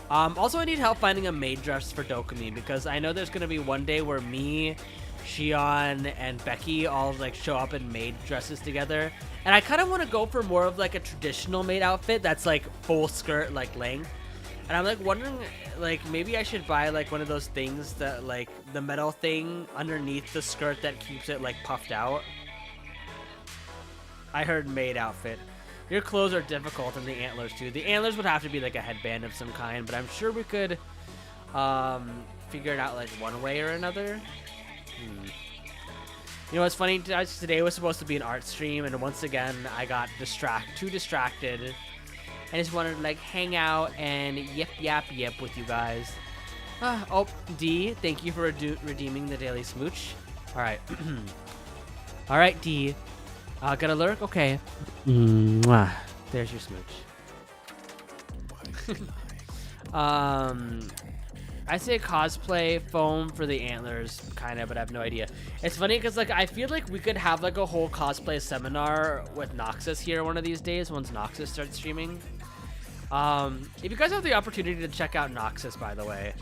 Also, I need help finding a maid dress for Dokumi because I know there's gonna be one day where me, Shion, and Becky all like show up in maid dresses together, and I kind of want to go for more of like a traditional maid outfit that's like full skirt like length. And I'm like wondering, like maybe I should buy like one of those things that like the metal thing underneath the skirt that keeps it like puffed out. I heard maid outfit. Your clothes are difficult and the antlers too. The antlers would have to be like a headband of some kind, but I'm sure we could figure it out like one way or another. You know what's funny? Today was supposed to be an art stream, and once again I got too distracted. I just wanted to like hang out and yip with you guys. Oh, D, thank you for redeeming the daily smooch. All right. All right, D. Got a lurk? Okay. Mwah. There's your smooch. I say cosplay foam for the antlers, kind of, but I have no idea. It's funny because like I feel like we could have like a whole cosplay seminar with Noxus here one of these days once Noxus starts streaming. If you guys have the opportunity to check out Noxus, by the way,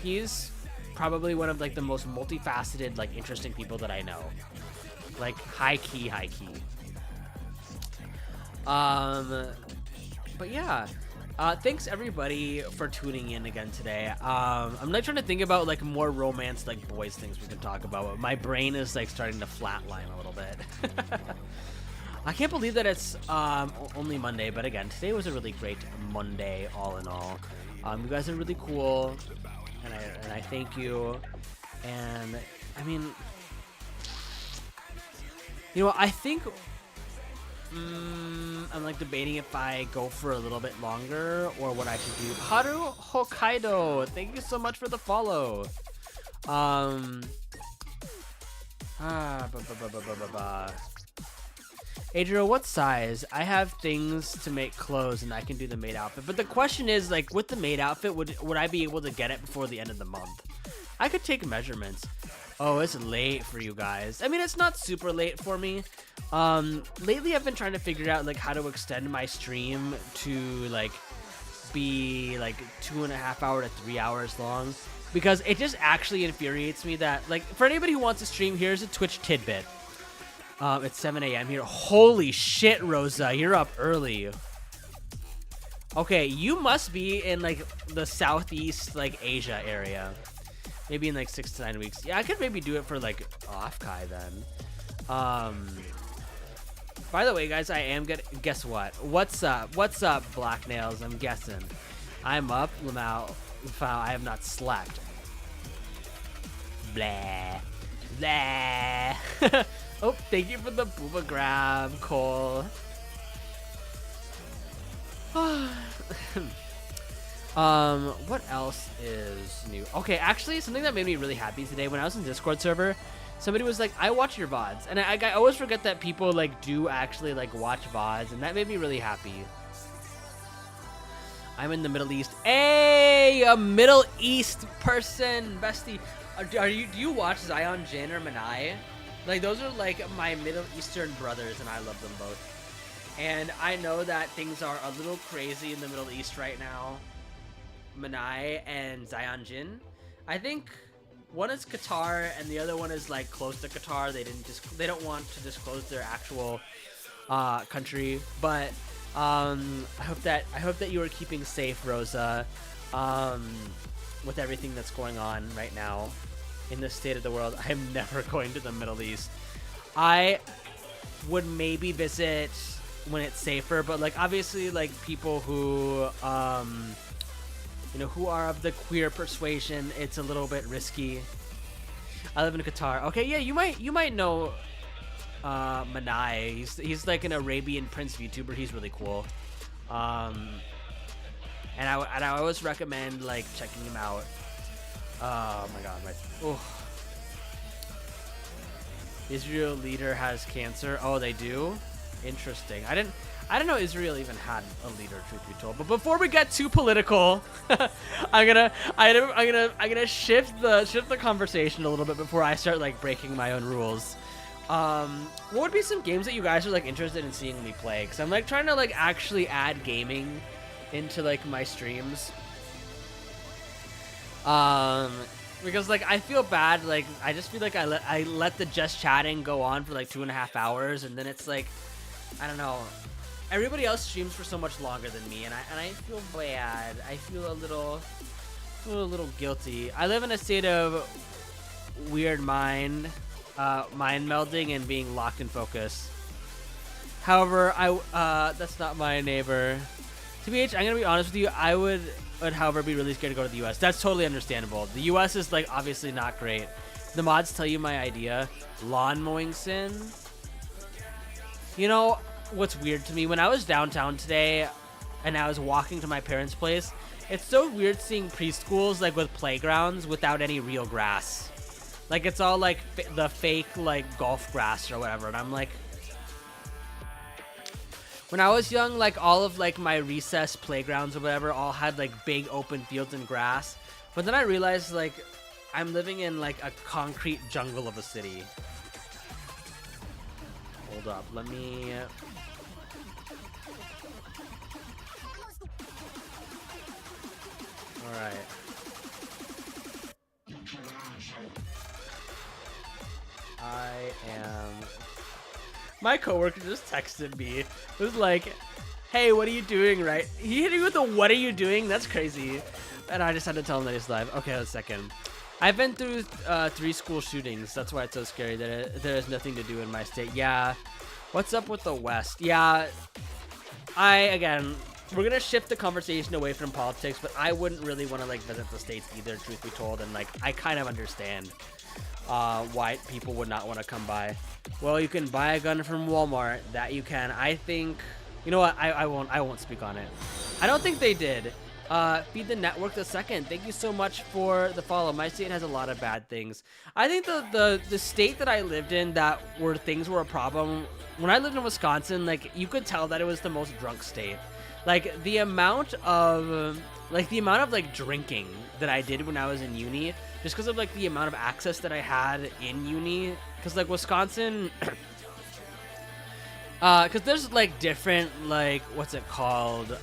he's probably one of like the most multifaceted, like interesting people that I know. Like high key. But yeah. Thanks everybody for tuning in again today. I'm like trying to think about like more romance, like boys things we can talk about. But my brain is like starting to flatline a little bit. I can't believe that it's only Monday, but again, today was a really great Monday, all in all. You guys are really cool, and I thank you. And I mean, you know, I think. I'm like debating if I go for a little bit longer or what I should do. Haru Hokkaido, thank you so much for the follow. Adriel, what size? I have things to make clothes and I can do the maid outfit. But the question is, like, with the maid outfit, would I be able to get it before the end of the month? I could take measurements. Oh, it's late for you guys. I mean, it's not super late for me. Lately I've been trying to figure out like how to extend my stream to like be like 2.5 hours to 3 hours long, because it just actually infuriates me that like for anybody who wants to stream, here's a Twitch tidbit. It's 7 a.m. here. Holy shit, Rosa, you're up early. Okay, you must be in like the Southeast like Asia area. Maybe in like 6 to 9 weeks. Yeah, I could maybe do it for like off-Kai then. By the way, guys, I am good. Guess what? What's up? What's up, Black Nails? I'm guessing. I'm up. Lamau. I have not slept. Blah. Blah. Oh, thank you for the booba grab, Cole. What else is new? Okay, actually, something that made me really happy today when I was in Discord server, somebody was like, I watch your VODs. And I always forget that people like do actually like watch VODs, and that made me really happy. I'm in the Middle East. Hey, a Middle East person, bestie. Do you watch Zion Jin or Manai? Like, those are like my Middle Eastern brothers, and I love them both. And I know that things are a little crazy in the Middle East right now. Manai and Zion Jin. I think one is Qatar and the other one is like close to Qatar. They don't want to disclose their actual country, but I hope that you are keeping safe, Rosa, with everything that's going on right now in this state of the world. I am never going to the Middle East. I would maybe visit when it's safer, but like obviously like people who you know, who are of the queer persuasion, it's a little bit risky. I live in Qatar. Okay, yeah, you might know Manai. He's like an Arabian Prince VTuber. He's really cool. And I always recommend like checking him out. Oh my god, Israel leader has cancer. Oh, they do? Interesting. I don't know Israel even had a leader, truth be told. But before we get too political, I'm gonna shift the conversation a little bit before I start like breaking my own rules. What would be some games that you guys are like interested in seeing me play? Because I'm like trying to like actually add gaming into like my streams. Because like I feel bad, like I just feel like I let the just chatting go on for like 2.5 hours, and then it's like, I don't know, everybody else streams for so much longer than me, and I feel bad. I feel a little guilty. I live in a state of weird mind melding and being locked in focus. However, that's not my neighbor. TBH, I'm gonna be honest with you. I would, however, be really scared to go to the U.S. That's totally understandable. The U.S. is like obviously not great. The mods tell you my idea. Lawn mowing sim. You know what's weird to me? When I was downtown today, and I was walking to my parents' place, it's so weird seeing preschools like with playgrounds without any real grass. Like it's all like the fake like golf grass or whatever, and I'm like. When I was young, like all of like my recess playgrounds or whatever all had like big open fields and grass. But then I realized like I'm living in like a concrete jungle of a city. Hold up, let me... Alright. I am... My coworker just texted me. It was like, hey, what are you doing, right? He hit me with the what are you doing? That's crazy. And I just had to tell him that he's live. Okay, a second. I've been through 3 school shootings. That's why it's so scary that there is nothing to do in my state. Yeah. What's up with the West? Yeah. Again, we're going to shift the conversation away from politics, but I wouldn't really want to like visit the States either, truth be told. And like, I kind of understand why people would not want to come by. Well, you can buy a gun from Walmart. That you can. I think, you know what? I won't speak on it. I don't think they did. Feed the Network the second. Thank you so much for the follow. My state has a lot of bad things. I think the state that I lived in that where things were a problem, when I lived in Wisconsin, like you could tell that it was the most drunk state. Like the amount of like drinking that I did when I was in uni, just because of like the amount of access that I had in uni, because like Wisconsin, because there's like different like what's it called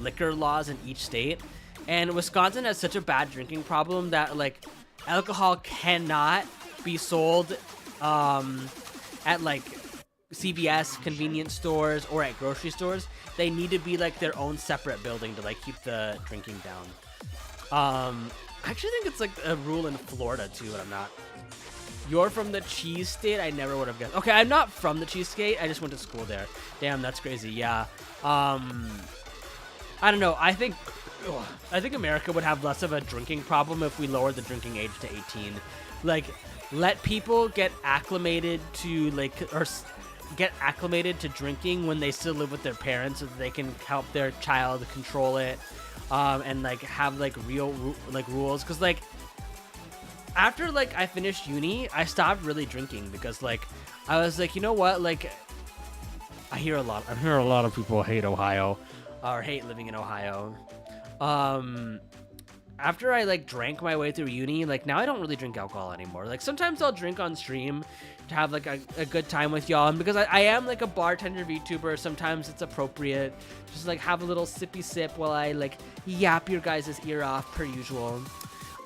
liquor laws in each state, and Wisconsin has such a bad drinking problem that like alcohol cannot be sold at like CVS convenience stores or at grocery stores. They need to be like their own separate building to like keep the drinking down. I actually think it's like a rule in Florida too, but I'm not. You're from the cheese state? I never would have guessed. Okay, I'm not from the cheese state. I just went to school there. Damn, that's crazy. Yeah. I don't know. I think America would have less of a drinking problem if we lowered the drinking age to 18. Like, let people get acclimated to drinking when they still live with their parents, so that they can help their child control it, and like have like real rules. Because like after like I finished uni, I stopped really drinking because like I was like, you know what, like I hear a lot of people hate Ohio or hate living in Ohio. After I like drank my way through uni, like now I don't really drink alcohol anymore. Like sometimes I'll drink on stream to have like a good time with y'all, and because I am like a bartender VTuber, sometimes it's appropriate just like have a little sippy sip while I like yap your guys' ear off per usual.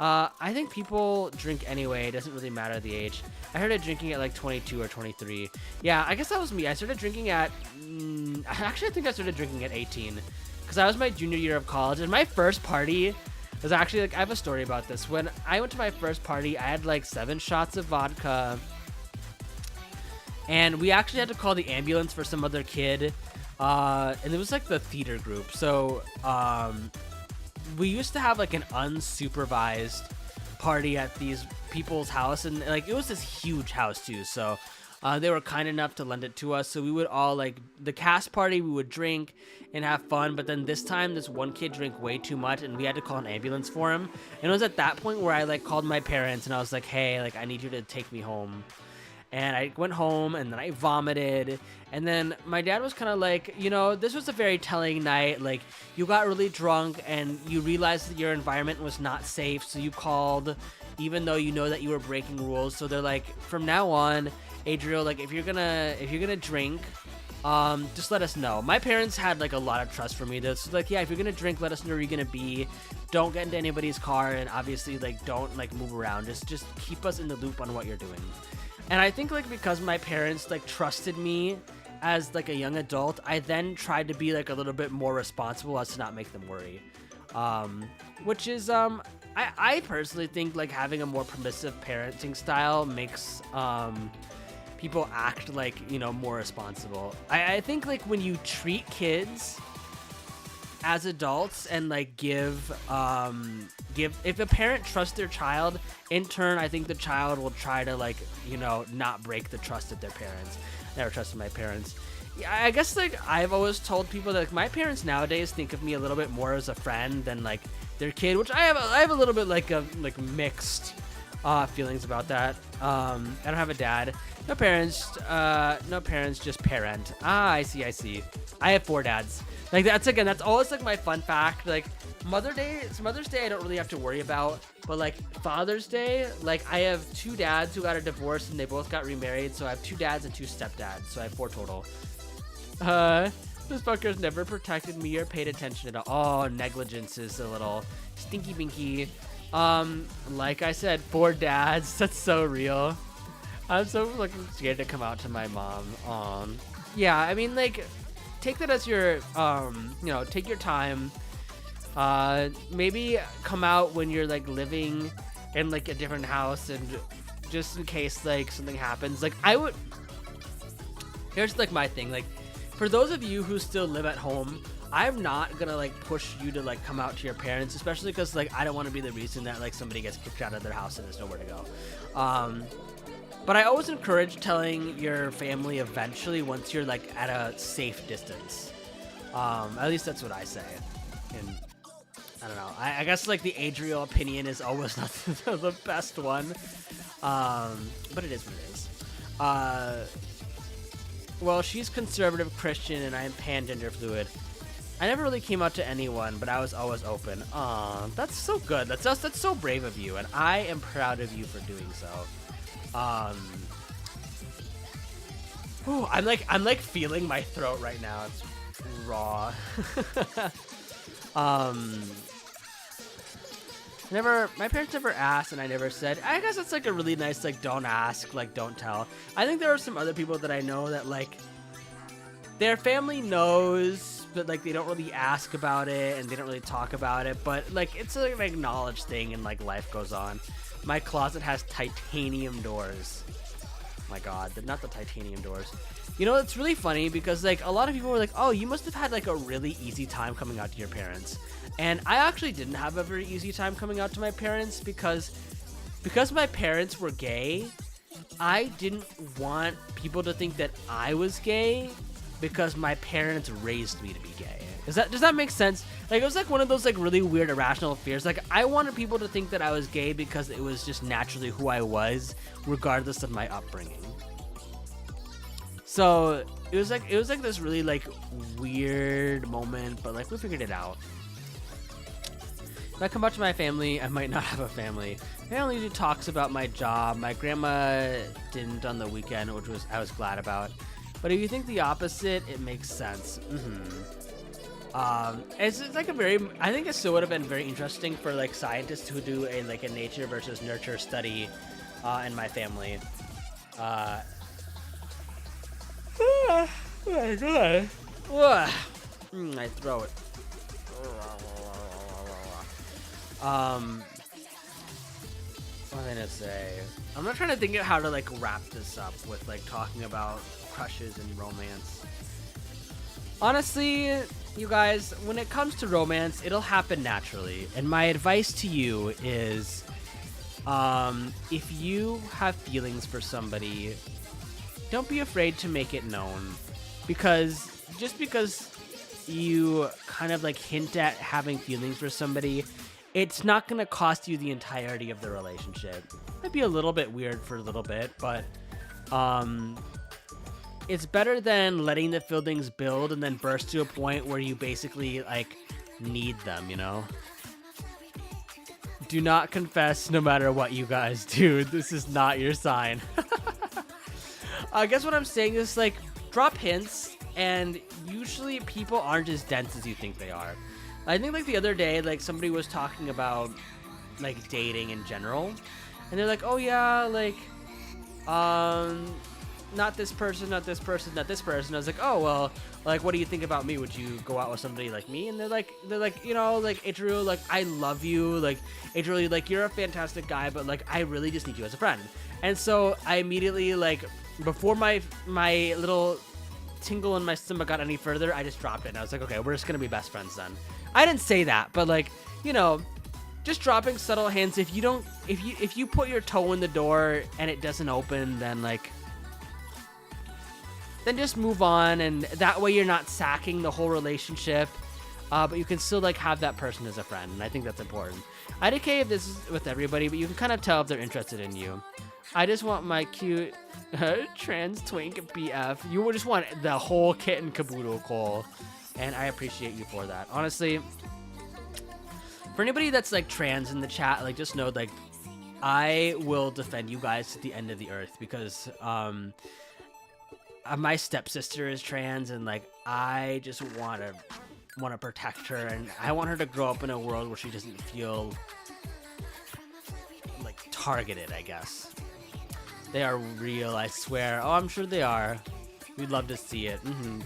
I think people drink anyway. It doesn't really matter the age. I started drinking at like 22 or 23. Yeah, I guess that was me. I started drinking at actually I think I started drinking at 18 because that was my junior year of college, and my first party was actually like, I have a story about this. When I went to my first party, I had like 7 shots of vodka, and we actually had to call the ambulance for some other kid, and it was like the theater group. So we used to have like an unsupervised party at these people's house, and like it was this huge house too, so they were kind enough to lend it to us. So we would all like the cast party, we would drink and have fun, but then this time this one kid drank way too much and we had to call an ambulance for him. And it was at that point where I like called my parents and I was like, hey, like I need you to take me home. and I went home and then I vomited. And then my dad was kind of like, you know, this was a very telling night. Like, you got really drunk and you realized that your environment was not safe, so you called, even though you know that you were breaking rules. So they're like, from now on, Adriel, like, if you're gonna drink, just let us know. My parents had like a lot of trust for me. They're like, yeah, if you're gonna drink, let us know where you're gonna be. Don't get into anybody's car, and obviously, like, don't like move around. Just keep us in the loop on what you're doing. And I think like because my parents like trusted me as like a young adult, I then tried to be like a little bit more responsible as to not make them worry. Which is I personally think like having a more permissive parenting style makes people act like, you know, more responsible. I think like when you treat kids as adults and like give if a parent trusts their child, in turn I think the child will try to like, you know, not break the trust of their parents. Never trusted my parents. Yeah, I guess like I've always told people that like, my parents nowadays think of me a little bit more as a friend than like their kid, which I have a little bit like a like mixed feelings about that. I don't have a dad. No parents, just parent. I see. I have 4 dads. Like, that's always like my fun fact. Like, Mother's Day I don't really have to worry about, but like Father's Day, like I have 2 dads who got a divorce and they both got remarried, so I have 2 dads and 2 stepdads, so I have 4 total. This fucker's never protected me or paid attention at all. Oh, negligence is a little stinky binky. Like I said, 4 dads. That's so real. I'm so fucking scared to come out to my mom. Yeah, I mean, like, take that as your, you know, take your time. Maybe come out when you're like living in like a different house, and just in case like something happens. Like, here's like my thing. Like, for those of you who still live at home, I'm not gonna like push you to like come out to your parents, especially because like I don't want to be the reason that like somebody gets kicked out of their house and there's nowhere to go. But I always encourage telling your family eventually once you're like at a safe distance. At least that's what I say. And I don't know. I guess like the Adriel opinion is always not the best one. But it is what it is. Well, she's conservative Christian and I am pan-gender fluid. I never really came out to anyone, but I was always open. Aw, that's so good. That's so brave of you, and I am proud of you for doing so. I'm like feeling my throat right now. It's raw. My parents never asked, and I never said. I guess it's like a really nice like don't ask, like don't tell. I think there are some other people that I know that like their family knows, but like they don't really ask about it and they don't really talk about it. But like it's like an acknowledged thing, and like life goes on. My closet has titanium doors. My God, not the titanium doors. You know, it's really funny because like a lot of people were like, oh, you must have had like a really easy time coming out to your parents. And I actually didn't have a very easy time coming out to my parents because my parents were gay. I didn't want people to think that I was gay because my parents raised me to be gay. Does that make sense? Like, it was like one of those like really weird irrational fears. Like, I wanted people to think that I was gay because it was just naturally who I was, regardless of my upbringing. So it was like this really like weird moment, but like we figured it out. If I come out to my family, I might not have a family. My family usually talks about my job. My grandma didn't on the weekend, which I was glad about. But if you think the opposite, it makes sense. It's like I think it still would have been very interesting for like scientists who do a nature versus nurture study in my family. Oh my God. My throat. What was I gonna say? I'm not trying to think of how to like wrap this up with like talking about crushes and romance. Honestly, you guys, when it comes to romance, it'll happen naturally. And my advice to you is, if you have feelings for somebody, don't be afraid to make it known. Because just because you kind of like hint at having feelings for somebody, it's not going to cost you the entirety of the relationship. Might be a little bit weird for a little bit, but It's better than letting the feelings build and then burst to a point where you basically like need them, you know? Do not confess no matter what you guys do. This is not your sign. I guess what I'm saying is like drop hints, and usually people aren't as dense as you think they are. I think like the other day, like somebody was talking about like dating in general, and they're like, oh yeah, like not this person, not this person, not this person. I was like, oh well, like what do you think about me? Would you go out with somebody like me? And they're like, you know, like Adriel, like I love you, like Adriel, like you're a fantastic guy, but like I really just need you as a friend. And so I immediately, like, before my little tingle in my stomach got any further, I just dropped it. And I was like, okay, we're just gonna be best friends then. I didn't say that, but like, you know, just dropping subtle hints. If you put your toe in the door and it doesn't open, then like, then just move on, and that way you're not sacking the whole relationship, but you can still like have that person as a friend, and I think that's important. IDK if this is with everybody, but you can kind of tell if they're interested in you. I just want my cute trans twink BF. You would just want the whole kit and caboodle, Cole, and I appreciate you for that. Honestly, for anybody that's like trans in the chat, like just know like I will defend you guys to the end of the earth, because my stepsister is trans, and like I just want to protect her, and I want her to grow up in a world where she doesn't feel like targeted, I guess. They are real, I swear. Oh, I'm sure they are. We'd love to see it.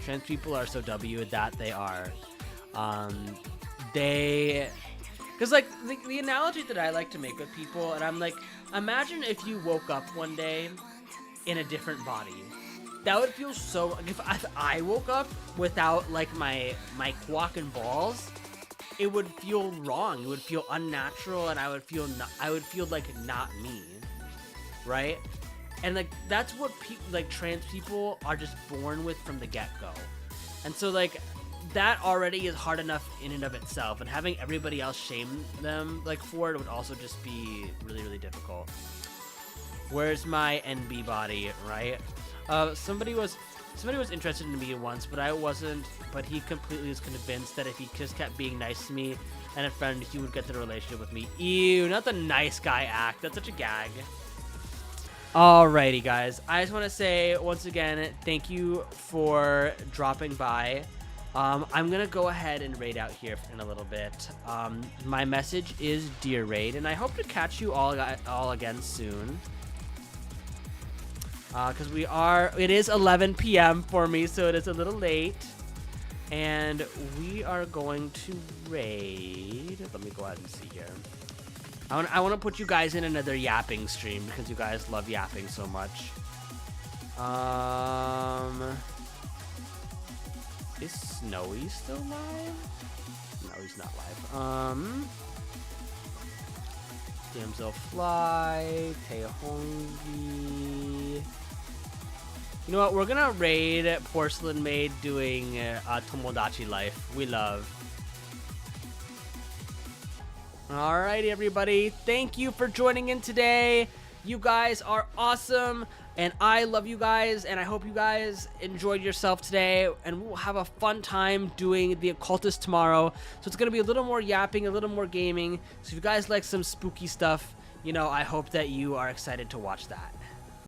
Trans people are so W, that they are. Because like the analogy that I like to make with people, and I'm like, imagine if you woke up one day in a different body. That would feel so. Like if I woke up without like my quack and balls, it would feel wrong. It would feel unnatural, and I would feel like not me, right? And like that's what like trans people are just born with from the get-go. And so like that already is hard enough in and of itself, and having everybody else shame them like for it would also just be really, really difficult. Where's my NB body, right? Somebody was interested in me once, but I wasn't. But he completely was convinced that if he just kept being nice to me and a friend, he would get the relationship with me. Ew, not the nice guy act. That's such a gag. Alrighty, guys. I just want to say once again, thank you for dropping by. I'm gonna go ahead and raid out here in a little bit. My message is Dear Raid, and I hope to catch you all again soon. Because it is 11 p.m. for me, so it is a little late. And we are going to raid. Let me go ahead and see here. I want to put you guys in another yapping stream, because you guys love yapping so much. Is Snowy still live? No, he's not live. Damsel Fly, Teihongi. You know what? We're gonna raid Porcelain Maid doing Tomodachi Life. We love. Alrighty, everybody. Thank you for joining in today. You guys are awesome, and I love you guys, and I hope you guys enjoyed yourself today, and we'll have a fun time doing the Occultist tomorrow. So it's going to be a little more yapping, a little more gaming. So if you guys like some spooky stuff, you know, I hope that you are excited to watch that.